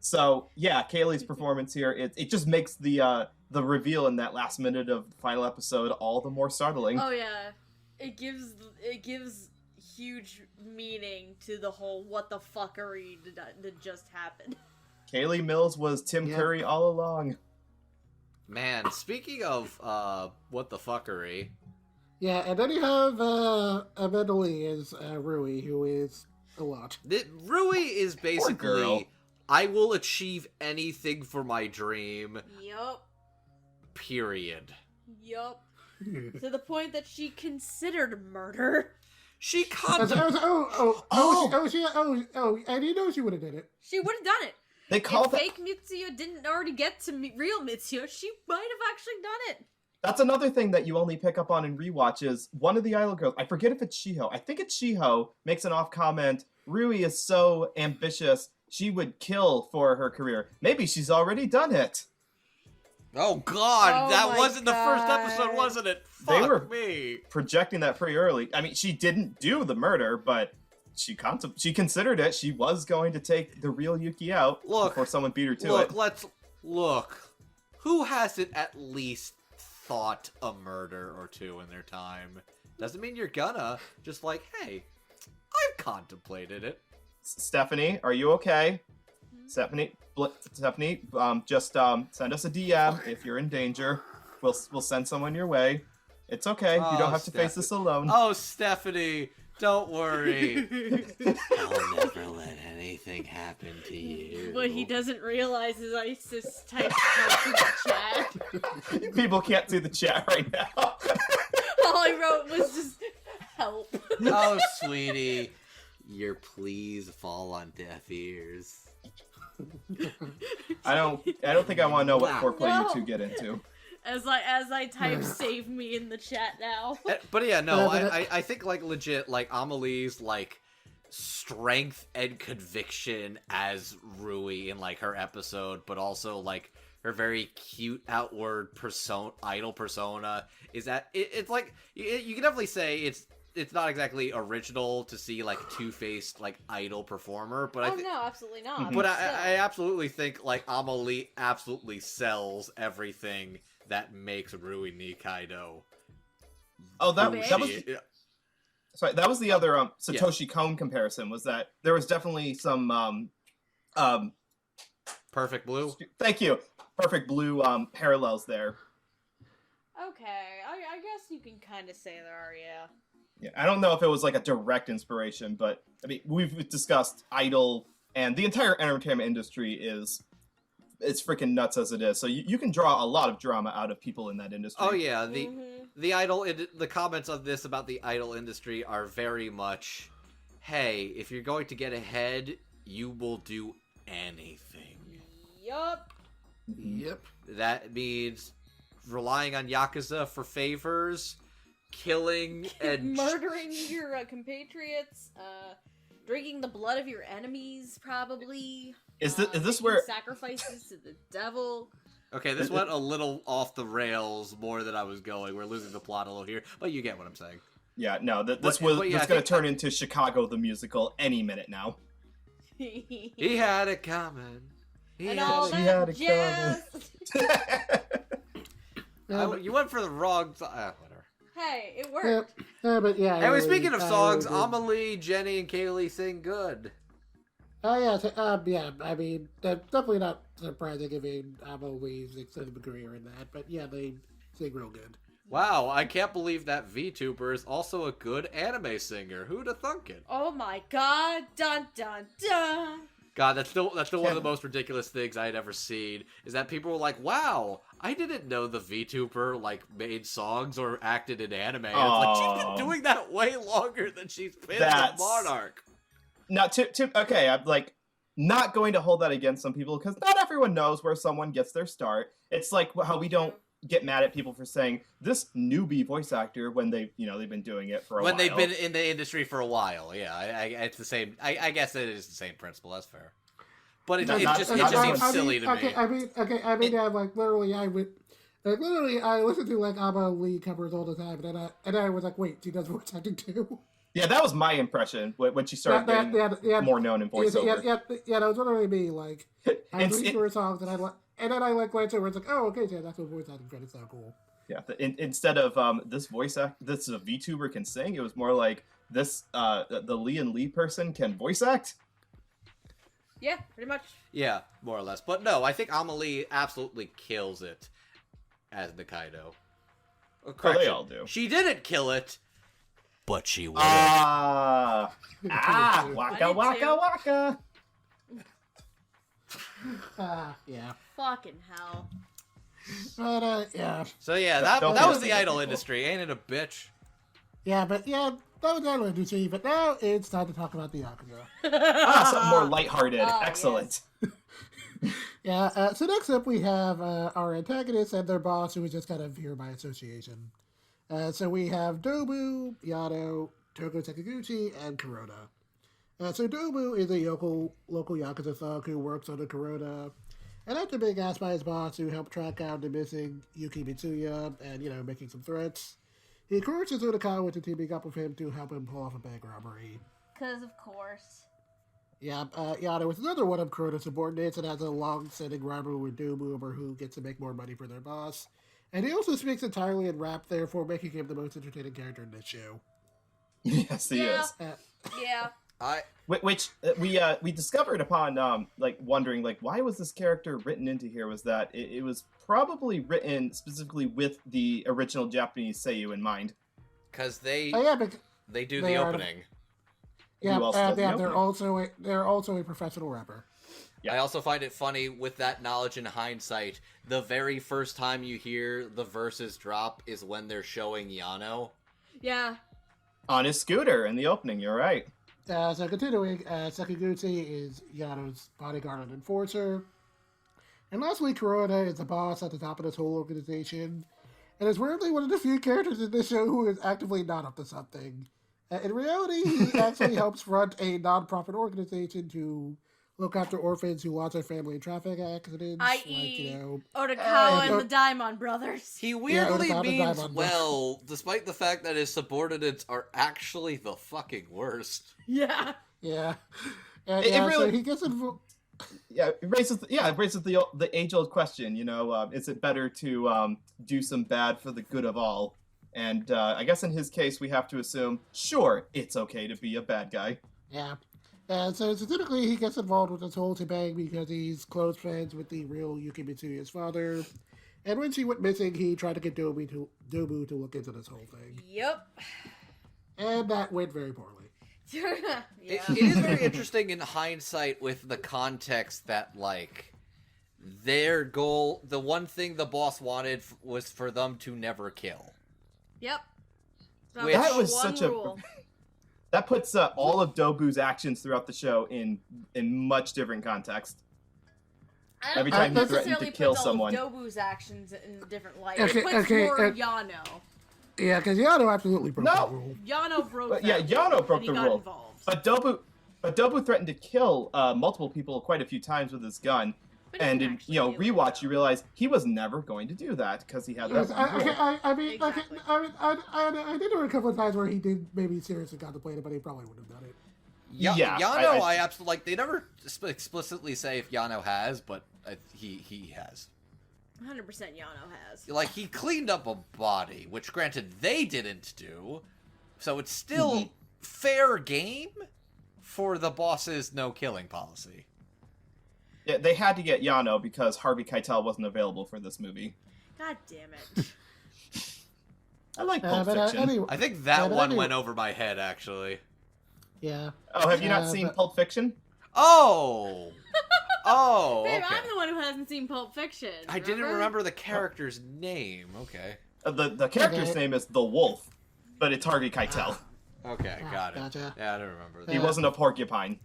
Speaker 4: So yeah, Kaylee's performance here, it just makes the reveal in that last minute of the final episode all the more startling.
Speaker 3: Oh yeah, it gives huge meaning to the whole what the fuckery that just happened.
Speaker 4: Kaylee Mills was Tim
Speaker 1: Yeah.
Speaker 4: Curry all along.
Speaker 2: Man, speaking of what the fuckery,
Speaker 1: Yeah, and then you have Amenoli as Rui, who is a lot.
Speaker 2: Rui is
Speaker 4: girl.
Speaker 2: basically, I will achieve anything for my dream,
Speaker 3: Yup.
Speaker 2: period.
Speaker 3: Yup. To the point that she considered murder.
Speaker 2: She
Speaker 1: I
Speaker 2: contemplated.
Speaker 1: I didn't know she would have did it.
Speaker 3: She would have done it.
Speaker 4: They call
Speaker 3: If
Speaker 4: that.
Speaker 3: fake Mitsuya didn't already get to real Mitsuya, she might have actually done it.
Speaker 4: That's another thing that you only pick up on in rewatches. One of the idol girls, I forget if it's Shiho. I think it's Shiho, makes an off comment. Rui is so ambitious, she would kill for her career. Maybe she's already done it.
Speaker 2: Oh God,
Speaker 3: Oh
Speaker 2: that
Speaker 3: my
Speaker 2: wasn't the first episode,
Speaker 3: God.
Speaker 2: wasn't it?
Speaker 4: They
Speaker 2: Fuck
Speaker 4: were-
Speaker 2: me.
Speaker 4: Projecting that pretty early. I mean, she didn't do the murder, but she considered it. She was going to take the real Yuki out before someone beat her to it.
Speaker 2: Let's look. Who hasn't at least thought a murder or two in their time? Doesn't mean you're gonna. Just like, hey, I've contemplated it.
Speaker 4: Stephanie, are you okay? Stephanie, just send us a DM if you're in danger. We'll send someone your way. It's okay. You don't have to face this alone.
Speaker 2: Oh, Stephanie, don't worry. I'll never let anything happen to you.
Speaker 3: What he doesn't realize is ISIS typed help in the chat.
Speaker 4: People can't see the chat right now.
Speaker 3: All I wrote was just help.
Speaker 2: Oh, sweetie, your pleas fall on deaf ears.
Speaker 4: I don't think I want to know what foreplay
Speaker 3: No.
Speaker 4: you two get into.
Speaker 3: As I type save me in the chat now.
Speaker 2: But yeah, no, I think like legit, like Amelie's like strength and conviction as Rui in like her episode, but also like her very cute outward idol persona is that it's like you can definitely say it's not exactly original to see like a two-faced like idol performer, but
Speaker 3: No, absolutely not.
Speaker 2: but I absolutely think like Amelie absolutely sells everything that makes Rui Nikaido.
Speaker 4: Oh, that
Speaker 3: Okay.
Speaker 4: was sorry. That was the other Satoshi Kon comparison. Was that there was definitely some
Speaker 2: Perfect Blue.
Speaker 4: Thank you, Perfect Blue parallels there.
Speaker 3: Okay, I guess you can kind of say there are, yeah.
Speaker 4: Yeah, I don't know if it was like a direct inspiration, but I mean we've discussed idol and the entire entertainment industry it's freaking nuts as it is. So you can draw a lot of drama out of people in that industry.
Speaker 2: Oh yeah, the comments of this about the idol industry are very much, hey, if you're going to get ahead, you will do anything.
Speaker 3: Yup.
Speaker 1: Yep.
Speaker 2: That means relying on Yakuza for favors, killing and
Speaker 3: Murdering your compatriots, drinking the blood of your enemies, probably.
Speaker 4: Is this
Speaker 3: making
Speaker 4: where
Speaker 3: sacrifices to the devil?
Speaker 2: Okay, this went a little off the rails more than I was going. We're losing the plot a little here, but you get what I'm saying.
Speaker 4: Yeah, no, this
Speaker 2: But yeah,
Speaker 4: was
Speaker 2: I
Speaker 4: going to
Speaker 2: think-
Speaker 4: turn into Chicago the musical any minute now.
Speaker 2: He had it coming. He
Speaker 3: and
Speaker 2: had
Speaker 3: all
Speaker 2: it-
Speaker 4: She had
Speaker 3: that
Speaker 4: it
Speaker 3: jazz.
Speaker 2: You went for the wrong. Whatever.
Speaker 3: Hey, it
Speaker 1: Yep.
Speaker 3: worked.
Speaker 1: But yeah.
Speaker 2: Anyway,
Speaker 1: really,
Speaker 2: speaking of
Speaker 1: I
Speaker 2: songs,
Speaker 1: really did.
Speaker 2: Amelie, Jenny, and Kaylee sing good.
Speaker 1: Oh yeah, yeah. I mean, that's definitely not surprising given Amelie's extensive career in that. But yeah, they sing real good.
Speaker 2: Wow, I can't believe that VTuber is also a good anime singer. Who'd have thunk it?
Speaker 3: Oh my god. Dun dun dun.
Speaker 2: God, that's still one of the most ridiculous things I had ever seen. Is that people were like, "Wow, I didn't know the VTuber like made songs or acted in anime." And it's like she's been doing that way longer than she's been in Monarch.
Speaker 4: Now, okay, I'm like not going to hold that against some people because not everyone knows where someone gets their start. It's like how we don't get mad at people for saying this newbie voice actor when they've been doing it for a while.
Speaker 2: When they've been in the industry for a while, yeah, it's the same. I guess it is the same principle. That's fair, but it just seems silly to me.
Speaker 1: I mean, yeah, like literally, I listen to like Amelie covers all the time, and I was like, wait, she does voice acting too.
Speaker 4: Yeah, that was my impression when she started getting more known in voiceover.
Speaker 1: Yeah, that was literally me. Like, I listen to her songs, and then I like glance over. It's like, oh, okay, yeah, that's what voice acting credits are cool.
Speaker 4: Yeah, instead of this this a VTuber can sing, it was more like this the Lee person can voice act.
Speaker 3: Yeah, pretty much.
Speaker 2: Yeah, more or less. But no, I think Amelie absolutely kills it as Nikaido.
Speaker 4: They all do.
Speaker 2: She didn't kill it, but she will.
Speaker 4: Waka
Speaker 3: I
Speaker 4: waka
Speaker 3: did
Speaker 4: waka
Speaker 3: too.
Speaker 4: waka.
Speaker 1: Yeah.
Speaker 3: Fucking hell.
Speaker 1: But yeah.
Speaker 2: So yeah,
Speaker 4: Don't
Speaker 2: that
Speaker 4: listen
Speaker 2: was
Speaker 4: to
Speaker 2: the
Speaker 4: people.
Speaker 2: idol industry, ain't it a bitch?
Speaker 1: Yeah, but yeah, that was that industry. But now it's time to talk about the Yakuza.
Speaker 4: Something more lighthearted. Excellent.
Speaker 1: Yeah, so next up we have our antagonists and their boss, who is just kind of here by association. So we have Dobu, Yano, Toko Sakaguchi, and Kuroda. So Dobu is a local Yakuza thug who works on the Kuroda, and after being asked by his boss to help track down the missing Yuki Mitsuya and, making some threats, he coerces Udakawa into teaming up with him to help him pull off a bank robbery.
Speaker 3: Because of course.
Speaker 1: Yeah, Yano is another one of Kuroda's subordinates and has a long-standing rivalry with Dobu over who gets to make more money for their boss. And he also speaks entirely in rap, therefore making him the most entertaining character in this show.
Speaker 4: Yes, he is.
Speaker 3: Yeah.
Speaker 4: Which we discovered upon like wondering like why was this character written into here was that it was probably written specifically with the original Japanese seiyuu in mind.
Speaker 2: Because they do
Speaker 1: they
Speaker 2: the
Speaker 1: are-
Speaker 2: opening.
Speaker 1: Yeah,
Speaker 4: Who else does the
Speaker 1: they're
Speaker 4: opening?
Speaker 1: also a professional rapper.
Speaker 4: Yeah.
Speaker 2: I also find it funny with that knowledge in hindsight. The very first time you hear the verses drop is when they're showing Yano.
Speaker 3: Yeah.
Speaker 4: On his scooter in the opening, you're right.
Speaker 1: So continuing, Sekiguchi is Yano's bodyguard and enforcer. And lastly, Kuroda is the boss at the top of this whole organization. And is weirdly one of the few characters in this show who is actively not up to something. In reality, he actually helps run a non-profit organization to look after orphans who lost their family in traffic accidents.
Speaker 3: I.e.
Speaker 1: Like,
Speaker 3: Otokawa and the Diamond Brothers.
Speaker 2: He weirdly
Speaker 1: Otokawa
Speaker 2: means
Speaker 1: Diamond.
Speaker 2: well, despite the fact that his subordinates are actually the fucking worst.
Speaker 3: Yeah.
Speaker 1: Yeah. And,
Speaker 4: It really-
Speaker 1: so he gets involved.
Speaker 4: Yeah, it raises the age-old question. Is it better to do some bad for the good of all? And I guess in his case, we have to assume, sure, it's okay to be a bad guy.
Speaker 1: Yeah. And so specifically, he gets involved with this whole shebang because he's close friends with the real Yuki Mitsuya's father. And when she went missing, he tried to get Dobu to look into this whole thing.
Speaker 3: Yep.
Speaker 1: And that went very poorly.
Speaker 3: Yeah.
Speaker 2: It is very interesting in hindsight with the context that, like, their goal, the one thing the boss wanted was for them to never kill.
Speaker 3: Yep.
Speaker 2: Which-
Speaker 4: That was
Speaker 3: one
Speaker 4: such a-
Speaker 3: rule.
Speaker 4: That puts all of Dobu's actions throughout the show in much different context.
Speaker 3: I don't
Speaker 4: Every
Speaker 1: time he
Speaker 3: necessarily
Speaker 4: threatened to
Speaker 3: put
Speaker 4: kill
Speaker 3: all of
Speaker 4: someone.
Speaker 3: Dobu's actions in a different light.
Speaker 1: Okay,
Speaker 3: it puts
Speaker 1: okay,
Speaker 3: more Yano.
Speaker 1: Yeah, because Yano absolutely broke
Speaker 4: No.
Speaker 1: the rule.
Speaker 3: Yano broke
Speaker 4: But,
Speaker 3: that
Speaker 4: yeah, Yano
Speaker 3: rule,
Speaker 4: broke
Speaker 3: and he
Speaker 4: the
Speaker 3: got
Speaker 4: rule.
Speaker 3: Involved.
Speaker 4: But Dobu threatened to kill multiple people quite a few times with his gun.
Speaker 3: But he
Speaker 4: And
Speaker 3: didn't
Speaker 4: in
Speaker 3: actually do it,
Speaker 4: rewatch, you
Speaker 3: though.
Speaker 4: realize he was never going to do that because he had that one rule.
Speaker 1: I mean,
Speaker 3: Exactly.
Speaker 1: I did know a couple of times where he did maybe seriously contemplate it, but he probably wouldn't have done it.
Speaker 4: Yeah,
Speaker 2: Yano,
Speaker 4: I-
Speaker 2: I absolutely like. They never explicitly say if Yano has, but he has.
Speaker 3: 100% Yano has.
Speaker 2: Like, he cleaned up a body, which granted they didn't do, so it's still fair game for the boss's no killing policy.
Speaker 4: Yeah, they had to get Yano because Harvey Keitel wasn't available for this movie.
Speaker 3: God damn it.
Speaker 4: I like Pulp Fiction.
Speaker 1: Anyway,
Speaker 2: I think that
Speaker 1: but
Speaker 2: one
Speaker 1: anyway-
Speaker 2: went over my head, actually.
Speaker 1: yeah.
Speaker 4: Oh, have you not
Speaker 1: Yeah,
Speaker 4: seen
Speaker 1: but-
Speaker 4: Pulp Fiction?
Speaker 2: Oh! Oh,
Speaker 3: Babe,
Speaker 2: okay.
Speaker 3: I'm the one who hasn't seen Pulp Fiction.
Speaker 2: I didn't remember the character's name. Okay.
Speaker 4: The character's
Speaker 1: Okay.
Speaker 4: name is The Wolf, but it's Harvey Keitel.
Speaker 2: Okay, got it.
Speaker 1: Gotcha.
Speaker 2: Yeah, I don't remember
Speaker 4: He
Speaker 2: that.
Speaker 4: wasn't a porcupine.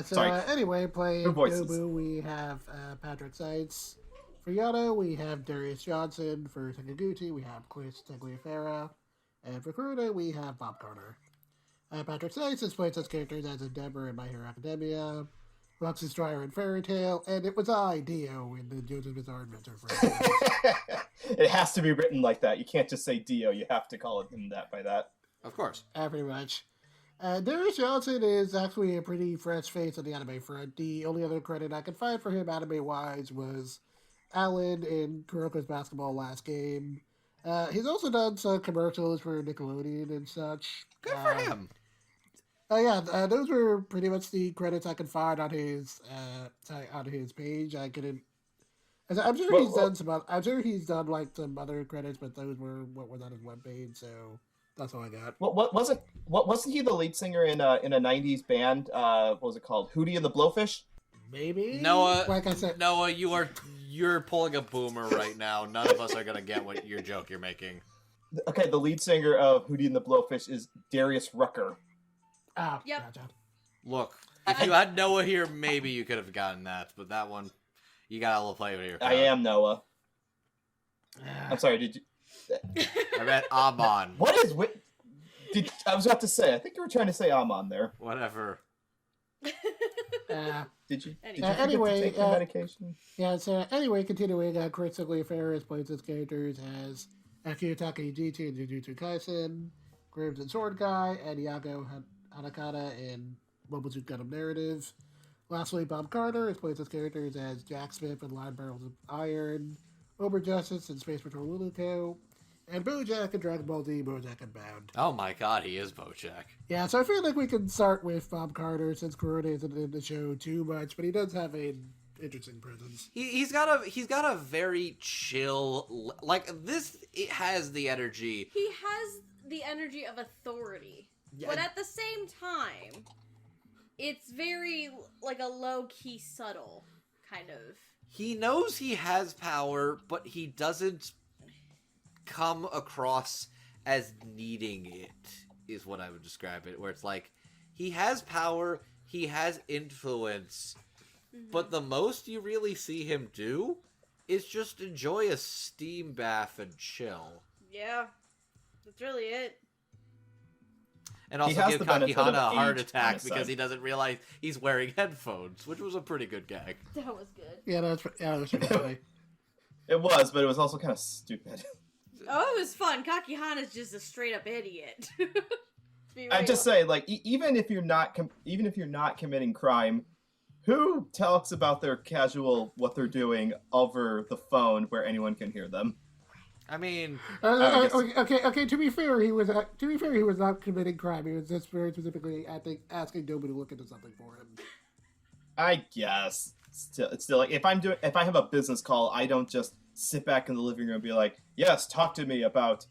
Speaker 4: Sorry.
Speaker 1: Anyway, playing
Speaker 4: Good voices.
Speaker 1: Dobu, we have Patrick Seitz. For Yano, we have Darius Johnson. For Sekiguchi, we have Chris Tagliaferra. And for Kuroda, we have Bob Carter. Patrick Seitz has played such characters as Endeavor in My Hero Academia, Luxus Dryer in Fairy Tail, and it was I, Dio, in the JoJo's Bizarre Adventure franchise.
Speaker 4: It has to be written like that. You can't just say Dio. You have to call him that by that.
Speaker 2: Of course.
Speaker 1: Pretty much. Darius Johnson is actually a pretty fresh face on the anime front. The only other credit I could find for him anime-wise was Alan in Kuroko's Basketball Last Game. He's also done some commercials for Nickelodeon and such.
Speaker 2: Good for him.
Speaker 1: Those were pretty much the credits I could find on his page. I couldn't. I'm sure
Speaker 4: Well,
Speaker 1: he's done some. I'm sure he's done like some other credits, but those were what was on his webpage. So that's all I got.
Speaker 4: Wasn't he the lead singer in a '90s band? What was it called? Hootie and the Blowfish.
Speaker 1: Maybe
Speaker 2: Noah,
Speaker 1: like I said,
Speaker 2: Noah, you're pulling a boomer right now. None of us are gonna get what your joke you're making.
Speaker 4: Okay, the lead singer of Hootie and the Blowfish is Darius Rucker.
Speaker 1: Yep.
Speaker 3: Yep.
Speaker 2: Look, if you had Noah here, maybe you could have gotten that, but that one, you got a little play with your crowd.
Speaker 4: I am Noah. I'm sorry. Did you?
Speaker 2: I meant Amon.
Speaker 4: What is? I was about to say. I think you were trying to say Amon there.
Speaker 2: Whatever.
Speaker 4: Did you? Did you
Speaker 3: Anyway.
Speaker 4: forget
Speaker 1: Anyway,
Speaker 4: to take your medication?
Speaker 1: So anyway, continuing, Chris Tagliaferra plays his characters as Akiyotaka Ijichi in Jujutsu Kaisen, Crimson Sword Guy, and Yago Hanakata in Mobile Suit Gundam Narrative. Lastly, Bob Carter plays his characters as Jack Smith in Line Barrels of Iron, Ober Justice in Space Patrol Luluko, And Bojack and Dragon Ball Z, Bojack Unbound.
Speaker 2: Oh my god, he is Bojack.
Speaker 1: Yeah, so I feel like we can start with Bob Carter since Corona isn't in the show too much, but he does have an interesting presence.
Speaker 2: He's got a very chill, like, this, it has the energy.
Speaker 3: He has the energy of authority,
Speaker 2: Yeah.
Speaker 3: but at the same time, it's very, like, a low-key subtle kind of.
Speaker 2: He knows he has power, but he doesn't come across as needing it, is what I would describe it, where it's like, he has power, he has influence, but the most you really see him do is just enjoy a steam bath and chill.
Speaker 3: Yeah, that's really it.
Speaker 2: And also
Speaker 4: has
Speaker 2: give
Speaker 4: the benefit of
Speaker 2: Kakihana a heart
Speaker 4: age on
Speaker 2: attack
Speaker 4: his
Speaker 2: because
Speaker 4: side.
Speaker 2: he doesn't realize he's wearing headphones, which was a pretty good gag.
Speaker 3: That was good.
Speaker 1: Yeah, that's pretty funny.
Speaker 4: It was, but it was also kind of stupid.
Speaker 3: Oh, it was fun. Kakihana's just a straight-up idiot. To be
Speaker 4: I
Speaker 3: real.
Speaker 4: just say, like, even if you're not committing crime, who talks about their casual what they're doing over the phone where anyone can hear them?
Speaker 2: I mean,
Speaker 4: I guess-
Speaker 1: Okay. To be fair, he was not committing crime. He was just very specifically, I think, asking Dobu to look into something for him.
Speaker 4: I guess. It's still like if I have a business call, I don't just sit back in the living room and be like, "Yes, talk to me about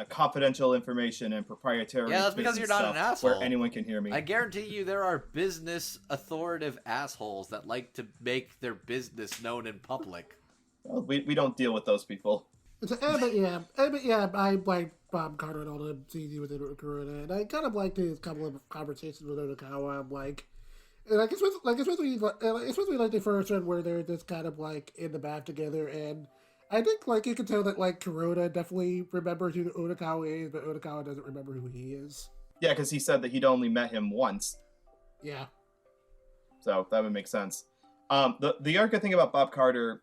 Speaker 4: confidential information and proprietary."
Speaker 2: Yeah, that's because
Speaker 4: business
Speaker 2: you're not
Speaker 4: stuff
Speaker 2: an asshole.
Speaker 4: where anyone can hear me.
Speaker 2: I guarantee you there are business authoritative assholes that like to make their business known in public.
Speaker 4: Well, we don't deal with those people.
Speaker 1: So, but yeah, I like Bob Carter and all the scenes he was in with Corona, and I kind of liked his couple of conversations with Otokawa. I'm like, and like especially like the first one where they're just kind of like in the bath together, and I think like you can tell that like Corona definitely remembers who Otokawa is, but Otokawa doesn't remember who he is.
Speaker 4: Yeah, because he said that he'd only met him once,
Speaker 1: Yeah.
Speaker 4: so that would make sense. The other good thing about Bob Carter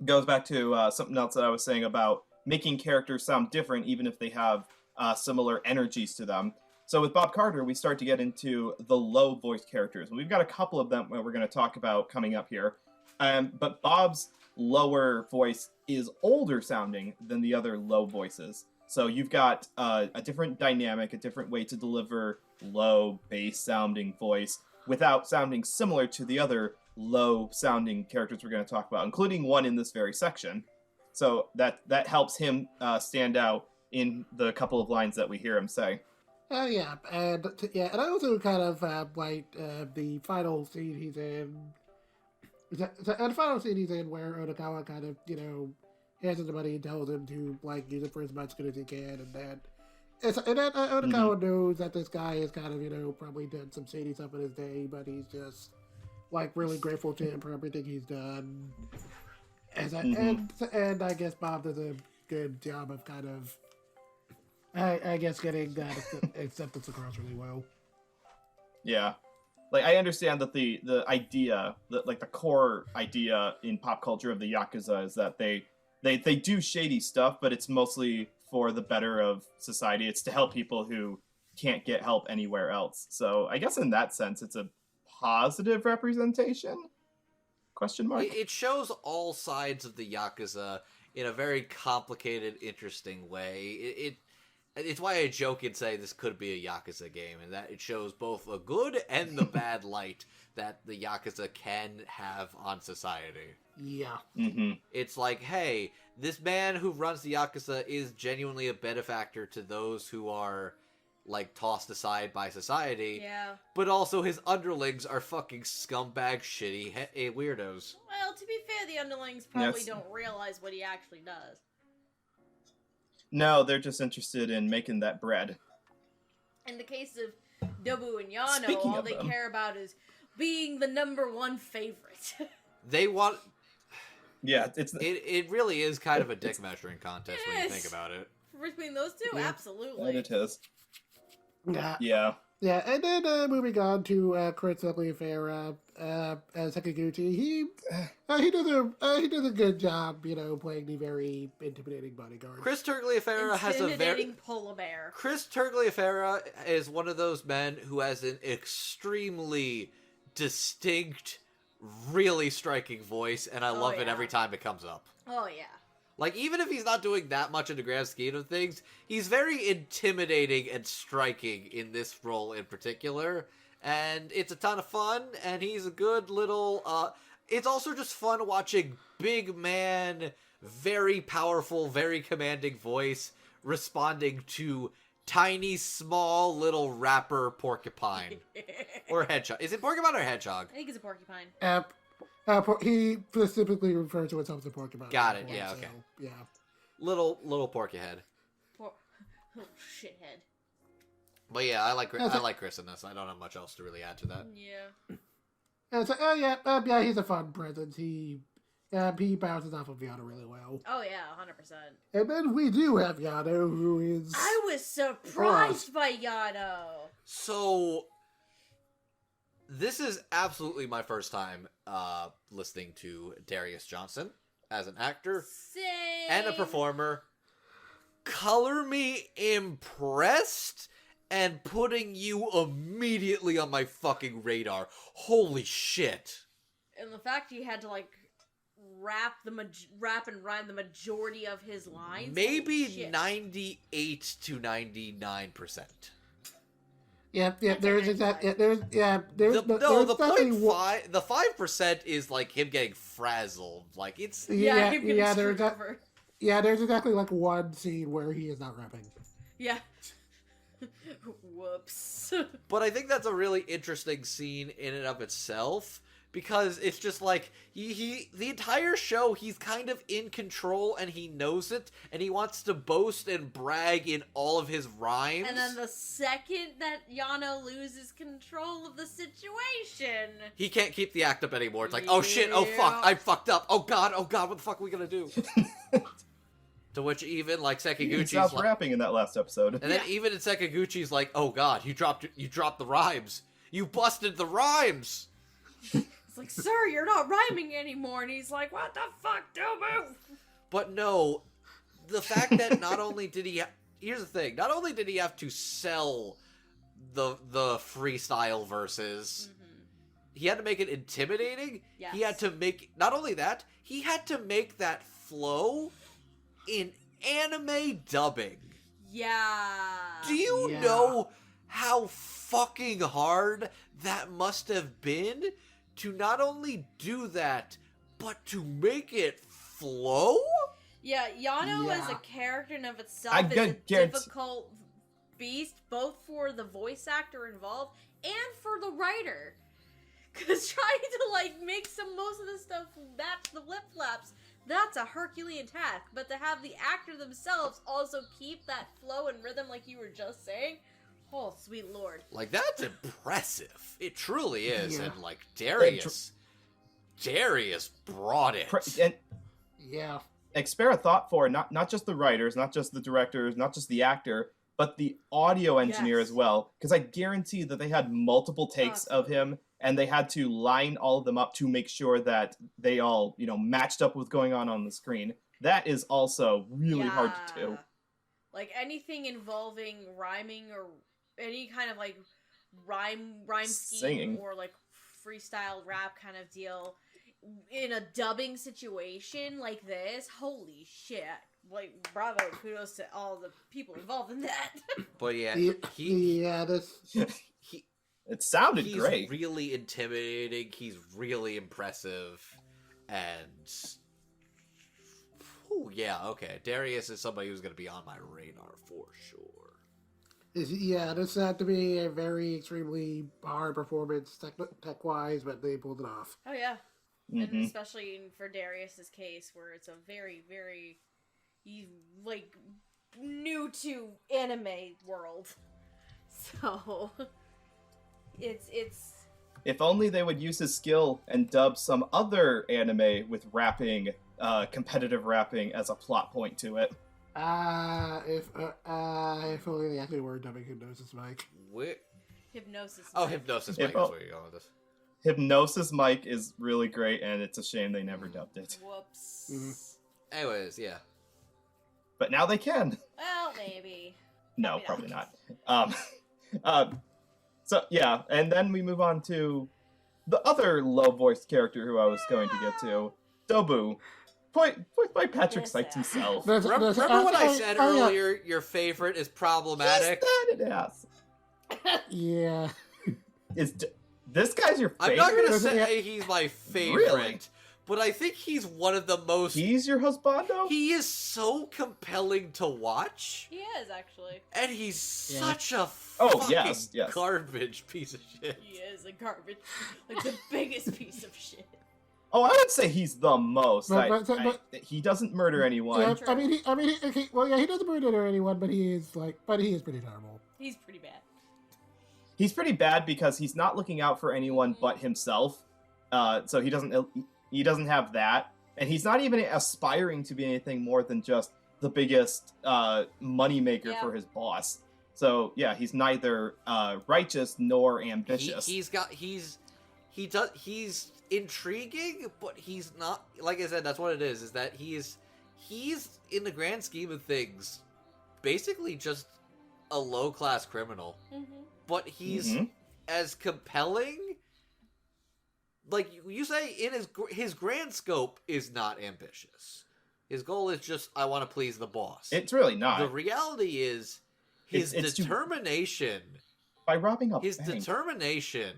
Speaker 4: goes back to something else that I was saying about making characters sound different even if they have similar energies to them. So with Bob Carter, we start to get into the low voice characters. And we've got a couple of them that we're going to talk about coming up here. But Bob's lower voice is older sounding than the other low voices. So you've got a different dynamic, a different way to deliver low bass sounding voice without sounding similar to the other low sounding characters we're going to talk about, including one in this very section. So that helps him stand out in the couple of lines that we hear him say.
Speaker 1: Yeah, and I also kind of like the final scene he's in. The final scene he's in where Otokawa kind of, hands him the money and tells him to like use it for as much good as he can, and then Otokawa knows that this guy is kind of, probably done some shady stuff in his day, but he's just like really grateful to him for everything he's done. And I guess Bob does a good job of kind of, I guess, getting that acceptance across really well.
Speaker 4: Yeah. Like, I understand that the idea, the core idea in pop culture of the Yakuza is that they do shady stuff, but it's mostly for the better of society. It's to help people who can't get help anywhere else. So I guess in that sense, it's a positive representation? Question mark?
Speaker 2: It shows all sides of the Yakuza in a very complicated, interesting way. It's why I joke and say this could be a Yakuza game, and that it shows both a good and the bad light that the Yakuza can have on society.
Speaker 1: Yeah.
Speaker 4: Mm-hmm.
Speaker 2: It's like, hey, this man who runs the Yakuza is genuinely a benefactor to those who are, like, tossed aside by society.
Speaker 3: Yeah.
Speaker 2: But also his underlings are fucking scumbag, shitty weirdos.
Speaker 3: Well, to be fair, the underlings probably
Speaker 4: Yes.
Speaker 3: don't realize what he actually does.
Speaker 4: No, they're just interested in making that bread.
Speaker 3: In the case of Dobu and Yano,
Speaker 4: Speaking
Speaker 3: all
Speaker 4: of
Speaker 3: they
Speaker 4: them.
Speaker 3: care about is being the #1 favorite.
Speaker 2: They want...
Speaker 4: Yeah,
Speaker 2: It really is kind of a dick measuring contest when you
Speaker 3: Yes.
Speaker 2: think about it.
Speaker 3: Between those two,
Speaker 4: Yeah.
Speaker 3: absolutely.
Speaker 4: and it is.
Speaker 1: Yeah.
Speaker 4: Yeah.
Speaker 1: Yeah, and then moving on to Chris Tagliaferra as Sakaguchi, he does a good job, playing the very intimidating bodyguard.
Speaker 2: Chris Tagliaferra has a very...
Speaker 3: Intimidating polar bear.
Speaker 2: Chris Tagliaferra is one of those men who has an extremely distinct, really striking voice, and I love it
Speaker 3: yeah.
Speaker 2: every time it comes up.
Speaker 3: Oh, yeah.
Speaker 2: Like, even if he's not doing that much in the grand scheme of things, he's very intimidating and striking in this role in particular. And it's a ton of fun, and he's a good little, it's also just fun watching big man, very powerful, very commanding voice responding to tiny, small, little rapper Porcupine. Or Hedgehog. Is it Porcupine or Hedgehog?
Speaker 3: I think it's a porcupine.
Speaker 1: He specifically refers to himself as a porcupine.
Speaker 2: Got it, yeah, okay.
Speaker 1: Yeah.
Speaker 2: Little Porkyhead.
Speaker 3: Shithead.
Speaker 2: But yeah, I like Chris in this. I don't have much else to really add to that.
Speaker 3: Yeah.
Speaker 1: And it's like, oh yeah, he's a fun presence. He bounces off of Yano really well.
Speaker 3: Oh yeah, 100%.
Speaker 1: And then we do have Yano, who is...
Speaker 3: I was surprised by Yano.
Speaker 2: So, this is absolutely my first time listening to Darius Johnson as an actor
Speaker 3: Same.
Speaker 2: and a performer. Color me impressed and putting you immediately on my fucking radar. Holy shit.
Speaker 3: And the fact he had to like rap and rhyme the majority of his lines.
Speaker 2: Maybe 98 to 99%.
Speaker 1: Yeah, there's exactly, there's
Speaker 2: The
Speaker 1: definitely
Speaker 2: 0.5, the 5% is like him getting frazzled. Like it's
Speaker 1: there's exactly like one scene where he is not rapping.
Speaker 3: Yeah. Whoops.
Speaker 2: But I think that's a really interesting scene in and of itself, because it's just like he the entire show he's kind of in control and he knows it, and he wants to boast and brag in all of his rhymes.
Speaker 3: And then the second that Yano loses control of the situation,
Speaker 2: he can't keep the act up anymore. It's like, oh shit, oh fuck, I fucked up. Oh god, what the fuck are we gonna do? To which even like Sekiguchi's
Speaker 4: stopped
Speaker 2: like,
Speaker 4: rapping in that last episode.
Speaker 2: and then even in Sekiguchi's like, oh god, you dropped the rhymes. You busted the rhymes.
Speaker 3: it's like, sir, you're not rhyming anymore. And he's like, what the fuck, Dobu?
Speaker 2: But no, the fact that not only did he here's the thing, not only did he have to sell the freestyle verses, he had to make it intimidating.
Speaker 3: Yes.
Speaker 2: He had to make, not only that, he had to make that flow in anime dubbing.
Speaker 3: Yeah.
Speaker 2: Do you know how fucking hard that must have been to not only do that, but to make it flow?
Speaker 3: Yeah, Yano as a character in of itself
Speaker 4: I
Speaker 3: is a
Speaker 4: guarantee-
Speaker 3: difficult beast, both for the voice actor involved and for the writer. Because trying to, like, make most of this stuff match the lip flaps, that's a Herculean task. But to have the actor themselves also keep that flow and rhythm like you were just saying, oh, sweet lord.
Speaker 2: Like, that's impressive. It truly is.
Speaker 1: Yeah.
Speaker 2: And, like, Darius brought it.
Speaker 4: Spare a thought for not just the writers, not just the directors, not just the actor, but the audio engineer as well. Because I guarantee that they had multiple takes of him, and they had to line all of them up to make sure that they all, matched up with what's going on the screen. That is also really hard to do.
Speaker 3: Like, anything involving rhyming or any kind of, like, rhyme scheme
Speaker 4: Singing.
Speaker 3: or, like, freestyle rap kind of deal in a dubbing situation like this, holy shit. Like, bravo, kudos to all the people involved in that.
Speaker 2: But yeah,
Speaker 4: it sounded
Speaker 2: he's
Speaker 4: great.
Speaker 2: Really intimidating. He's really impressive, and okay. Darius is somebody who's going to be on my radar for sure.
Speaker 1: This had to be a very extremely hard performance tech-wise, but they pulled it off.
Speaker 3: Oh yeah,
Speaker 4: Mm-hmm.
Speaker 3: and especially for Darius's case, where it's a very, very, like, new to anime world. So it's.
Speaker 4: If only they would use his skill and dub some other anime with rapping, competitive rapping as a plot point to it.
Speaker 1: If only they actually were dubbing Hypnosis Mike.
Speaker 3: Hypnosis.
Speaker 2: Oh, Hypnosis Mike is where you're going with this.
Speaker 4: Hypnosis Mike is really great, and it's a shame they never dubbed it.
Speaker 3: Whoops.
Speaker 2: Anyways, yeah.
Speaker 4: But now they can.
Speaker 3: Well, maybe.
Speaker 4: No, probably not. So, yeah, and then we move on to the other low-voiced character who I was going to get to, Dobu. By Patrick
Speaker 3: This
Speaker 4: Sykes
Speaker 3: ass.
Speaker 4: himself.
Speaker 2: Remember when I said earlier your favorite is problematic?
Speaker 4: He's not an ass.
Speaker 1: Yeah.
Speaker 4: This guy's your favorite?
Speaker 2: I'm not gonna
Speaker 1: Does it-
Speaker 2: say he's my favorite,
Speaker 4: Really?
Speaker 2: but I think he's one of the most.
Speaker 4: He's your husbando?
Speaker 2: He is so compelling to watch,
Speaker 3: He is, actually.
Speaker 2: and he's
Speaker 1: Yeah.
Speaker 2: such a
Speaker 4: Oh,
Speaker 2: fucking
Speaker 4: yes.
Speaker 2: garbage piece of shit.
Speaker 3: He is a garbage. Like, the biggest piece of shit.
Speaker 4: Oh, I would say he's the most.
Speaker 1: But-
Speaker 4: He doesn't murder anyone.
Speaker 1: Yeah,
Speaker 3: True.
Speaker 1: I mean, he doesn't murder anyone, but he is pretty terrible.
Speaker 3: He's pretty bad.
Speaker 4: He's pretty bad because he's not looking out for anyone but himself. So he doesn't have that, and he's not even aspiring to be anything more than just the biggest moneymaker
Speaker 3: Yeah.
Speaker 4: for his boss. So yeah, he's neither righteous nor ambitious.
Speaker 2: He's intriguing, but he's not. Like I said, that's what it is. Is that he's in the grand scheme of things, basically just a low class criminal.
Speaker 3: Mm-hmm.
Speaker 2: But he's
Speaker 4: Mhm.
Speaker 2: as compelling. Like you say, in his grand scope is not ambitious. His goal is just I want to please the boss.
Speaker 4: It's really not.
Speaker 2: The reality is his
Speaker 4: It's too-
Speaker 2: determination.
Speaker 4: By robbing a
Speaker 2: His
Speaker 4: bank.
Speaker 2: determination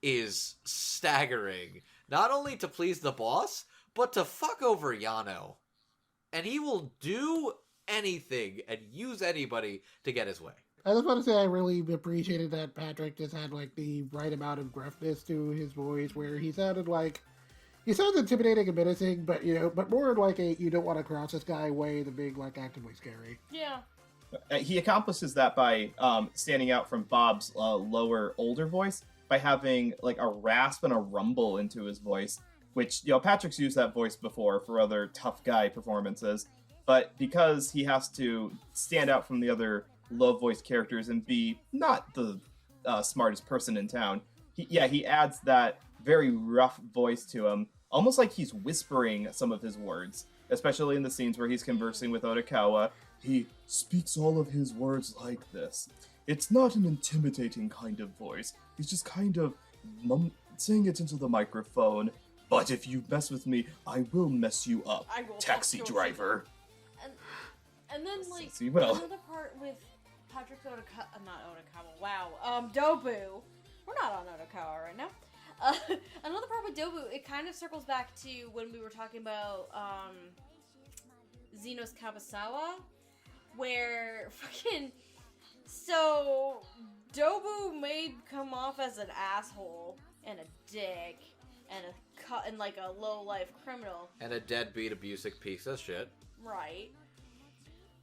Speaker 2: is staggering. Not only to please the boss, but to fuck over Yano. And he will do anything and use anybody to get his way.
Speaker 1: I just want to say I really appreciated that Patrick just had like the right amount of gruffness to his voice, where he sounded intimidating and menacing, but but more like a you don't want to cross this guy way than being like actively scary.
Speaker 3: Yeah.
Speaker 4: He accomplishes that by standing out from Bob's lower, older voice by having like a rasp and a rumble into his voice, which Patrick's used that voice before for other tough guy performances, but because he has to stand out from the other low voice characters and be not the smartest person in town, he adds that very rough voice to him, almost like he's whispering some of his words, especially in the scenes where he's conversing with Otakawa. He speaks all of his words like this. It's not an intimidating kind of voice. He's just kind of saying it into the microphone. But if you mess with me, I will mess you up,
Speaker 3: I will
Speaker 4: taxi
Speaker 3: fuck you.
Speaker 4: driver.
Speaker 3: And then, like,
Speaker 4: See, what else?
Speaker 3: another part with Patrick Dobu. We're not on Otakawa right now. Another part with Dobu, it kind of circles back to when we were talking about Xenos Kabasawa, where fucking... So, Dobu may come off as an asshole and a dick and like a low-life criminal.
Speaker 2: And a deadbeat abusive piece of shit.
Speaker 3: Right.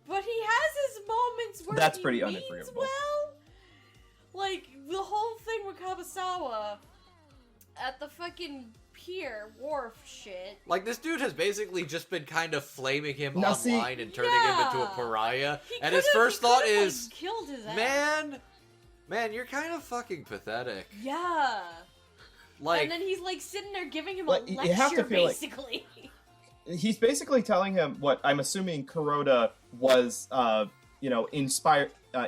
Speaker 3: But he has his moments where
Speaker 4: That's
Speaker 3: he
Speaker 4: pretty
Speaker 3: means
Speaker 4: unforgivable.
Speaker 3: well. Like, the whole thing with Kabasawa at the fucking pier, wharf shit.
Speaker 2: Like, this dude has basically just been kind of flaming him
Speaker 4: Now,
Speaker 2: online
Speaker 4: see-
Speaker 2: and turning him into a
Speaker 3: Yeah.
Speaker 2: pariah.
Speaker 3: He
Speaker 2: And his
Speaker 3: could've-
Speaker 2: first
Speaker 3: he
Speaker 2: thought
Speaker 3: could've, like,
Speaker 2: is,
Speaker 3: killed his ass.
Speaker 2: man, you're kind of fucking pathetic.
Speaker 3: Yeah.
Speaker 2: Like,
Speaker 3: And then he's like sitting there giving him
Speaker 4: Like,
Speaker 3: a
Speaker 4: you
Speaker 3: lecture,
Speaker 4: have to feel like-
Speaker 3: basically.
Speaker 4: He's basically telling him what I'm assuming Kuroda was,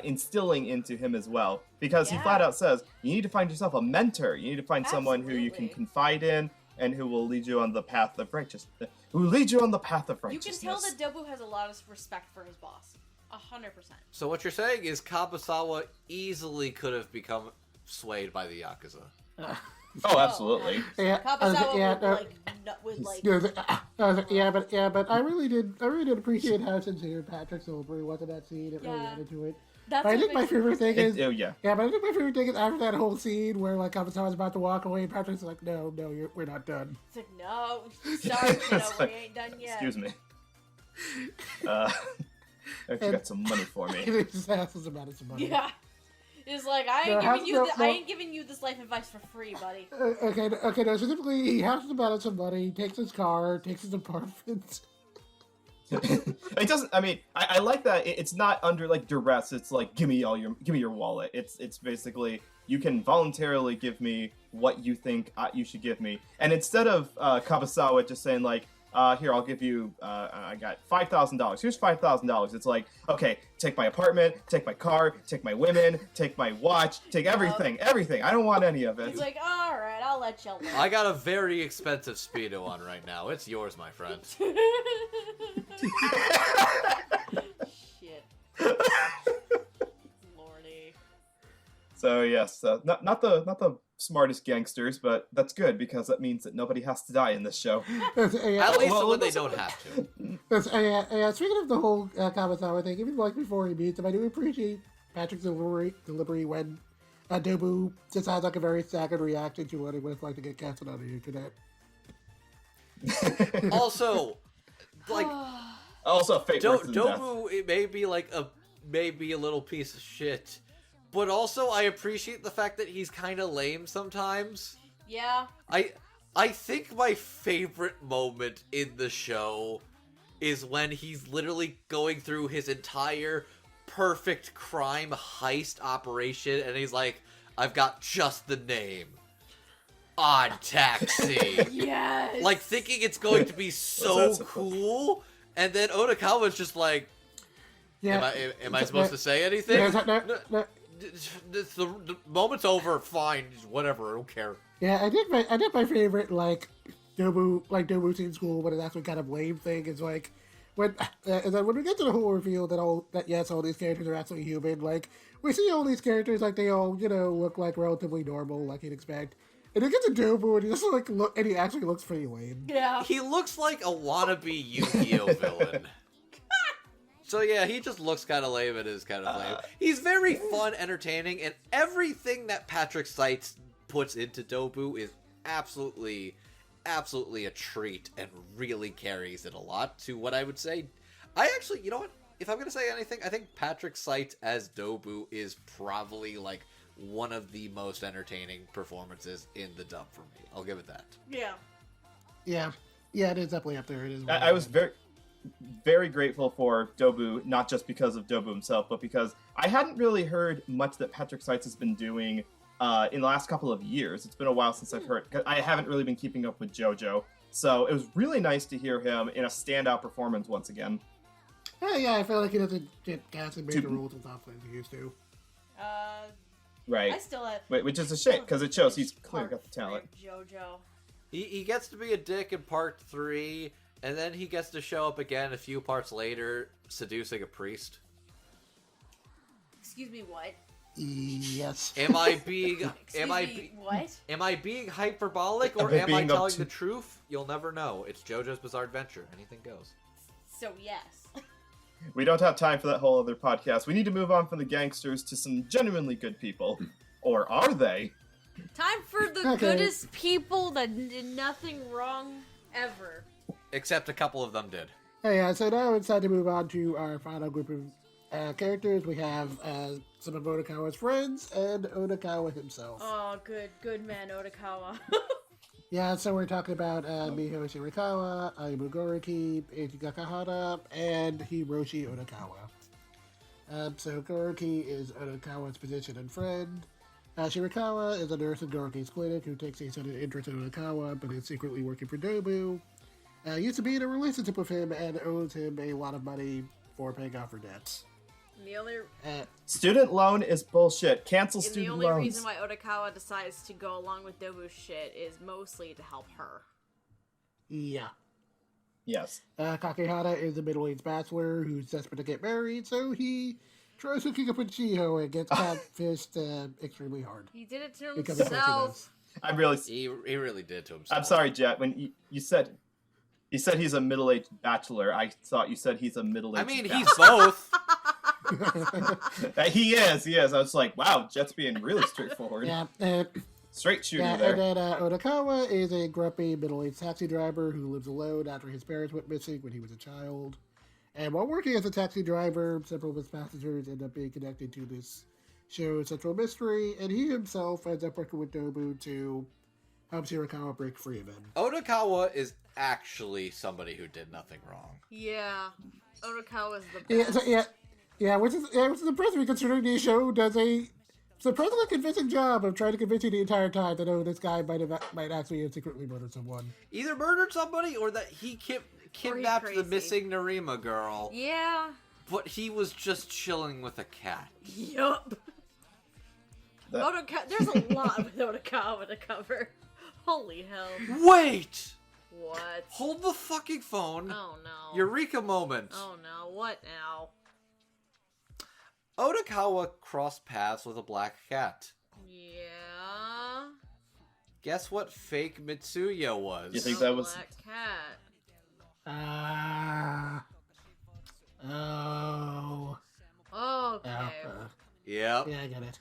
Speaker 4: instilling into him as well. Because he
Speaker 3: Yeah.
Speaker 4: flat out says, you need to find yourself a mentor. You need to find someone who you can
Speaker 3: Absolutely.
Speaker 4: confide in and who will lead you on the path of righteousness. Who lead you on the path of
Speaker 3: You can
Speaker 4: righteousness.
Speaker 3: tell that Dobu has a lot of respect for his boss. 100%.
Speaker 2: so what you're saying is Kabasawa easily could have become swayed by the Yakuza.
Speaker 4: Oh, absolutely.
Speaker 1: Yeah,
Speaker 3: Kabasawa would
Speaker 1: but I really did appreciate how sincere Patrick Silbury was in that scene. It really
Speaker 3: Yeah.
Speaker 1: added to it.
Speaker 3: That's
Speaker 1: But I
Speaker 3: what
Speaker 1: think my
Speaker 3: makes it-
Speaker 1: favorite thing is
Speaker 4: Oh, yeah.
Speaker 1: but I think my favorite thing is after that whole scene where like Kabasawa's about to walk away, and Patrick's like, "No, we're not done."
Speaker 3: It's like, no, sorry,
Speaker 4: It's like,
Speaker 3: we ain't done yet.
Speaker 4: Excuse me. If you got some money for me.
Speaker 1: His ass is about some money.
Speaker 3: Yeah. It's like, I ain't giving you this life advice for free, buddy.
Speaker 1: Okay. No, specifically, he has to balance some money. He takes his car, takes his apartment.
Speaker 4: It doesn't. I mean, I like that. It's not under like duress. It's like give me your wallet. It's basically you can voluntarily give me what you think you should give me. And instead of Kabasawa just saying like, here, I'll give you, I got $5,000. Here's $5,000. It's like, okay, take my apartment, take my car, take my women, take my watch, take everything. I don't want any of it.
Speaker 3: It's like, all right, I'll let you live.
Speaker 2: I got a very expensive Speedo on right now. It's yours, my friend.
Speaker 3: Shit. Lordy.
Speaker 4: So yes, not the smartest gangsters, but that's good because that means that nobody has to die in this show.
Speaker 2: At least when they don't have to.
Speaker 1: Speaking of the whole Kamisawa thing, even like before he meets him, I do appreciate Patrick's delivery when Dobu just has like a very staggered reaction to what it was like to get casted on the internet.
Speaker 2: Also, like,
Speaker 4: fate worse than death.
Speaker 2: Dobu, it may be like maybe a little piece of shit, but also I appreciate the fact that he's kind of lame sometimes.
Speaker 3: Yeah.
Speaker 2: I think my favorite moment in the show is when he's literally going through his entire perfect crime heist operation, and he's like, I've got just the name. On Taxi.
Speaker 3: Yes.
Speaker 2: Like, thinking it's going to be so cool, and then Onikawa's just like, am I supposed to say anything? The moment's over, fine, we don't care.
Speaker 1: Yeah, I think my favorite, like, Dobu in school, when it's actually kind of lame thing, is like, when we get to the whole reveal that all these characters are actually human, like, we see all these characters, like, they all, look like relatively normal, like you'd expect. And you get to Dobu, and he just, like, and he actually looks pretty lame.
Speaker 3: Yeah.
Speaker 2: He looks like a wannabe Yu-Gi-Oh villain. So yeah, he just looks kind of lame and is kind of lame. He's very fun, entertaining, and everything that Patrick Seitz puts into Dobu is absolutely a treat and really carries it a lot to what I would say. I actually, you know what? If I'm going to say anything, I think Patrick Seitz as Dobu is probably, like, one of the most entertaining performances in the dub for me. I'll give it that.
Speaker 3: Yeah.
Speaker 1: Yeah, it is definitely up there. It is.
Speaker 4: I was very grateful for Dobu, not just because of Dobu himself, but because I hadn't really heard much that Patrick Seitz has been doing in the last couple of years. It's been a while since I've heard. I haven't really been keeping up with JoJo, so it was really nice to hear him in a standout performance once again.
Speaker 1: Yeah, I feel like he doesn't get cast in major roles and stuff like he used to.
Speaker 4: Right.
Speaker 3: I still have...
Speaker 4: Which is a shame, because it shows he's clearly got the talent.
Speaker 3: JoJo.
Speaker 2: He gets to be a dick in part 3, and then he gets to show up again a few parts later, seducing a priest.
Speaker 3: Excuse me, what?
Speaker 1: Yes.
Speaker 2: Am I being...
Speaker 3: what?
Speaker 2: Am I being hyperbolic, or am I telling the truth? You'll never know. It's JoJo's Bizarre Adventure. Anything goes.
Speaker 3: So, yes.
Speaker 4: We don't have time for that whole other podcast. We need to move on from the gangsters to some genuinely good people. Or are they?
Speaker 3: Time for the goodest people that did nothing wrong ever.
Speaker 2: Except a couple of them did.
Speaker 1: Hey, so now it's time to move on to our final group of characters. We have some of Onikawa's friends and Onikawa himself.
Speaker 3: Oh, good man, Onikawa.
Speaker 1: Yeah, so we're talking about Miho Shirakawa, Aimu Goroki, Eiji Kakahara, and Hiroshi Onikawa. So Goroki is Onikawa's physician and friend. Shirakawa is a nurse in Goroki's clinic who takes a sudden interest in Onikawa, but is secretly working for Dobu. Used to be in a relationship with him and owes him a lot of money for paying off her debts.
Speaker 3: The only
Speaker 4: student loan is bullshit. Cancel student loans.
Speaker 3: The only reason why Onikawa decides to go along with Dobu's shit is mostly to help her.
Speaker 1: Yeah.
Speaker 4: Yes.
Speaker 1: Kakehara is a middle-aged bachelor who's desperate to get married, so he tries hooking up with Chiho and gets catfished extremely hard.
Speaker 3: He did it to
Speaker 1: Because of what
Speaker 3: himself.
Speaker 4: I'm really...
Speaker 2: He really did to himself.
Speaker 4: I'm sorry, Jet. When you said he's a middle-aged bachelor, I thought you said he's a middle-aged bachelor.
Speaker 2: He's both.
Speaker 4: He is. I was like, wow, Jet's being really straightforward.
Speaker 1: Yeah,
Speaker 4: Straight shooter there.
Speaker 1: And then Onikawa is a grumpy middle-aged taxi driver who lives alone after his parents went missing when he was a child. And while working as a taxi driver, several of his passengers end up being connected to this show's central mystery, and he himself ends up working with Dobu to help Shirakawa break free of him.
Speaker 2: Onikawa is actually somebody who did nothing wrong.
Speaker 3: Yeah, Onikawa's the best.
Speaker 1: Which is impressive considering the show does a surprisingly convincing job of trying to convince you the entire time that, oh, this guy might actually have secretly murdered someone.
Speaker 2: Either murdered somebody or that he kidnapped the
Speaker 3: crazy.
Speaker 2: missing Narima girl.
Speaker 3: Yeah.
Speaker 2: But he was just chilling with a cat.
Speaker 3: Yup. There's a lot with Odokawa to cover. Holy hell.
Speaker 2: Wait!
Speaker 3: What?
Speaker 2: Hold the fucking phone.
Speaker 3: Oh no.
Speaker 2: Eureka moment.
Speaker 3: Oh no, what now?
Speaker 2: Odokawa crossed paths with a black cat.
Speaker 3: Yeah.
Speaker 2: Guess what fake Mitsuya was?
Speaker 4: You think
Speaker 3: A
Speaker 4: that was...
Speaker 3: black cat.
Speaker 1: Oh.
Speaker 3: Okay.
Speaker 2: Yep.
Speaker 1: Yeah, I get it.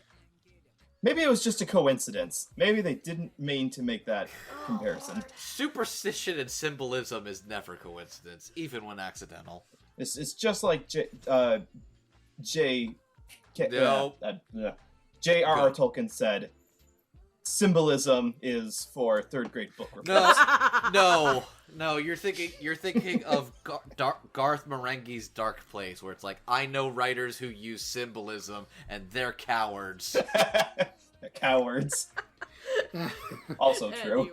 Speaker 4: Maybe it was just a coincidence. Maybe they didn't mean to make that comparison.
Speaker 2: Superstition and symbolism is never coincidence, even when accidental.
Speaker 4: It's just like J.R.R. Tolkien said, symbolism is for third grade book report.
Speaker 2: No. You're thinking of Garth Marenghi's Dark Place, where it's like, I know writers who use symbolism, and they're cowards.
Speaker 4: Cowards. Also true.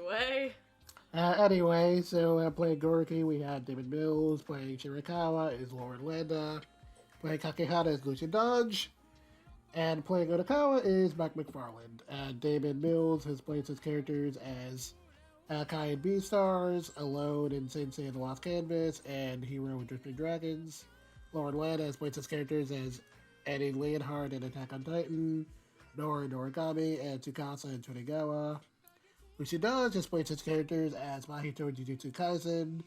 Speaker 1: Anyway, so playing Goriki, we had David Mills. Playing Shirakawa is Lauren Landa. Playing Kakehata is Lucian Dodge. And playing Odokawa is Mike McFarland. David Mills has played his characters as Kai and Beastars, Alone in Sensei and the Lost Canvas, and Hero and Drifting Dragons. Lauren Landa has played his characters as Eddie Leonhardt in Attack on Titan, Nora in Origami, and Tsukasa in Tonegawa. Lucy Dodge has played his characters as Mahito in Jujutsu Kaisen,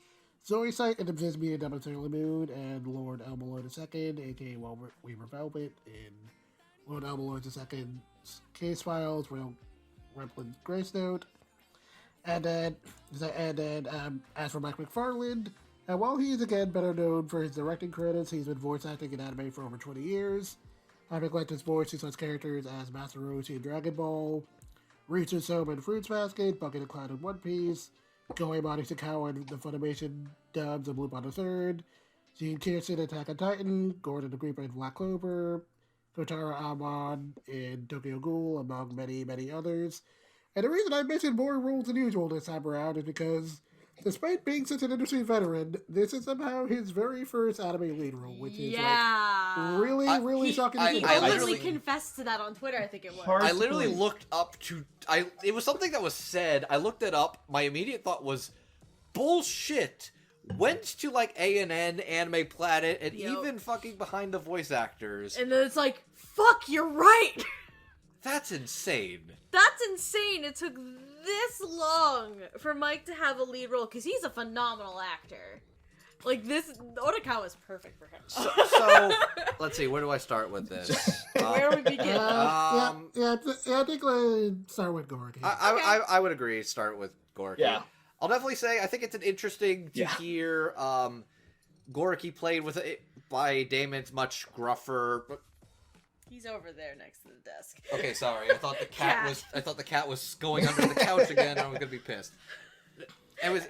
Speaker 1: Zoe Sight in Abysmia and Demon Sailor Moon, and Lord Elmolord II, aka Weaver Velvet, in Lord Elmolord II's Case Files, Replin's Grace Note. And then, as for Mike McFarland, while he is again better known for his directing credits, he's been voice acting in anime for over 20 years. Having lent his voice to such characters as Master Roshi in Dragon Ball, Ritsu Soma in Fruits Basket, Bucket and Cloud in One Piece, Goemon Ishikawa in the Funimation dubs of Lupin III, Gene Kirsten in Attack on Titan, Gordon the Reaper in Black Clover, Kotaro Amon in Tokyo Ghoul, among many, many others. And the reason I mentioned more roles than usual this time around is because, despite being such an industry veteran, this is somehow his very first anime lead role, which is really shocking to think
Speaker 3: He
Speaker 1: about.
Speaker 3: openly confessed to that on Twitter, I think it was.
Speaker 4: Hard
Speaker 2: I
Speaker 4: to
Speaker 2: literally
Speaker 4: believe.
Speaker 2: looked up to... it was something that was said. I looked it up. My immediate thought was, bullshit. Went to, like, A&N, Anime Planet, and
Speaker 3: Yep.
Speaker 2: even fucking behind the voice actors.
Speaker 3: And then it's like, fuck, you're right!
Speaker 2: That's insane.
Speaker 3: That's insane. It took this long for Mike to have a lead role, because he's a phenomenal actor. Like, Odokawa is perfect for him.
Speaker 2: So let's see, where do I start with this?
Speaker 3: Where do we begin?
Speaker 1: I think let's start with Goriki.
Speaker 2: I would agree, start with Goriki.
Speaker 4: Yeah.
Speaker 2: I'll definitely say, I think it's an interesting to hear Goriki played by Damon's much gruffer...
Speaker 3: He's over there next to the desk.
Speaker 2: Okay, sorry. I thought the cat was going under the couch again. I was gonna be pissed. It was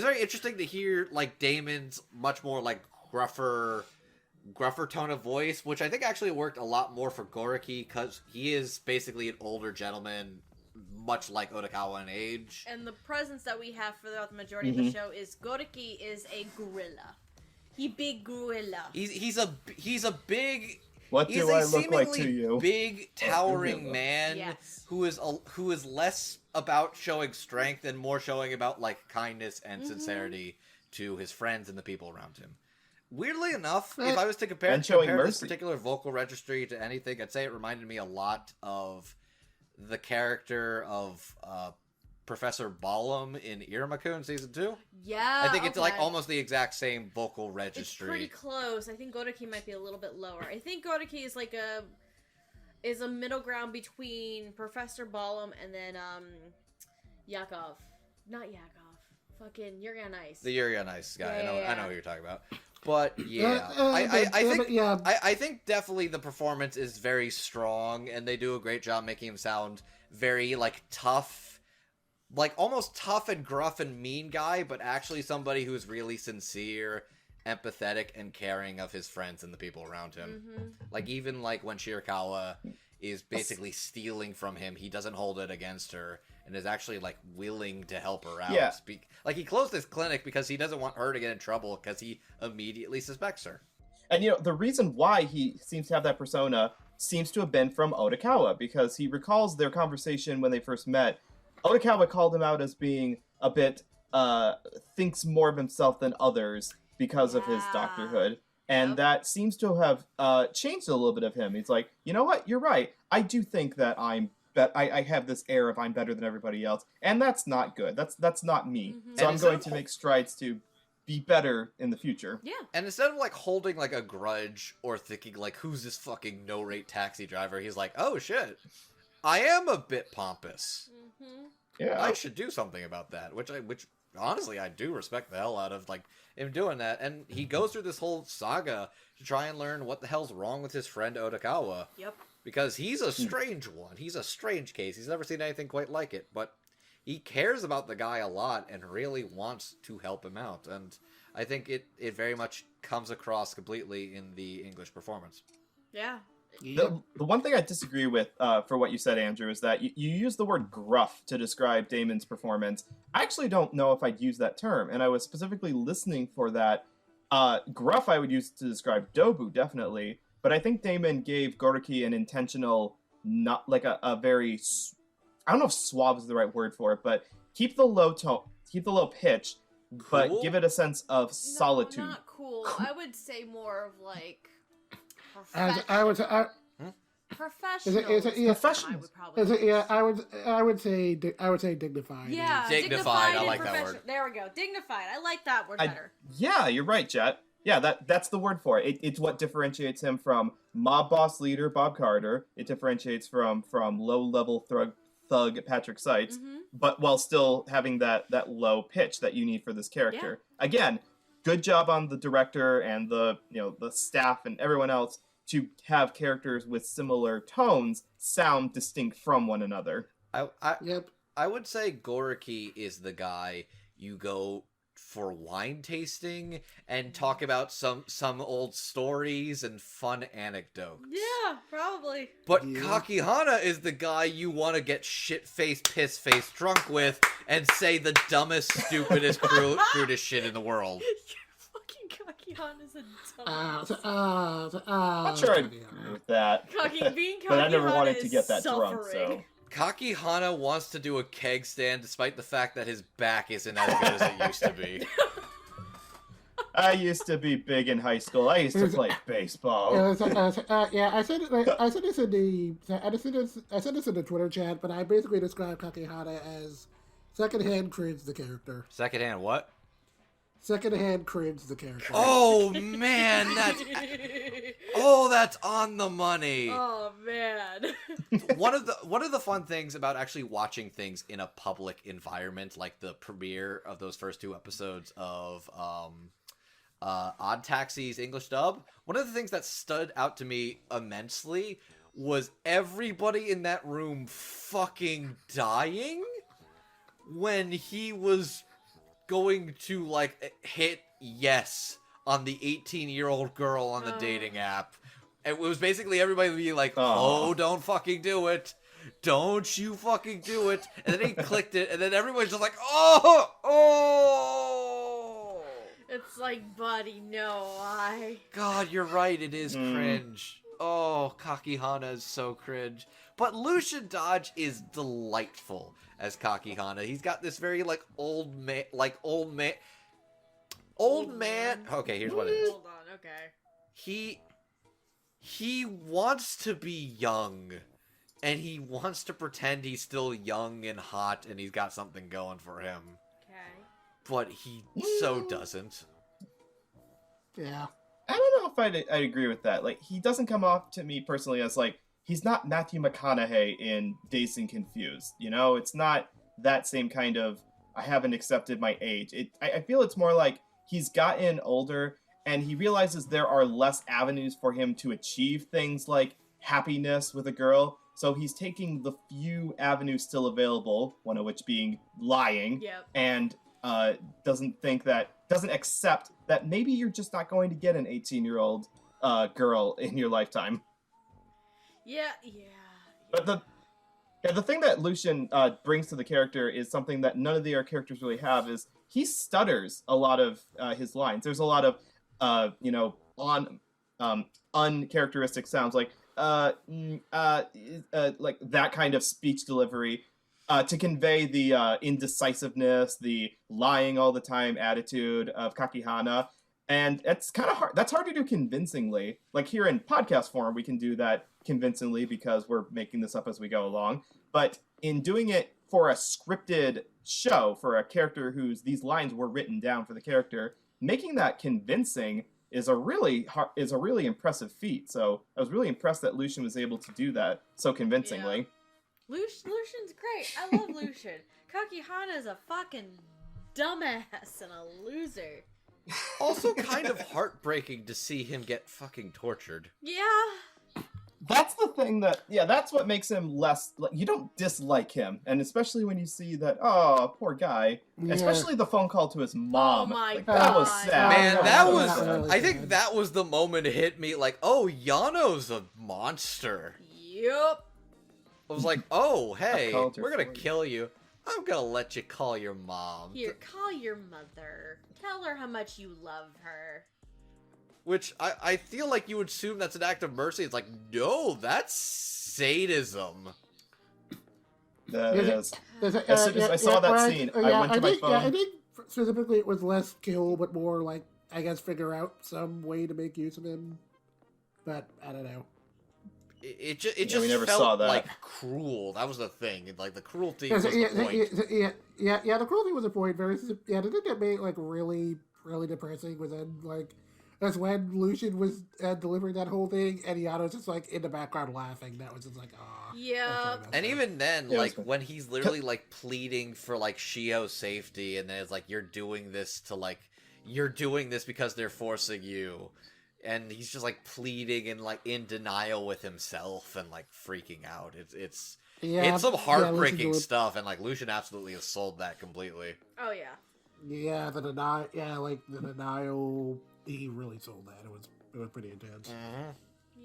Speaker 2: very interesting to hear like Damon's much more like gruffer tone of voice, which I think actually worked a lot more for Goriki because he is basically an older gentleman, much like Odokawa in age.
Speaker 3: And the presence that we have throughout the majority of the show is Goriki is a gorilla. He big gorilla.
Speaker 2: He's a big.
Speaker 4: What
Speaker 2: He's
Speaker 4: do
Speaker 2: a
Speaker 4: I look like to
Speaker 2: seemingly
Speaker 4: you?
Speaker 2: big, towering man
Speaker 3: Yes.
Speaker 2: who is less about showing strength and more showing about like kindness and sincerity to his friends and the people around him. Weirdly enough, if I was to compare
Speaker 4: And showing
Speaker 2: this
Speaker 4: mercy.
Speaker 2: particular vocal registry to anything, I'd say it reminded me a lot of the character of Professor Ballum in Iruma-kun Season 2.
Speaker 3: Yeah,
Speaker 2: I think it's like
Speaker 3: okay.
Speaker 2: almost the exact same vocal
Speaker 3: It's
Speaker 2: registry.
Speaker 3: pretty close. I think Goriki might be a little bit lower. I think Goriki is like a middle ground between Professor Ballum and then Yakov. Not Yakov. Fucking Yuri on Ice.
Speaker 2: The Yuri on Ice guy.
Speaker 3: Yeah.
Speaker 2: I know who you're talking about. But yeah, I think definitely the performance is very strong, and they do a great job making him sound very like tough. Like, almost tough and gruff and mean guy, but actually somebody who's really sincere, empathetic, and caring of his friends and the people around him. Like, even, like, when Shirakawa is basically stealing from him. He doesn't hold it against her and is actually like willing to help her out.
Speaker 4: Yeah.
Speaker 2: Like he closed his clinic because he doesn't want her to get in trouble because he immediately suspects her.
Speaker 4: And the reason why he seems to have that persona seems to have been from Otokawa, because he recalls their conversation when they first met. Otokawa called him out as being a bit thinks more of himself than others because of his doctorhood. And that seems to have changed a little bit of him. He's like, you know what? You're right. I do think that I have this air of I'm better than everybody else, and that's not good. That's not me.
Speaker 3: Mm-hmm.
Speaker 4: So I'm going to make strides to be better in the future.
Speaker 3: Yeah.
Speaker 2: And instead of like holding like a grudge or thinking like, who's this fucking no-rate taxi driver? He's like, oh shit, I am a bit pompous.
Speaker 3: Mm-hmm.
Speaker 4: Yeah.
Speaker 2: I should do something about that, which honestly I do respect the hell out of like him doing that. And he goes through this whole saga to try and learn what the hell's wrong with his friend Otokawa.
Speaker 3: Yep.
Speaker 2: Because he's a strange one. He's a strange case. He's never seen anything quite like it, but he cares about the guy a lot and really wants to help him out. And I think it very much comes across completely in the English performance.
Speaker 3: Yeah.
Speaker 4: The one thing I disagree with for what you said, Andrew, is that you use the word gruff to describe Damon's performance. I actually don't know if I'd use that term, and I was specifically listening for that. Gruff I would use to describe Dobu, definitely, but I think Damon gave Goroki an intentional, not like a very, I don't know if suave is the right word for it, but keep the low tone, keep the low pitch, but
Speaker 2: Cool?
Speaker 4: give it a sense of solitude.
Speaker 3: No, not cool. I would say more of like
Speaker 1: I would say,
Speaker 3: professional.
Speaker 1: is it- yeah,
Speaker 3: I would probably
Speaker 1: is it,
Speaker 3: use.
Speaker 1: yeah, I would say dignified.
Speaker 3: Yeah,
Speaker 2: Dignified, I
Speaker 3: and
Speaker 2: like that
Speaker 3: professional.
Speaker 2: word.
Speaker 3: There we go. Dignified. I like that word better.
Speaker 4: Yeah, you're right, Jet. Yeah, that's the word for it. It's what differentiates him from mob boss leader Bob Carter. It differentiates from low-level thug Patrick Seitz, but while still having that low pitch that you need for this character. Again, good job on the director and the staff and everyone else to have characters with similar tones sound distinct from one another.
Speaker 2: I would say Goroki is the guy you go for wine tasting and talk about some old stories and fun anecdotes.
Speaker 3: Yeah, probably.
Speaker 2: But Kakihana is the guy you want to get shit-faced, piss-faced drunk with and say the dumbest, stupidest, crudest shit in the world.
Speaker 3: Fucking Kakihana's a dumb.
Speaker 4: I'm not sure I agree with that.
Speaker 3: Being
Speaker 4: but I never
Speaker 3: Kakihana
Speaker 4: wanted to
Speaker 3: is
Speaker 4: get that
Speaker 3: suffering.
Speaker 4: drunk, so...
Speaker 2: Kakihana wants to do a keg stand despite the fact that his back isn't as good as it used to be.
Speaker 4: I used to be big in high school. I used to play baseball.
Speaker 1: I said this in the Twitter chat, but I basically described Kakihana as secondhand cringe the character.
Speaker 2: Secondhand what?
Speaker 1: Secondhand cringe the character.
Speaker 2: Oh man, that's on the money.
Speaker 3: Oh man.
Speaker 2: One of the fun things about actually watching things in a public environment, like the premiere of those first 2 episodes of Odd Taxi's English dub, one of the things that stood out to me immensely was everybody in that room fucking dying when he was going to like hit yes on the 18-year-old girl on the dating app. It was basically everybody being like, oh, don't fucking do it. Don't you fucking do it. And then he clicked it, and then everybody's just like, oh.
Speaker 3: It's like, buddy, no,
Speaker 2: God, you're right, it is cringe. Oh, Kakihana is so cringe. But Lucian Dodge is delightful as Kakihana. He's got this very, old man... Okay, here's what it is.
Speaker 3: Hold on, okay.
Speaker 2: He wants to be young, and he wants to pretend he's still young and hot, and he's got something going for him.
Speaker 3: Okay.
Speaker 2: But he so doesn't.
Speaker 1: Yeah.
Speaker 4: I don't know if I'd agree with that. Like, he doesn't come off to me personally as, he's not Matthew McConaughey in Dazed and Confused. You know, it's not that same kind of, I haven't accepted my age. I feel it's more like he's gotten older and he realizes there are less avenues for him to achieve things like happiness with a girl. So he's taking the few avenues still available, one of which being lying, and doesn't accept that maybe you're just not going to get an 18-year-old girl in your lifetime.
Speaker 3: Yeah.
Speaker 4: But the thing that Lucian brings to the character is something that none of the other characters really have. Is he stutters a lot of his lines. There's a lot of uncharacteristic sounds like that kind of speech delivery to convey the indecisiveness, the lying all the time attitude of Kakihana. And it's kind of hard. That's hard to do convincingly. Like here in podcast form, we can do that convincingly because we're making this up as we go along. But in doing it for a scripted show, for a character these lines were written down for the character, making that convincing is a really impressive feat. So I was really impressed that Lucian was able to do that so convincingly.
Speaker 3: Yeah. Lucian's great. I love Lucian. Kakihana's a fucking dumbass and a loser.
Speaker 2: Also kind of heartbreaking to see him get fucking tortured.
Speaker 3: Yeah.
Speaker 4: That's the thing that's what makes him less, you don't dislike him. And especially when you see that, oh, poor guy. Yeah. Especially the phone call to his mom.
Speaker 3: Oh my
Speaker 4: God.
Speaker 3: That
Speaker 4: was sad.
Speaker 2: Man, I think that was the moment it hit me, like, oh, Yano's a monster.
Speaker 3: Yup.
Speaker 2: I was like, oh, hey, we're gonna kill you. I'm gonna let you call your mom.
Speaker 3: Here, call your mother. Tell her how much you love her.
Speaker 2: Which, I feel like you would assume that's an act of mercy. It's like, no, that's sadism.
Speaker 4: That is. As soon as I saw that scene, I went to my phone.
Speaker 1: Yeah, I think specifically it was less kill, but more like, I guess, figure out some way to make use of him. But, I don't know.
Speaker 2: It just felt like cruel. That was the thing. Like the cruelty was the point.
Speaker 1: Yeah, the cruelty was the point. The thing that made it like really, really depressing was then like that's when Lucian was delivering that whole thing, and Yano's just like in the background laughing. That was just like, ah.
Speaker 3: Yeah.
Speaker 2: And even then, like when he's literally like pleading for like Shio's safety, and then it's like you're doing this because they're forcing you. And he's just like pleading and like in denial with himself and like freaking out. It's some heartbreaking stuff, and like Lucian absolutely has sold that completely.
Speaker 3: Oh yeah.
Speaker 1: Yeah, the denial. Yeah, like the denial. He really sold that. It was pretty intense.
Speaker 2: Mm-hmm.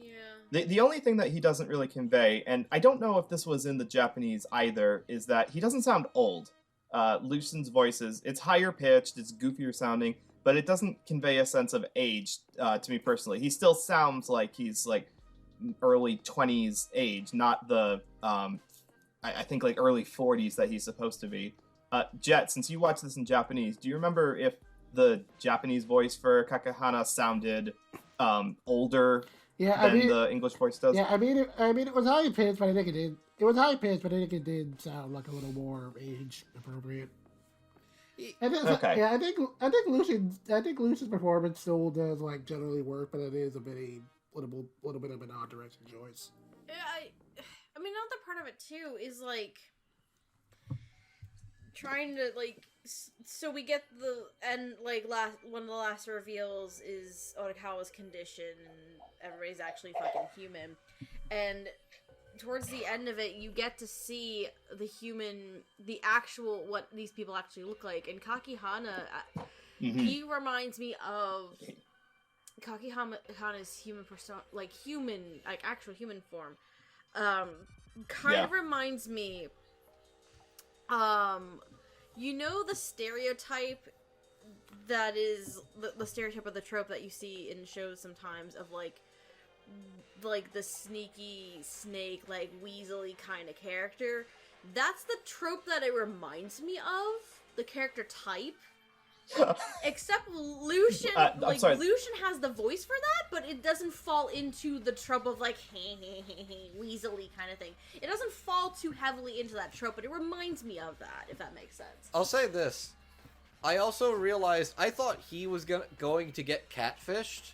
Speaker 3: Yeah.
Speaker 4: The only thing that he doesn't really convey, and I don't know if this was in the Japanese either, is that he doesn't sound old. Lucian's voice it's higher pitched, it's goofier sounding. But it doesn't convey a sense of age to me personally. He still sounds like he's like early 20s age, not the I think like early 40s that he's supposed to be. Jet, since you watched this in Japanese, do you remember if the Japanese voice for Kakihana sounded older than the English voice does?
Speaker 1: Yeah, I mean it was high pitched, but I think it did. It was high pitched, but I think it did sound like a little more age appropriate.
Speaker 4: Okay.
Speaker 1: Yeah, I think Lucian's performance still does like generally work, but it is a little bit of an odd direction choice.
Speaker 3: Yeah, I mean, another part of it too is like trying to like. So we get one of the last reveals is Orikawa's condition, and everybody's actually fucking human, and towards the end of it, you get to see the actual, what these people actually look like. And Kakihana, he reminds me of Kakihana's human persona, like actual human form. Kind of reminds me, you know the stereotype that is, the stereotype of the trope that you see in shows sometimes of like the sneaky snake, like weaselly kind of character. That's the trope that it reminds me of, the character type. Except Lucian, Lucian has the voice for that, but it doesn't fall into the trope of like weaselly kind of thing. It doesn't fall too heavily into that trope, but it reminds me of that, if that makes sense.
Speaker 2: I'll say this. I also realized, I thought he was going to get catfished,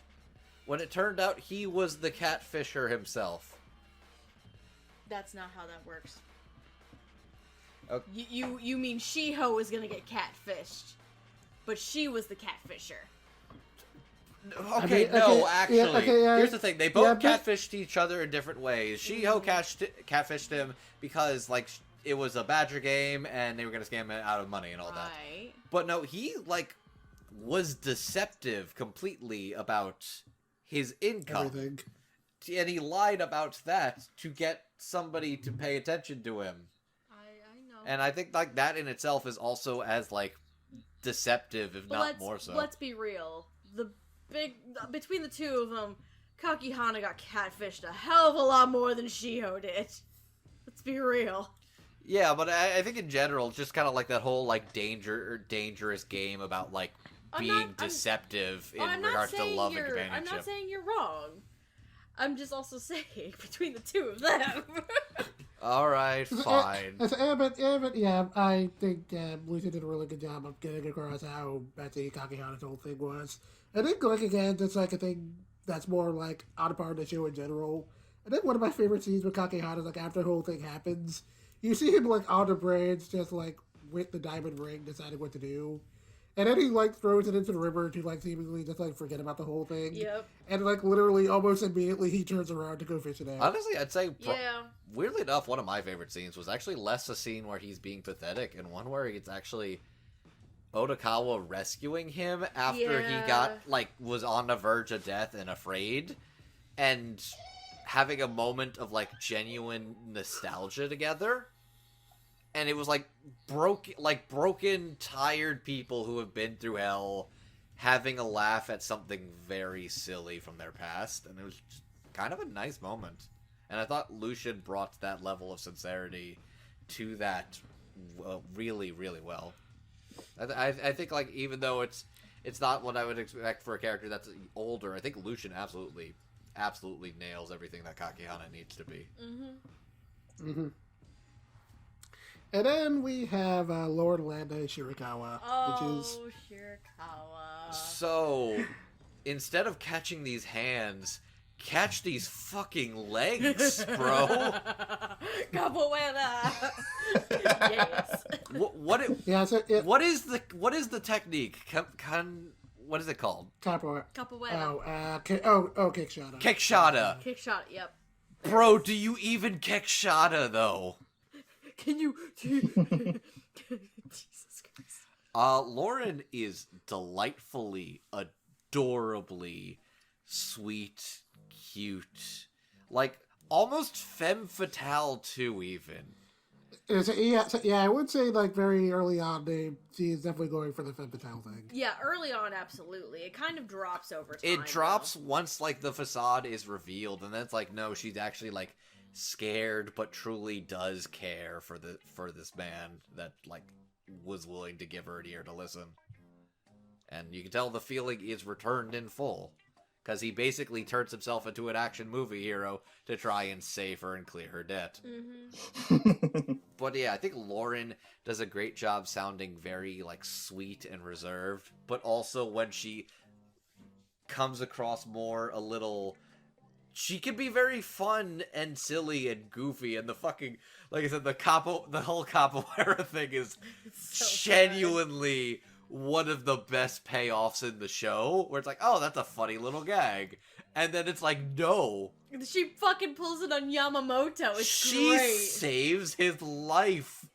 Speaker 2: when it turned out he was the catfisher himself.
Speaker 3: That's not how that works.
Speaker 2: Okay.
Speaker 3: You mean Shiho was gonna get catfished, but she was the catfisher.
Speaker 2: Okay, actually, here's the thing. They both catfished each other in different ways. Shiho catfished him because, like, it was a Badger game, and they were gonna scam him out of money and all that. But no, he, like, was deceptive completely about his income.
Speaker 1: Everything.
Speaker 2: And he lied about that to get somebody to pay attention to him.
Speaker 3: I know.
Speaker 2: And I think like that in itself is also as like deceptive, if not more so.
Speaker 3: Let's be real. Between the two of them, Kakihana got catfished a hell of a lot more than Shiho did. Let's be real.
Speaker 2: Yeah, but I think in general, just kind of like that whole like dangerous game about like being deceptive in regards to love and companionship.
Speaker 3: I'm not saying you're wrong. I'm just also saying between the two of them.
Speaker 2: All right, fine.
Speaker 1: Yeah, I think Lucy did a really good job of getting across how Betsy Kakihana's whole thing was. I think, like, again, that's like a thing that's more like on a part of the show in general. I think one of my favorite scenes with Kakihana is like after the whole thing happens, you see him like on the bridge, just like with the diamond ring, deciding what to do. And then he, like, throws it into the river to, like, seemingly just, like, forget about the whole thing.
Speaker 3: Yep.
Speaker 1: And, like, literally, almost immediately, he turns around to go fish it out.
Speaker 2: Honestly, I'd say, weirdly enough, one of my favorite scenes was actually less a scene where he's being pathetic and one where it's actually Odokawa rescuing him after he got, like, was on the verge of death and afraid. And having a moment of, like, genuine nostalgia together. And it was like broken, tired people who have been through hell having a laugh at something very silly from their past. And it was just kind of a nice moment. And I thought Lucian brought that level of sincerity to that really, really well. I think, like, even though it's not what I would expect for a character that's older, I think Lucian absolutely nails everything that Kakihana needs to be.
Speaker 3: Mm-hmm.
Speaker 1: Mm-hmm. And then we have Lord Landa Shirakawa, which is...
Speaker 3: Shirakawa.
Speaker 2: So, instead of catching these hands, catch these fucking legs, bro.
Speaker 3: Capoeira. Yes.
Speaker 2: What is the technique? What is it called?
Speaker 1: Capoeira.
Speaker 3: Capoeira.
Speaker 1: Kickshada.
Speaker 2: Kickshada.
Speaker 3: Kickshot, yep.
Speaker 2: Bro, do you even kickshada, though?
Speaker 3: Can you... Jesus Christ.
Speaker 2: Lauren is delightfully, adorably sweet, cute. Like, almost femme fatale, too, even.
Speaker 1: Yeah, I would say, like, very early on, she is definitely going for the femme fatale thing.
Speaker 3: Yeah, early on, absolutely. It kind of drops over time.
Speaker 2: It drops once, like, the facade is revealed, and then it's like, no, she's actually, like, scared but truly does care for this man that, like, was willing to give her an ear to listen. And you can tell the feeling is returned in full, because he basically turns himself into an action movie hero to try and save her and clear her debt.
Speaker 3: Mm-hmm.
Speaker 2: But yeah, I think Lauren does a great job sounding very, like, sweet and reserved, but also when she comes across more a little... She can be very fun and silly and goofy, and the fucking, like I said, the whole capoeira thing is so genuinely one of the best payoffs in the show, where it's like, oh, that's a funny little gag. And then it's like, no.
Speaker 3: She fucking pulls it on Yamamoto. It's
Speaker 2: great. She
Speaker 3: great.
Speaker 2: saves his life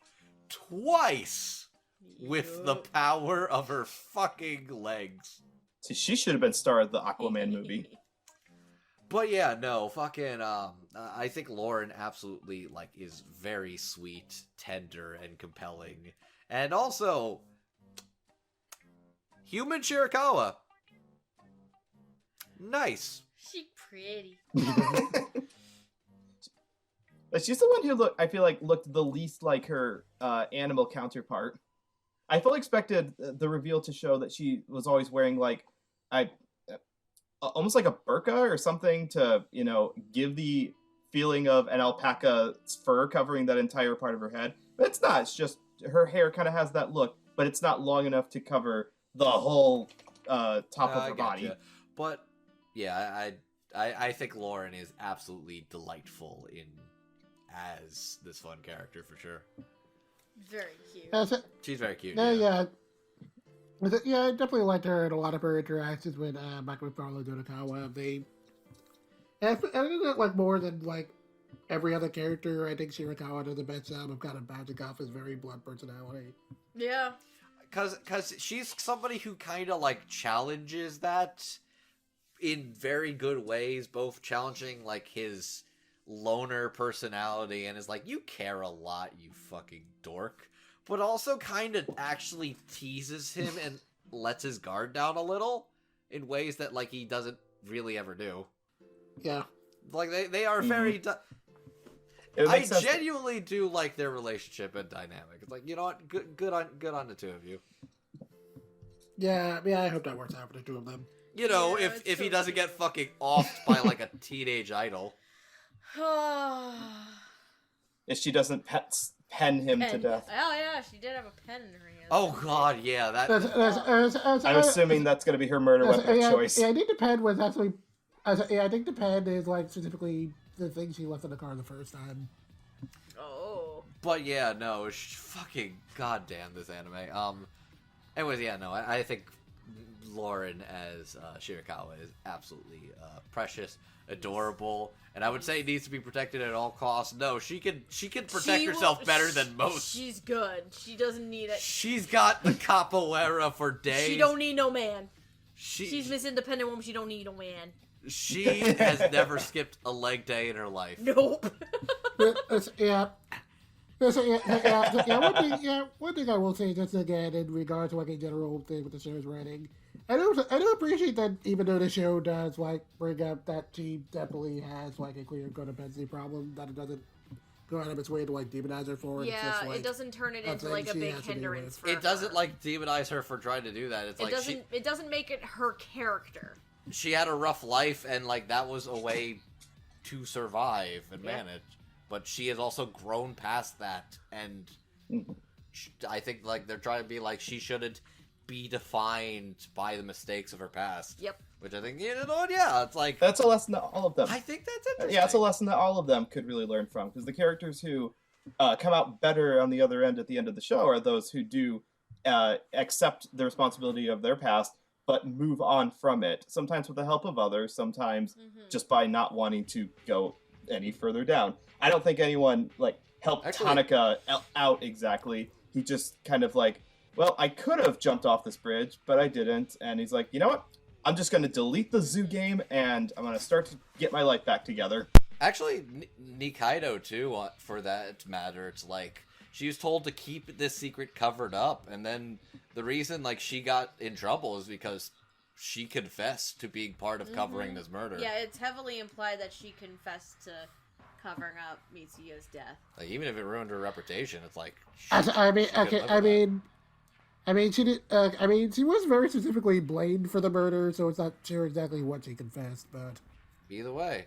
Speaker 2: twice with the power of her fucking legs.
Speaker 4: See, she should have been star of the Aquaman movie.
Speaker 2: But yeah, no, fucking, I think Lauren absolutely, like, is very sweet, tender, and compelling. And also, human Shirakawa. Nice.
Speaker 3: She pretty.
Speaker 4: She's the one who I feel like looked the least like her animal counterpart. I fully expected the reveal to show that she was always wearing, like, almost like a burqa or something to, you know, give the feeling of an alpaca's fur covering that entire part of her head. But it's not. It's just her hair kind of has that look, but it's not long enough to cover the whole top of her body.
Speaker 2: Gotcha. But yeah, I think Lauren is absolutely delightful as this fun character for sure.
Speaker 3: Very cute.
Speaker 2: She's very cute.
Speaker 1: Yeah, I definitely liked her and a lot of her interactions with Michael McFarlane and Odokawa. I think that, like, more than, like, every other character, I think Shirakawa does the best job of kind of bouncing off his very blunt personality.
Speaker 3: Yeah.
Speaker 2: Because she's somebody who kind of, like, challenges that in very good ways, both challenging, like, his, loner personality and is like, you care a lot, you fucking dork. But also kind of actually teases him and lets his guard down a little in ways that, like, he doesn't really ever do.
Speaker 1: Yeah.
Speaker 2: Like, they are very... I genuinely do like their relationship and dynamic. It's like, you know what? Good on the two of you.
Speaker 1: Yeah, I hope that works out for the two of them.
Speaker 2: You know,
Speaker 3: Yeah,
Speaker 2: if
Speaker 3: so
Speaker 2: he doesn't get fucking offed by, like, a teenage idol.
Speaker 4: If she doesn't pen him to death.
Speaker 3: Oh yeah, she did have a pen in her hand.
Speaker 2: Oh god, yeah, that...
Speaker 4: I'm assuming that's going to be her murder weapon of choice.
Speaker 1: Yeah, I think the pen was actually... I think the pen is, like, specifically the thing she left in the car the first time.
Speaker 3: Oh.
Speaker 2: But yeah, no, fucking goddamn this anime. Anyways, yeah, no, I think Lauren as Shirakawa is absolutely precious, adorable, and I would say needs to be protected at all costs. No, she can protect herself better than most.
Speaker 3: She's good. She doesn't need it.
Speaker 2: She's got the capoeira for days.
Speaker 3: She don't need no man.
Speaker 2: She's
Speaker 3: Miss Independent Woman. She don't need no man.
Speaker 2: She has never skipped a leg day in her life.
Speaker 3: Nope.
Speaker 1: One thing I will say just again in regards to like a general thing with the show's writing, I do appreciate that even though the show does like bring up that she definitely has like a clear codependency problem, that it doesn't go out of its way to like demonize her for it.
Speaker 3: Yeah,
Speaker 1: it's just, like,
Speaker 3: it doesn't turn it into like a big hindrance for her.
Speaker 2: It doesn't like demonize her for trying to do that.
Speaker 3: It doesn't make it her character.
Speaker 2: She had a rough life, and like that was a way to survive and manage. But she has also grown past that, and I think like they're trying to be like she shouldn't be defined by the mistakes of her past.
Speaker 3: Yep.
Speaker 2: Which I think, you know, yeah, it's like
Speaker 4: that's a lesson that all of them.
Speaker 2: I think that's interesting.
Speaker 4: Yeah, it's a lesson that all of them could really learn from, because the characters who come out better on the other end at the end of the show are those who do accept the responsibility of their past, but move on from it. Sometimes with the help of others, sometimes just by not wanting to go any further down. I don't think anyone like helped Tanaka out exactly. He just kind of like, well, I could have jumped off this bridge, but I didn't. And he's like, you know what? I'm just going to delete the zoo game, and I'm going to start to get my life back together.
Speaker 2: Actually, Nikaido, too, for that matter, it's like, she was told to keep this secret covered up, and then the reason, like, she got in trouble is because she confessed to being part of covering this murder.
Speaker 3: Yeah, it's heavily implied that she confessed to covering up Mitsuyo's death.
Speaker 2: Like, even if it ruined her reputation, it's like...
Speaker 1: she did. She was very specifically blamed for the murder, so it's not sure exactly what she confessed. But
Speaker 2: either way,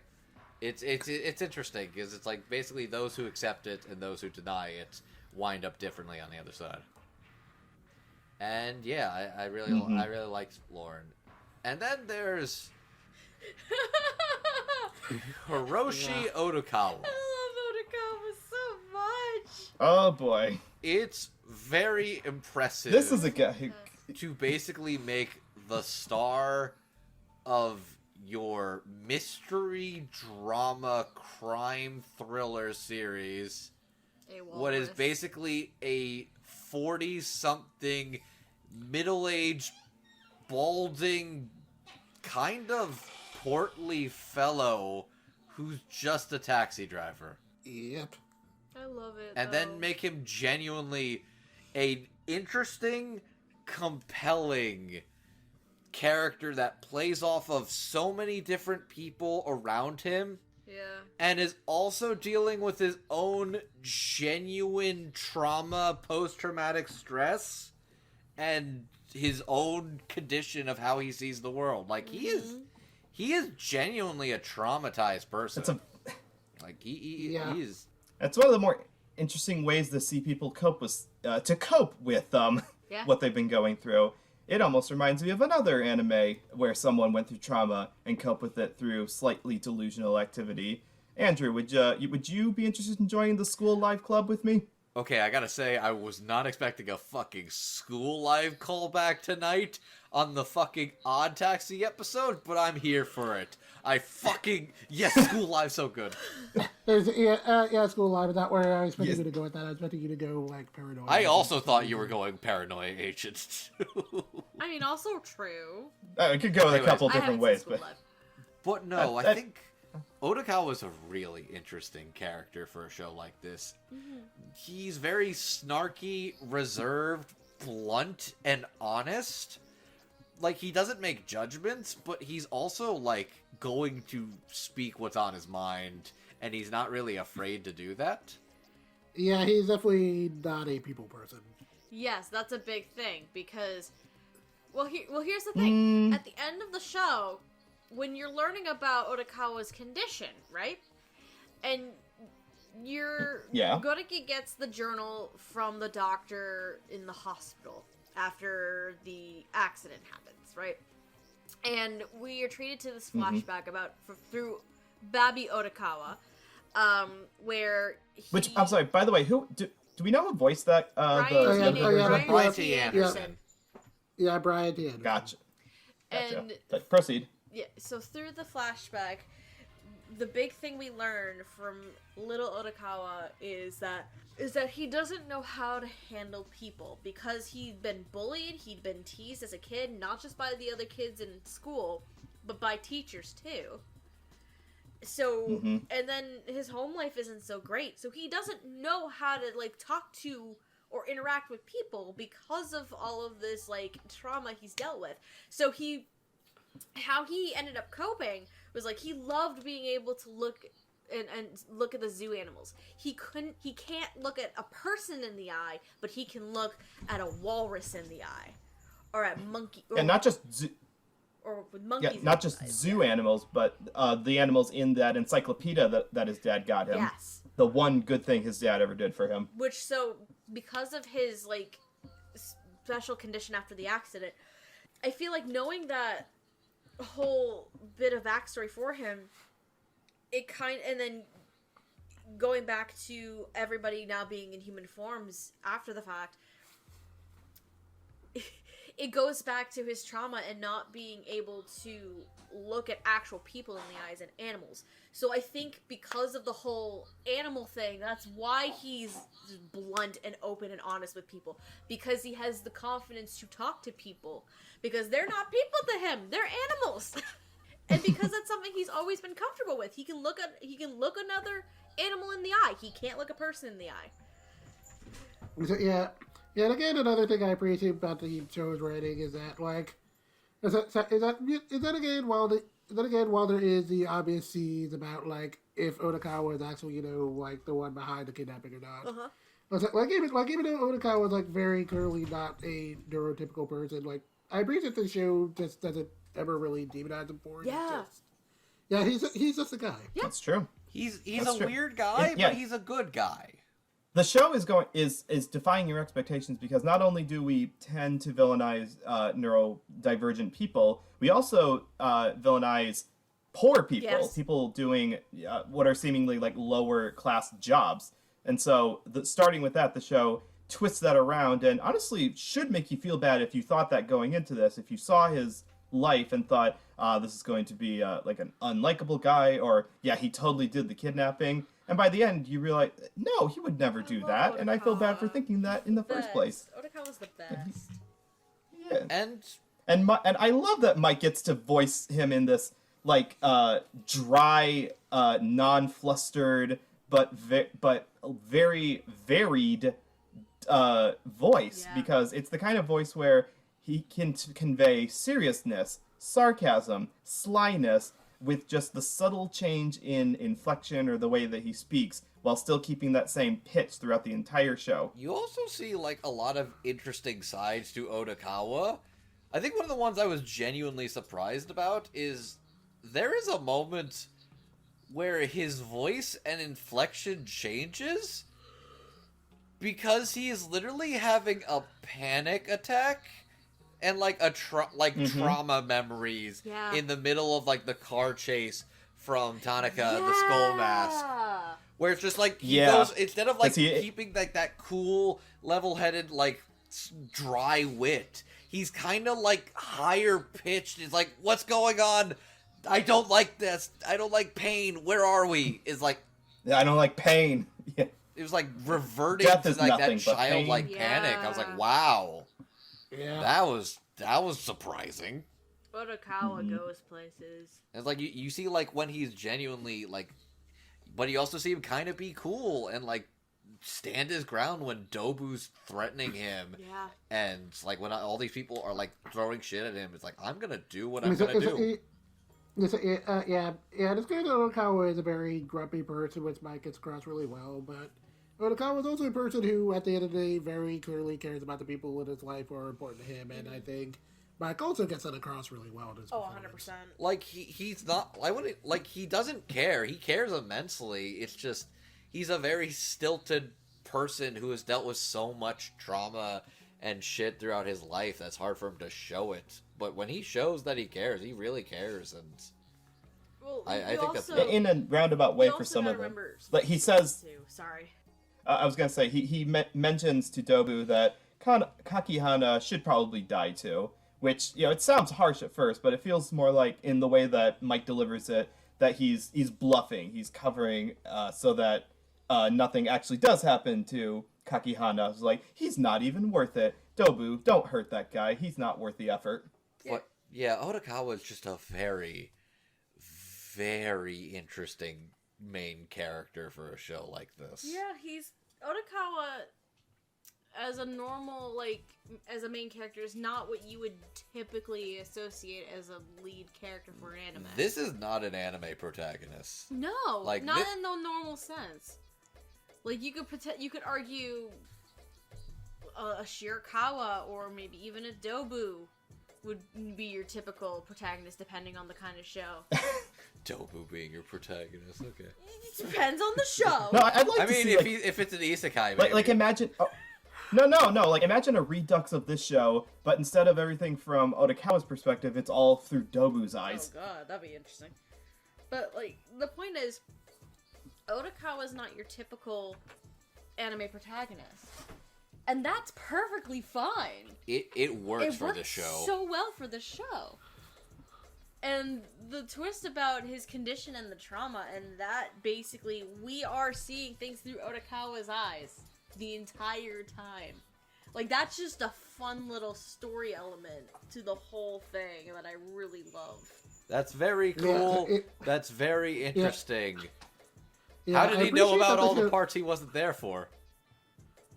Speaker 2: it's interesting because it's like basically those who accept it and those who deny it wind up differently on the other side. And yeah, I really liked Lauren. And then there's Hiroshi Odokawa.
Speaker 3: I love Odokawa so much.
Speaker 4: Oh boy.
Speaker 2: It's very impressive.
Speaker 4: This is a guy who...
Speaker 2: to basically make the star of your mystery drama crime thriller series what is basically a 40-something middle-aged balding kind of portly fellow who's just a taxi driver.
Speaker 1: Yep.
Speaker 3: I love it.
Speaker 2: And then make him genuinely an interesting, compelling character that plays off of so many different people around him.
Speaker 3: Yeah.
Speaker 2: And is also dealing with his own genuine trauma, post-traumatic stress, and his own condition of how he sees the world. Like, he is genuinely a traumatized person. Like, he is...
Speaker 4: It's one of the more interesting ways to see people cope with what they've been going through. It almost reminds me of another anime where someone went through trauma and coped with it through slightly delusional activity. Andrew, would you be interested in joining the School Live Club with me?
Speaker 2: Okay, I gotta say, I was not expecting a fucking School Live callback tonight on the fucking Odd Taxi episode, but I'm here for it. Yes, School Live's so good.
Speaker 1: School Live is not where I was expecting you to go with that. I was expecting you to go, like, Paranoia.
Speaker 2: I also thought you were going Paranoia Agents, too.
Speaker 3: I mean, also true.
Speaker 4: It could go in a couple different ways, but...
Speaker 2: But no, I think Odokawa is a really interesting character for a show like this. He's very snarky, reserved, blunt, and honest. Like, he doesn't make judgments, but he's also, like, going to speak what's on his mind, and he's not really afraid to do that.
Speaker 1: Yeah, he's definitely not a people person.
Speaker 3: Yes, that's a big thing, because... Well, here's the thing. At the end of the show, when you're learning about Odokawa's condition, right? And Goriki gets the journal from the doctor in the hospital after the accident happens, right? And we are treated to this flashback through Baby Odokawa, where
Speaker 4: Which, I'm sorry, by the way, do we know who voiced that?
Speaker 2: Brian T. Anderson.
Speaker 1: Yeah, Brian T. Anderson.
Speaker 4: Gotcha.
Speaker 3: And
Speaker 4: proceed.
Speaker 3: yeah, so through the flashback, the big thing we learn from little Odokawa is that he doesn't know how to handle people because he'd been bullied, he'd been teased as a kid, not just by the other kids in school, but by teachers too. So, and then his home life isn't so great, so he doesn't know how to, like, talk to or interact with people because of all of this, like, trauma he's dealt with. So how he ended up coping was, like, he loved being able to look and look at the zoo animals. He can't look at a person in the eye, but he can look at a walrus in the eye, or at monkey,
Speaker 4: and not just
Speaker 3: or with monkeys.
Speaker 4: Yeah, not just zoo animals, but the animals in that encyclopedia that his dad got him.
Speaker 3: Yes.
Speaker 4: The one good thing his dad ever did for him.
Speaker 3: Which, so, because of his, like, special condition after the accident, I feel like knowing that whole bit of backstory for him, and then going back to everybody now being in human forms after the fact, it goes back to his trauma and not being able to look at actual people in the eyes and animals. So I think because of the whole animal thing, that's why he's blunt and open and honest with people. Because he has the confidence to talk to people. Because they're not people to him. They're animals. And because that's something he's always been comfortable with. He can look another animal in the eye. He can't look a person in the eye.
Speaker 1: Yeah. Yeah, and again, another thing I appreciate about the show's writing is that, like, while there is the obvious scenes about, like, if Odokawa is actually, like, the one behind the kidnapping or not. Even though Odokawa is, like, very clearly not a neurotypical person, like, I appreciate the show just doesn't ever really demonize him for it.
Speaker 3: Yeah.
Speaker 1: He's just a guy.
Speaker 3: Yeah.
Speaker 4: That's true.
Speaker 2: He's
Speaker 4: That's
Speaker 2: a
Speaker 4: true.
Speaker 2: weird guy,
Speaker 4: Yeah.
Speaker 2: but he's a good guy.
Speaker 4: The show is defying your expectations because not only do we tend to villainize neurodivergent people, we also villainize poor people,
Speaker 3: Yes.
Speaker 4: people doing what are seemingly like lower class jobs. And so, starting with that, the show twists that around and honestly should make you feel bad if you thought that going into this. If you saw his life and thought, this is going to be like an unlikable guy, or yeah, he totally did the kidnapping. And by the end, you realize, no, he would never do that, and I feel bad for thinking that in the first place.
Speaker 3: Odokawa's the best.
Speaker 4: Yeah.
Speaker 2: And
Speaker 4: And I love that Mike gets to voice him in this, like, dry, non-flustered, but very varied voice, because it's the kind of voice where he can convey seriousness, sarcasm, slyness, with just the subtle change in inflection or the way that he speaks, while still keeping that same pitch throughout the entire show.
Speaker 2: you also see, like, a lot of interesting sides to Odokawa. I think one of the ones I was genuinely surprised about is there is a moment where his voice and inflection changes because he is literally having a panic attack and, like, trauma memories in the middle of, like, the car chase from Tanaka, the Skull Mask. Where it's just, like, he goes, instead of, like, keeping, like, that cool, level-headed, like, dry wit, he's kind of, like, higher-pitched. He's like, what's going on? I don't like this. I don't like pain. Where are we? Is like...
Speaker 4: Yeah, I don't like pain. Yeah.
Speaker 2: It was, like, reverting
Speaker 4: Death
Speaker 2: to,
Speaker 4: is
Speaker 2: like,
Speaker 4: nothing
Speaker 2: that
Speaker 4: but
Speaker 2: childlike
Speaker 3: pain.
Speaker 2: panic. I was like,
Speaker 3: Yeah.
Speaker 2: wow.
Speaker 1: Yeah.
Speaker 2: That was surprising.
Speaker 3: Otokawa goes places.
Speaker 2: It's like you see like when he's genuinely like, but you also see him kind of be cool and like stand his ground when Dobu's threatening him.
Speaker 3: Yeah.
Speaker 2: And like when all these people are like throwing shit at him, it's like I'm gonna do what I'm gonna do.
Speaker 1: This character Otokawa is a very grumpy person, which Mike gets across really well, but Otokawa is also a person who, at the end of the day, very clearly cares about the people in his life who are important to him, and I think Mike also gets that across really well in his performance.
Speaker 3: 100%.
Speaker 2: Like he's not. I wouldn't like he doesn't care. He cares immensely. It's just he's a very stilted person who has dealt with so much trauma and shit throughout his life. That's hard for him to show it. But when he shows that he cares, he really cares, and
Speaker 3: Well,
Speaker 2: I think that's
Speaker 4: in a roundabout way for some of them. Like he says,
Speaker 3: sorry.
Speaker 4: I was gonna say he mentions to Dobu that Kakihana should probably die too, which it sounds harsh at first, but it feels more like in the way that Mike delivers it that he's bluffing, he's covering so that nothing actually does happen to Kakihana. It's like he's not even worth it. Dobu, don't hurt that guy. He's not worth the effort.
Speaker 2: But yeah, Otokawa is just a very, very interesting main character for a show like this.
Speaker 3: Yeah, he's Otokawa as a normal, as a main character is not what you would typically associate as a lead character for an anime.
Speaker 2: This is not an anime protagonist.
Speaker 3: No,
Speaker 2: Like,
Speaker 3: not in the normal sense. Like you could argue a Shirakawa or maybe even a Dobu would be your typical protagonist depending on the kind of show.
Speaker 2: Dobu being your protagonist, okay.
Speaker 3: It depends on the show.
Speaker 4: No, I'd like
Speaker 2: I
Speaker 4: to
Speaker 2: mean,
Speaker 4: see,
Speaker 2: if it's an isekai, maybe.
Speaker 4: like imagine. Oh, no, like imagine a redux of this show, but instead of everything from Otokawa's perspective, it's all through Dobu's eyes.
Speaker 3: Oh god, that'd be interesting. But the point is, Otokawa's not your typical anime protagonist. And that's perfectly fine.
Speaker 2: It works for the show.
Speaker 3: So well for the show. And the twist about his condition and the trauma, and that basically we are seeing things through Otokawa's eyes the entire time. Like, that's just a fun little story element to the whole thing that I really love.
Speaker 2: That's very cool.
Speaker 1: Yeah,
Speaker 2: That's very interesting.
Speaker 1: Yeah,
Speaker 2: How did he know about all the parts he wasn't there for?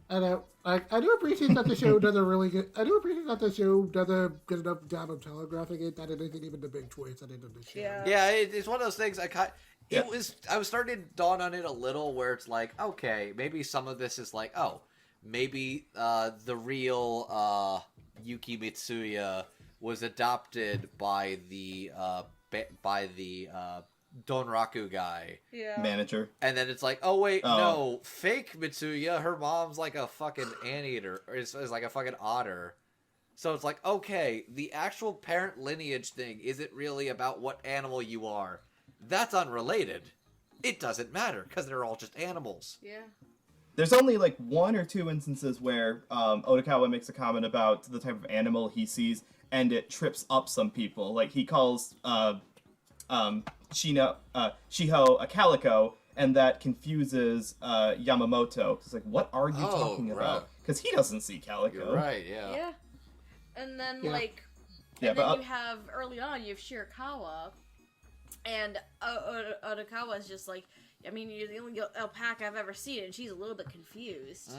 Speaker 1: I know. I do appreciate that the show does a really good. I do appreciate that the show does a good enough job of telegraphing it that it isn't even the big twist at the end of the show.
Speaker 3: Yeah.
Speaker 2: It's one of those things. I was starting to dawn on it a little, where it's like, okay, maybe some of this is like, oh, maybe the real Yuki Mitsuya was adopted by the Donraku guy.
Speaker 3: Yeah.
Speaker 4: Manager.
Speaker 2: And then it's like, oh wait, no, fake Mitsuya, her mom's like a fucking anteater, or is like a fucking otter. So it's like, okay, the actual parent lineage thing isn't really about what animal you are. That's unrelated. It doesn't matter, because they're all just animals.
Speaker 3: Yeah.
Speaker 4: There's only like one or two instances where Otokawa makes a comment about the type of animal he sees, and it trips up some people. Like he calls Shiho a calico, and that confuses Yamamoto. It's like, what are you talking about? Because he doesn't see calico.
Speaker 2: You're right, yeah.
Speaker 3: Yeah. And then,
Speaker 1: Yeah.
Speaker 3: you have, early on, you have Shirakawa, and Otokawa's just like, I mean, you're the only alpaca I've ever seen, and she's a little bit confused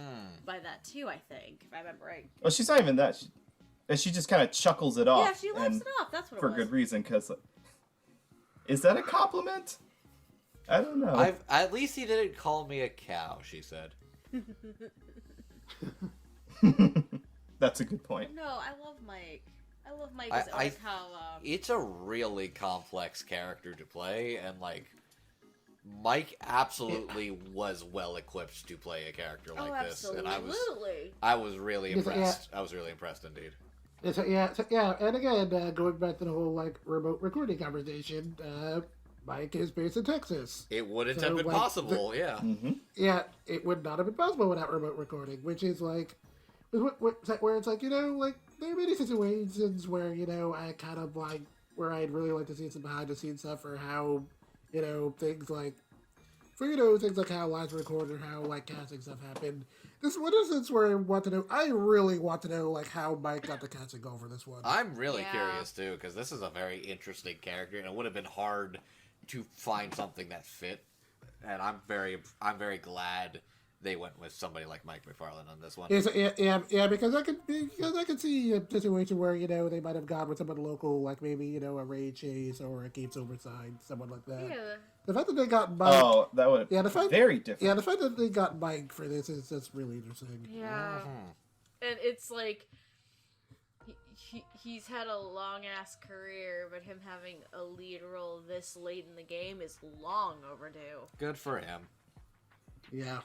Speaker 3: by that, too, I think, if I remember right.
Speaker 4: Well, she's not even that. She just kind of chuckles it off.
Speaker 3: Yeah, she laughs it off, that's what it was.
Speaker 4: For good reason, because... Is that a compliment? I don't know.
Speaker 2: At least he didn't call me a cow, she said.
Speaker 4: That's a good point.
Speaker 3: No, I love Mike. I love Mike as Otokawa.
Speaker 2: It's a really complex character to play, and Mike absolutely was well equipped to play a character like this, and I was really impressed. I was really impressed indeed.
Speaker 1: And again, going back to the whole remote recording conversation, Mike is based in Texas.
Speaker 2: It wouldn't have been possible, yeah.
Speaker 4: Mm-hmm.
Speaker 1: Yeah, it would not have been possible without remote recording, which is where it's like, there are many situations where, I kind of where I'd really like to see some behind the scenes stuff, or how, things like for things like how lines were recorded or how like casting stuff happened. This one instance where I really want to know like how Mike got the casting goal for this one.
Speaker 2: I'm really curious too, because this is a very interesting character, and it would have been hard to find something that fit. And I'm very glad they went with somebody like Mike McFarlane on this one.
Speaker 1: Yeah, because I could see a situation where they might have gone with someone local, like maybe a Ray Chase or a Gates Overside, someone like that.
Speaker 3: Yeah.
Speaker 1: The fact that they got Mike,
Speaker 4: that would have been very different.
Speaker 1: Yeah, the fact that they got Mike for this is just really interesting.
Speaker 3: Yeah, and it's like he's had a long ass career, but him having a lead role this late in the game is long overdue.
Speaker 2: Good for him.
Speaker 1: Yeah.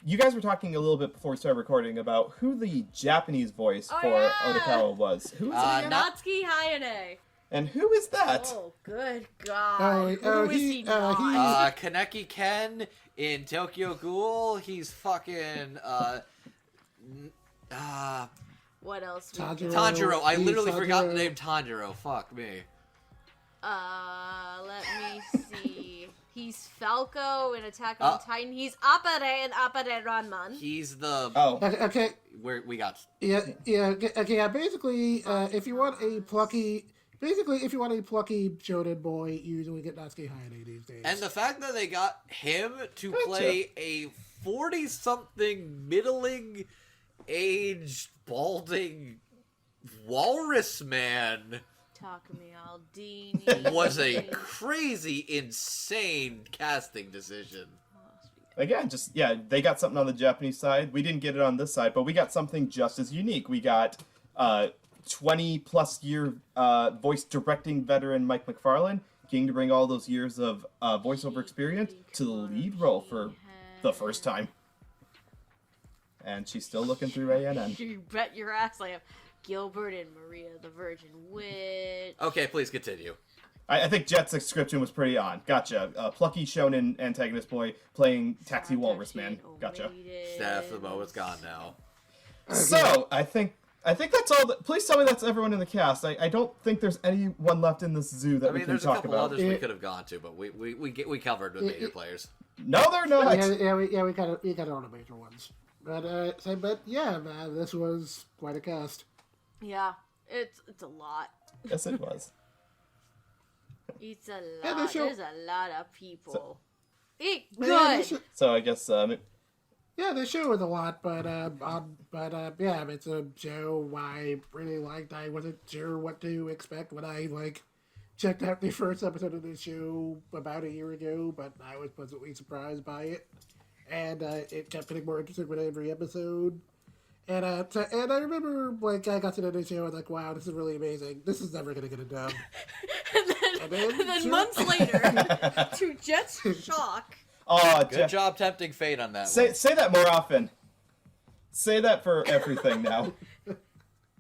Speaker 4: You guys were talking a little bit before we started recording about who the Japanese voice for Odokawa was. Who is it again?
Speaker 3: Natsuki Hayane.
Speaker 4: And who is that?
Speaker 3: Oh, good God. Who is he not?
Speaker 2: Kaneki Ken in Tokyo Ghoul. He's fucking,
Speaker 3: What else?
Speaker 2: Tanjiro. I literally forgot the name Tanjiro. Fuck me.
Speaker 3: Let me see. He's Falco in Attack on Titan. He's Apare in Apare Ranman.
Speaker 2: He's the...
Speaker 1: Okay.
Speaker 2: Where we got...
Speaker 1: Yeah. Basically, if you want a plucky shonen boy, you usually get Natsuki Hayane these days.
Speaker 2: And the fact that they got him to play a 40-something, middling-aged, balding walrus man...
Speaker 3: Takumi Aldini
Speaker 2: was a crazy, insane casting decision.
Speaker 4: Again, they got something on the Japanese side. We didn't get it on this side, but we got something just as unique. We got 20-plus year voice directing veteran Mike McFarlane getting to bring all those years of voiceover experience to the lead role for the first time. And she's still looking through ANN.
Speaker 3: You bet your ass I am. Gilbert and Maria the Virgin Witch.
Speaker 2: Okay, please continue.
Speaker 4: I think Jet's description was pretty on. Gotcha. Plucky shonen antagonist boy playing Taxi Walrus Man. Gotcha.
Speaker 2: Steph, the moment's gone now.
Speaker 4: So, I think that's all. Please tell me that's everyone in the cast. I don't think there's anyone left in this zoo that we can
Speaker 2: there's
Speaker 4: talk
Speaker 2: a couple
Speaker 4: about.
Speaker 2: others we could have gone to, but we covered the major players.
Speaker 4: No, they're not.
Speaker 1: We got all the major ones. But this was quite a cast.
Speaker 3: Yeah, it's a lot.
Speaker 4: Yes, it was.
Speaker 3: It's a lot. There's a lot of people. Good.
Speaker 4: So I guess
Speaker 1: the show was a lot, but it's a show I really liked. I wasn't sure what to expect when I checked out the first episode of the show about a year ago, but I was pleasantly surprised by it, and it kept getting more interesting with every episode. And I remember I got to the show, I was like, wow, this is really amazing. This is never gonna get a dub.
Speaker 3: and then months later, to Jet's shock.
Speaker 4: Oh,
Speaker 2: good job tempting fate on that
Speaker 4: one. Say that more often. Say that for everything now.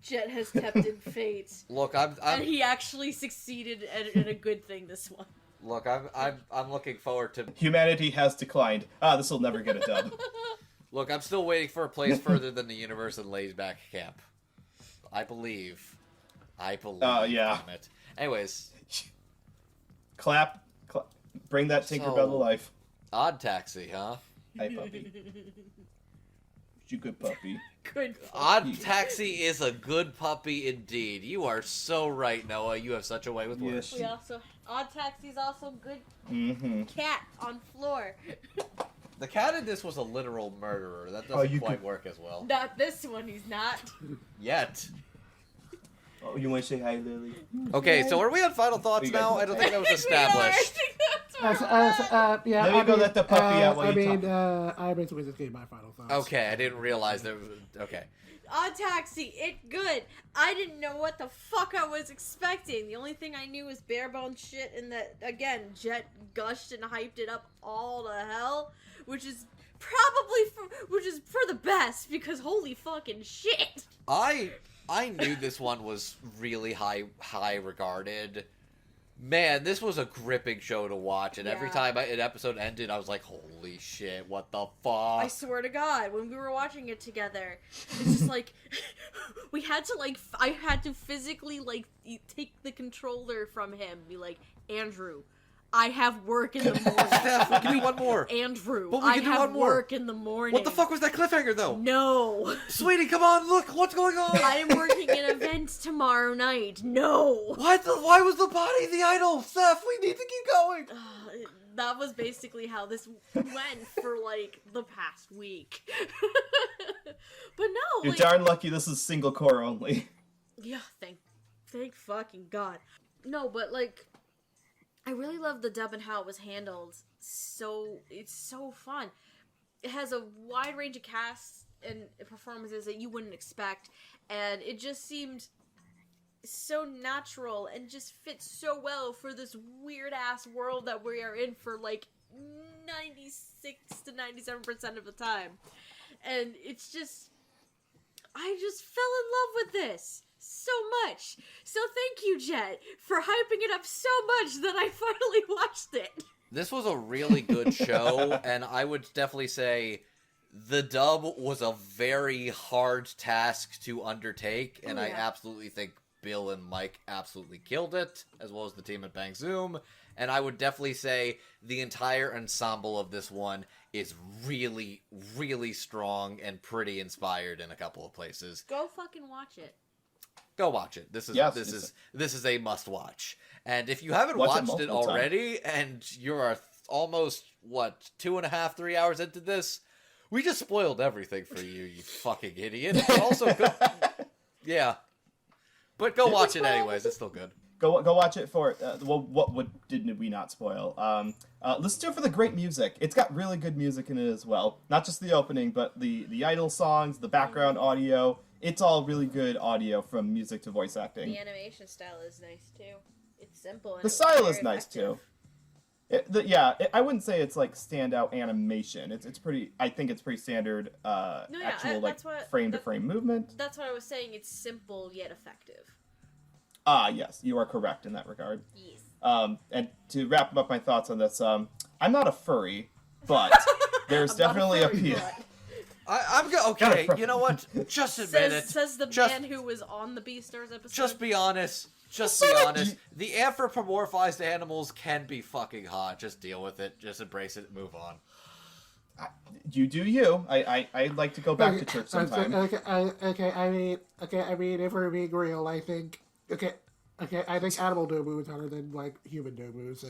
Speaker 3: Jet has tempted fate.
Speaker 2: Look,
Speaker 3: and he actually succeeded in a good thing this one.
Speaker 2: Look, I'm looking forward to...
Speaker 4: Humanity has declined. This will never get a dub.
Speaker 2: Look, I'm still waiting for a place further than the universe and laid back camp. I believe. Yeah.
Speaker 4: Damn
Speaker 2: it. Anyways.
Speaker 4: Clap. Bring that Tinkerbell to life.
Speaker 2: Odd Taxi, huh?
Speaker 4: Hey, puppy. You good puppy.
Speaker 3: Good puppy.
Speaker 2: Odd Taxi is a good puppy indeed. You are so right, Noah. You have such a way with words.
Speaker 3: Odd Taxi is also good cat on floor.
Speaker 2: The cat in this was a literal murderer. That doesn't quite work as well.
Speaker 3: Not this one, he's not.
Speaker 2: Yet.
Speaker 4: Oh, you want to say hi, Lily?
Speaker 2: Okay, so are we on final thoughts now? I don't think that was established.
Speaker 4: Let me go let the puppy out while you talk.
Speaker 1: I basically just gave my final thoughts.
Speaker 2: Okay, I didn't realize there was... Okay.
Speaker 3: Odd Taxi, it good. I didn't know what the fuck I was expecting. The only thing I knew was bare bones shit, and that, again, Jet gushed and hyped it up all to hell. Which is for the best, because holy fucking shit.
Speaker 2: I knew this one was really high regarded. Man, this was a gripping show to watch, and every time an episode ended, I was like, holy shit, what the fuck?
Speaker 3: I swear to God, when we were watching it together, it's just we had to I had to physically take the controller from him, be like, Andrew, I have work in the morning.
Speaker 2: Steph, we can do one more.
Speaker 3: Andrew,
Speaker 2: But we
Speaker 3: I
Speaker 2: can do
Speaker 3: have
Speaker 2: one more.
Speaker 3: work in the morning.
Speaker 2: What the fuck was that cliffhanger, though?
Speaker 3: No.
Speaker 2: Sweetie, come on, look, what's going on?
Speaker 3: I am working an event tomorrow night. No.
Speaker 2: Why was the body the idol? Steph, we need to keep going.
Speaker 3: That was basically how this went for, like, the past week. But no,
Speaker 4: You're
Speaker 3: like...
Speaker 4: darn lucky this is single core only.
Speaker 3: Yeah, thank fucking God. No, but, like, I really love the dub and how it was handled. It's so fun. It has a wide range of casts and performances that you wouldn't expect, and it just seemed so natural and just fits so well for this weird-ass world that we are in for, like, 96 to 97% of the time. And it's just... I just fell in love with this so much. So thank you, Jet, for hyping it up so much that I finally watched it.
Speaker 2: This was a really good show, and I would definitely say the dub was a very hard task to undertake, and I absolutely think Bill and Mike absolutely killed it, as well as the team at Bang Zoom. And I would definitely say the entire ensemble of this one is really, really strong and pretty inspired in a couple of places.
Speaker 3: Go fucking watch it.
Speaker 2: Go watch it. This is a must watch. And if you haven't
Speaker 4: Watch it
Speaker 2: watched it
Speaker 4: multiple
Speaker 2: already, and you're almost 2.5, 3 hours into this, we just spoiled everything for you, you fucking idiot. But also, yeah. But go watch it anyways. It's still good.
Speaker 4: Go watch it for what did we not spoil? Listen to it for the great music. It's got really good music in it as well. Not just the opening, but the idol songs, the background audio. It's all really good audio from music to voice acting.
Speaker 3: The animation style is nice too. It's simple. And
Speaker 4: The style is nice too. I wouldn't say it's like standout animation. It's pretty. I think it's pretty standard. Frame to frame movement.
Speaker 3: That's what I was saying. It's simple yet effective.
Speaker 4: Yes, you are correct in that regard.
Speaker 3: Yes.
Speaker 4: And to wrap up my thoughts on this, I'm not a furry, but there's definitely a
Speaker 3: furry,
Speaker 2: Okay, you know what? Just admit it.
Speaker 3: Says the man who was on the Beastars episode.
Speaker 2: Just be honest. Just be honest. The anthropomorphized animals can be fucking hot. Just deal with it. Just embrace it and move on.
Speaker 4: You do you. I'd like to go back to church sometime.
Speaker 1: I mean, if we're being real, I think... I think animal Nobu is hotter than, like, human Nobu, so...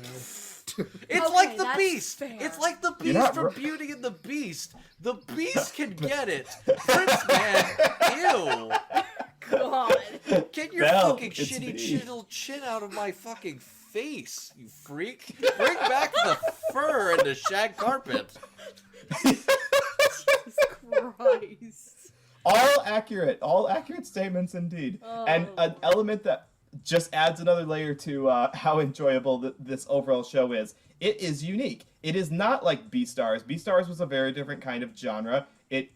Speaker 2: It's like the Beast!
Speaker 3: Fair.
Speaker 2: It's like the Beast from Beauty and the Beast! The Beast can get it! Prince Man, ew!
Speaker 3: God.
Speaker 2: Get your fucking shitty chiseled chin out of my fucking face, you freak! Bring back the fur and the shag carpet!
Speaker 3: Jesus Christ.
Speaker 4: All accurate statements indeed.
Speaker 3: Oh.
Speaker 4: And an element that just adds another layer to how enjoyable this overall show is. It is unique. It is not like Beastars. Beastars was a very different kind of genre. It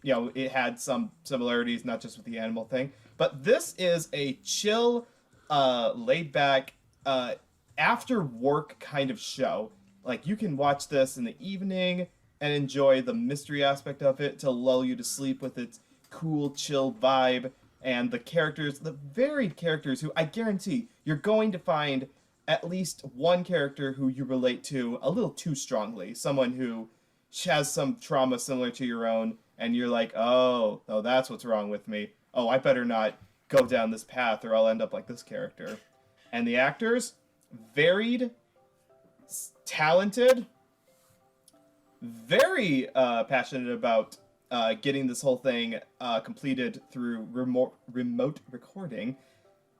Speaker 4: had some similarities, not just with the animal thing, but this is a chill, laid back, after work kind of show. Like, you can watch this in the evening and enjoy the mystery aspect of it to lull you to sleep with its cool, chill vibe, and the varied characters who I guarantee you're going to find at least one character who you relate to a little too strongly. Someone who has some trauma similar to your own, and you're like, oh, that's what's wrong with me. Oh, I better not go down this path or I'll end up like this character. And the actors, varied, talented, very passionate about getting this whole thing completed through remote recording,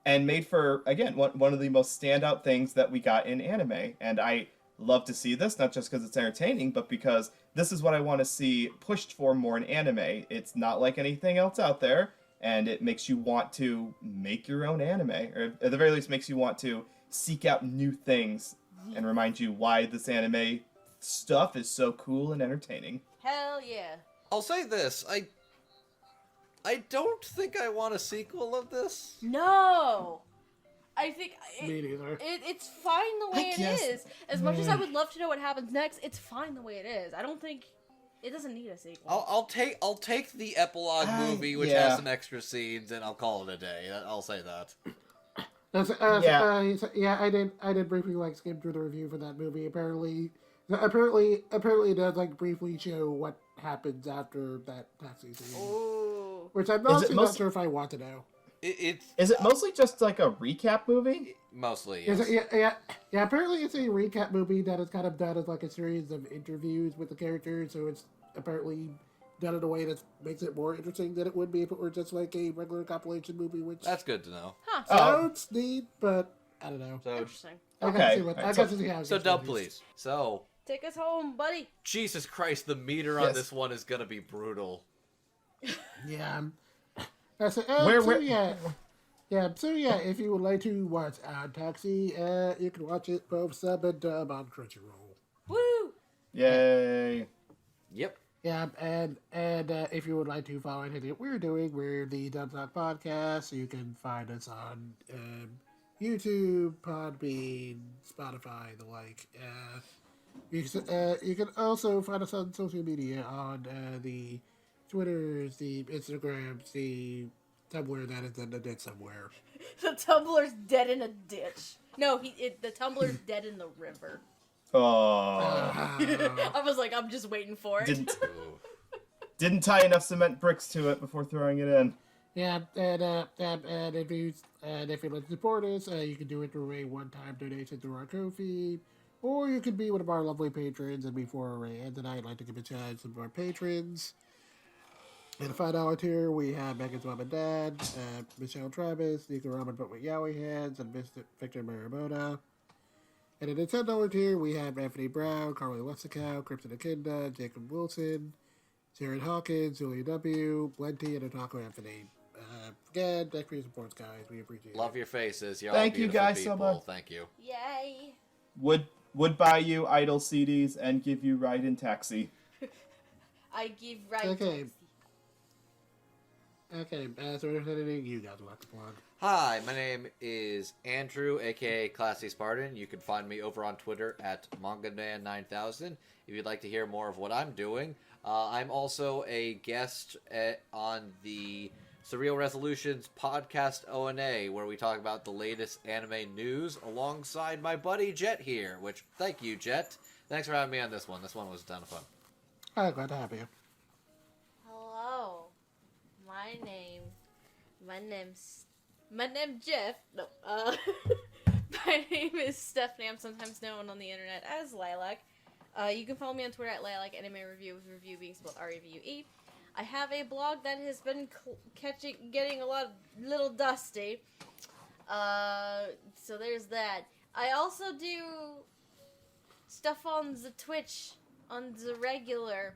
Speaker 4: and made for, again, one of the most standout things that we got in anime. And I love to see this, not just because it's entertaining, but because this is what I want to see pushed for more in anime. It's not like anything else out there, and it makes you want to make your own anime, or at the very least makes you want to seek out new things and remind you why this anime stuff is so cool and entertaining.
Speaker 3: Hell yeah.
Speaker 2: I'll say this, I don't think I want a sequel of this.
Speaker 3: No. I think
Speaker 1: Me neither.
Speaker 3: it's fine the way it
Speaker 4: guess-
Speaker 3: is. As much as I would love to know what happens next, it's fine the way it is. I don't think it doesn't need a sequel.
Speaker 2: I'll take the epilogue movie, which has some extra scenes, and I'll call it a day. I'll say that.
Speaker 1: Yeah, I did briefly like skim through the review for that movie. Apparently, it does like briefly show what happens after that taxi scene,
Speaker 3: Oh.
Speaker 1: which I'm honestly not sure if I want to know.
Speaker 4: Is it mostly just like a recap movie?
Speaker 2: Mostly,
Speaker 1: Is
Speaker 2: yes.
Speaker 1: it, yeah. Apparently, it's a recap movie that is kind of done as like a series of interviews with the characters. So it's apparently done in a way that makes it more interesting than it would be if it were just like a regular compilation movie. Which
Speaker 2: That's good to know.
Speaker 3: Huh.
Speaker 1: sounds neat, but I don't know.
Speaker 2: So,
Speaker 3: Interesting.
Speaker 1: I
Speaker 4: Okay.
Speaker 1: gotta see what. I
Speaker 4: Alright,
Speaker 1: gotta see how. it
Speaker 2: so
Speaker 1: gets
Speaker 2: Dub,
Speaker 1: produced.
Speaker 2: please. So,
Speaker 3: Take us home, buddy.
Speaker 2: Jesus Christ, the meter on
Speaker 4: Yes.
Speaker 2: this one is gonna be brutal.
Speaker 1: Yeah. So, if you would like to watch Taxi, you can watch it both sub and dub on Crunchyroll.
Speaker 3: Woo!
Speaker 4: Yay.
Speaker 2: Yep.
Speaker 1: Yeah, and if you would like to follow anything that we're doing, we're the Dub Talk Podcast. You can find us on YouTube, Podbean, Spotify, the like. You can also find us on social media on the Twitters, the Instagrams, the Tumblr that is in the ditch somewhere.
Speaker 3: The Tumblr's dead in a ditch. No, the Tumblr's dead in the river.
Speaker 4: Oh.
Speaker 3: I was like, I'm just waiting for it.
Speaker 4: Didn't tie enough cement bricks to it before throwing it in.
Speaker 1: Yeah, and if you like to support us, you can do it through a one-time donation through our Ko-fi, or you can be one of our lovely patrons. And before we end tonight, I'd like to give a shout out to some of our patrons. At the $5 tier, we have Megan's mom and dad, Michelle Travis, Nika Ramen but with Yowie Hands, and Mr. Victor Marimoto. And at the $10 tier, we have Anthony Brown, Carly Westacow, Crimson Akinda, Jacob Wilson, Jared Hawkins, Julia W., Blenty, and Otaku Anthony. Again, thanks for your support, guys. We appreciate it.
Speaker 2: Love your faces. You're
Speaker 4: Thank
Speaker 2: all
Speaker 4: you
Speaker 2: beautiful
Speaker 4: guys so
Speaker 2: people.
Speaker 4: much.
Speaker 2: Thank you.
Speaker 3: Yay!
Speaker 4: Would buy you idle CDs and give you ride in taxi.
Speaker 3: I give right.
Speaker 1: Okay. Okay, so if there's anything you guys would like to plug.
Speaker 2: Hi, my name is Andrew, aka Classy Spartan. You can find me over on Twitter at MangaMan9000 if you'd like to hear more of what I'm doing. I'm also a guest on the Surreal Resolutions podcast O&A, where we talk about the latest anime news alongside my buddy Jet here, which, thank you, Jet. Thanks for having me on this one. This one was a ton of fun.
Speaker 1: I'm glad to have you.
Speaker 3: Hello. My name's Jeff. No, my name is Stephanie. I'm sometimes known on the internet as Lilac. You can follow me on Twitter at Lilac Anime Review, with review being spelled R-E-V-U-E. I have a blog that has been getting a little dusty. So there's that. I also do stuff on the Twitch, on the regular.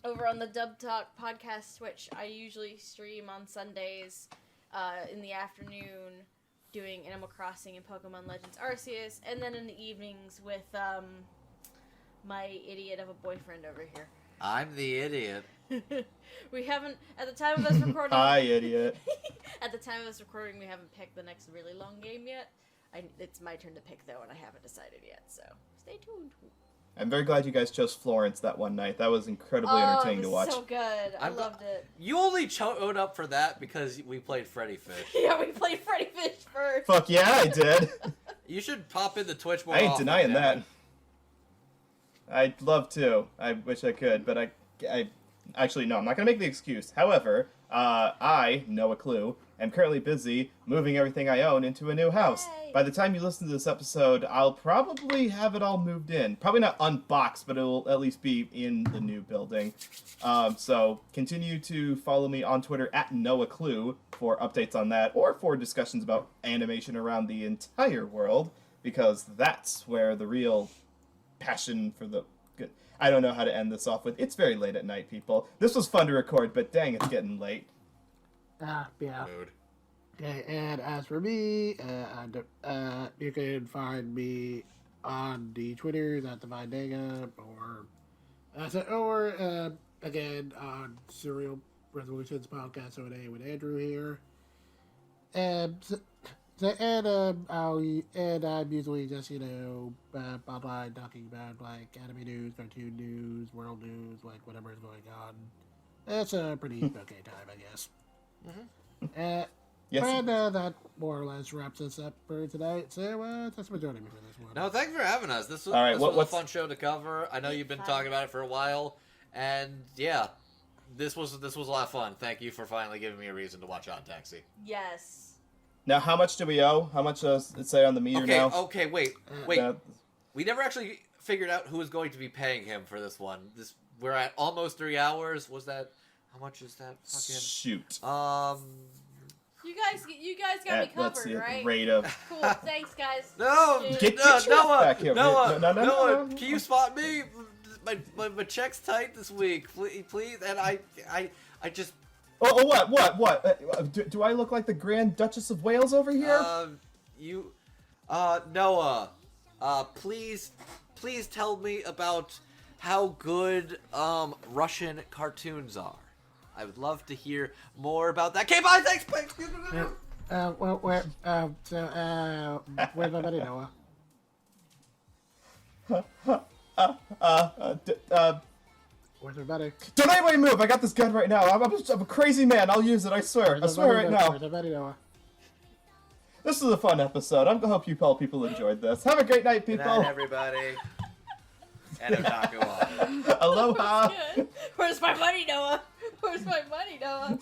Speaker 3: Over on the Dub Talk podcast Twitch, I usually stream on Sundays in the afternoon doing Animal Crossing and Pokemon Legends Arceus, and then in the evenings with my idiot of a boyfriend over here.
Speaker 2: I'm the idiot.
Speaker 3: We haven't, at the time of us recording...
Speaker 4: Hi, idiot.
Speaker 3: At the time of us recording, we haven't picked the next really long game yet. It's my turn to pick, though, and I haven't decided yet, so stay tuned.
Speaker 4: I'm very glad you guys chose Florence that one night. That was incredibly entertaining to watch.
Speaker 3: So good. I loved it.
Speaker 2: You only showed up for that because we played Freddy Fish.
Speaker 3: Yeah, we played Freddy Fish first.
Speaker 4: Fuck yeah, I did.
Speaker 2: You should pop in the Twitch more
Speaker 4: I ain't
Speaker 2: often,
Speaker 4: denying
Speaker 2: Devin.
Speaker 4: that. I'd love to. I wish I could, but I actually, no, I'm not going to make the excuse. However, I, Noah Clue, am currently busy moving everything I own into a new house.
Speaker 3: Yay.
Speaker 4: By the time you listen to this episode, I'll probably have it all moved in. Probably not unboxed, but it'll at least be in the new building. So continue to follow me on Twitter at Noah Clue for updates on that, or for discussions about animation around the entire world, because that's where the real passion for the good. I don't know how to end this off with. It's very late at night, people. This was fun to record, but dang, it's getting late.
Speaker 1: Yeah.
Speaker 2: Mood.
Speaker 1: Okay, and as for me, you can find me on the Twitters at the Videga, or again on Serial Resolutions Podcast O&A with Andrew here. I'm usually just online talking about like anime news, cartoon news, world news, like whatever is going on. It's a pretty okay time, I guess.
Speaker 4: Yes.
Speaker 1: And that more or less wraps us up for tonight. So thanks for joining me for this one.
Speaker 2: No, thanks for having us. This was,
Speaker 4: All right,
Speaker 2: this was a
Speaker 4: what's-
Speaker 2: fun show to cover. I know you've been talking about it for a while, and yeah, this was a lot of fun. Thank you for finally giving me a reason to watch Odd Taxi.
Speaker 3: Yes.
Speaker 4: Now, how much do we owe? How much does it say on the meter
Speaker 2: Okay,
Speaker 4: now?
Speaker 2: okay, wait. We never actually figured out who was going to be paying him for this one. We're at almost 3 hours. Was that? How much is that? Fucking.
Speaker 4: Shoot.
Speaker 3: You guys got me
Speaker 4: Let's
Speaker 3: covered,
Speaker 4: see at
Speaker 3: right?
Speaker 4: the rate of.
Speaker 3: Cool. Thanks, guys.
Speaker 2: No,
Speaker 4: Get your
Speaker 2: Noah,
Speaker 4: back here.
Speaker 2: Noah,
Speaker 4: No.
Speaker 2: Noah, can you spot me? My check's tight this week, please. And I just.
Speaker 4: Oh, what? Do I look like the Grand Duchess of Wales over here?
Speaker 2: Noah, please tell me about how good Russian cartoons are. I would love to hear more about that. Okay, bye. Thanks.
Speaker 1: Where's my buddy Noah? Where's my buddy?
Speaker 4: Don't anybody move! I got this gun right now. I'm a crazy man. I'll use it. I swear. I swear right now.
Speaker 1: Where's my buddy Noah?
Speaker 4: This was a fun episode. I hope you all people enjoyed this. Have a great night,
Speaker 2: Good
Speaker 4: people.
Speaker 2: night, everybody. And Otaku on.
Speaker 4: Aloha.
Speaker 3: Where's my money, Noah? Where's my money, Noah?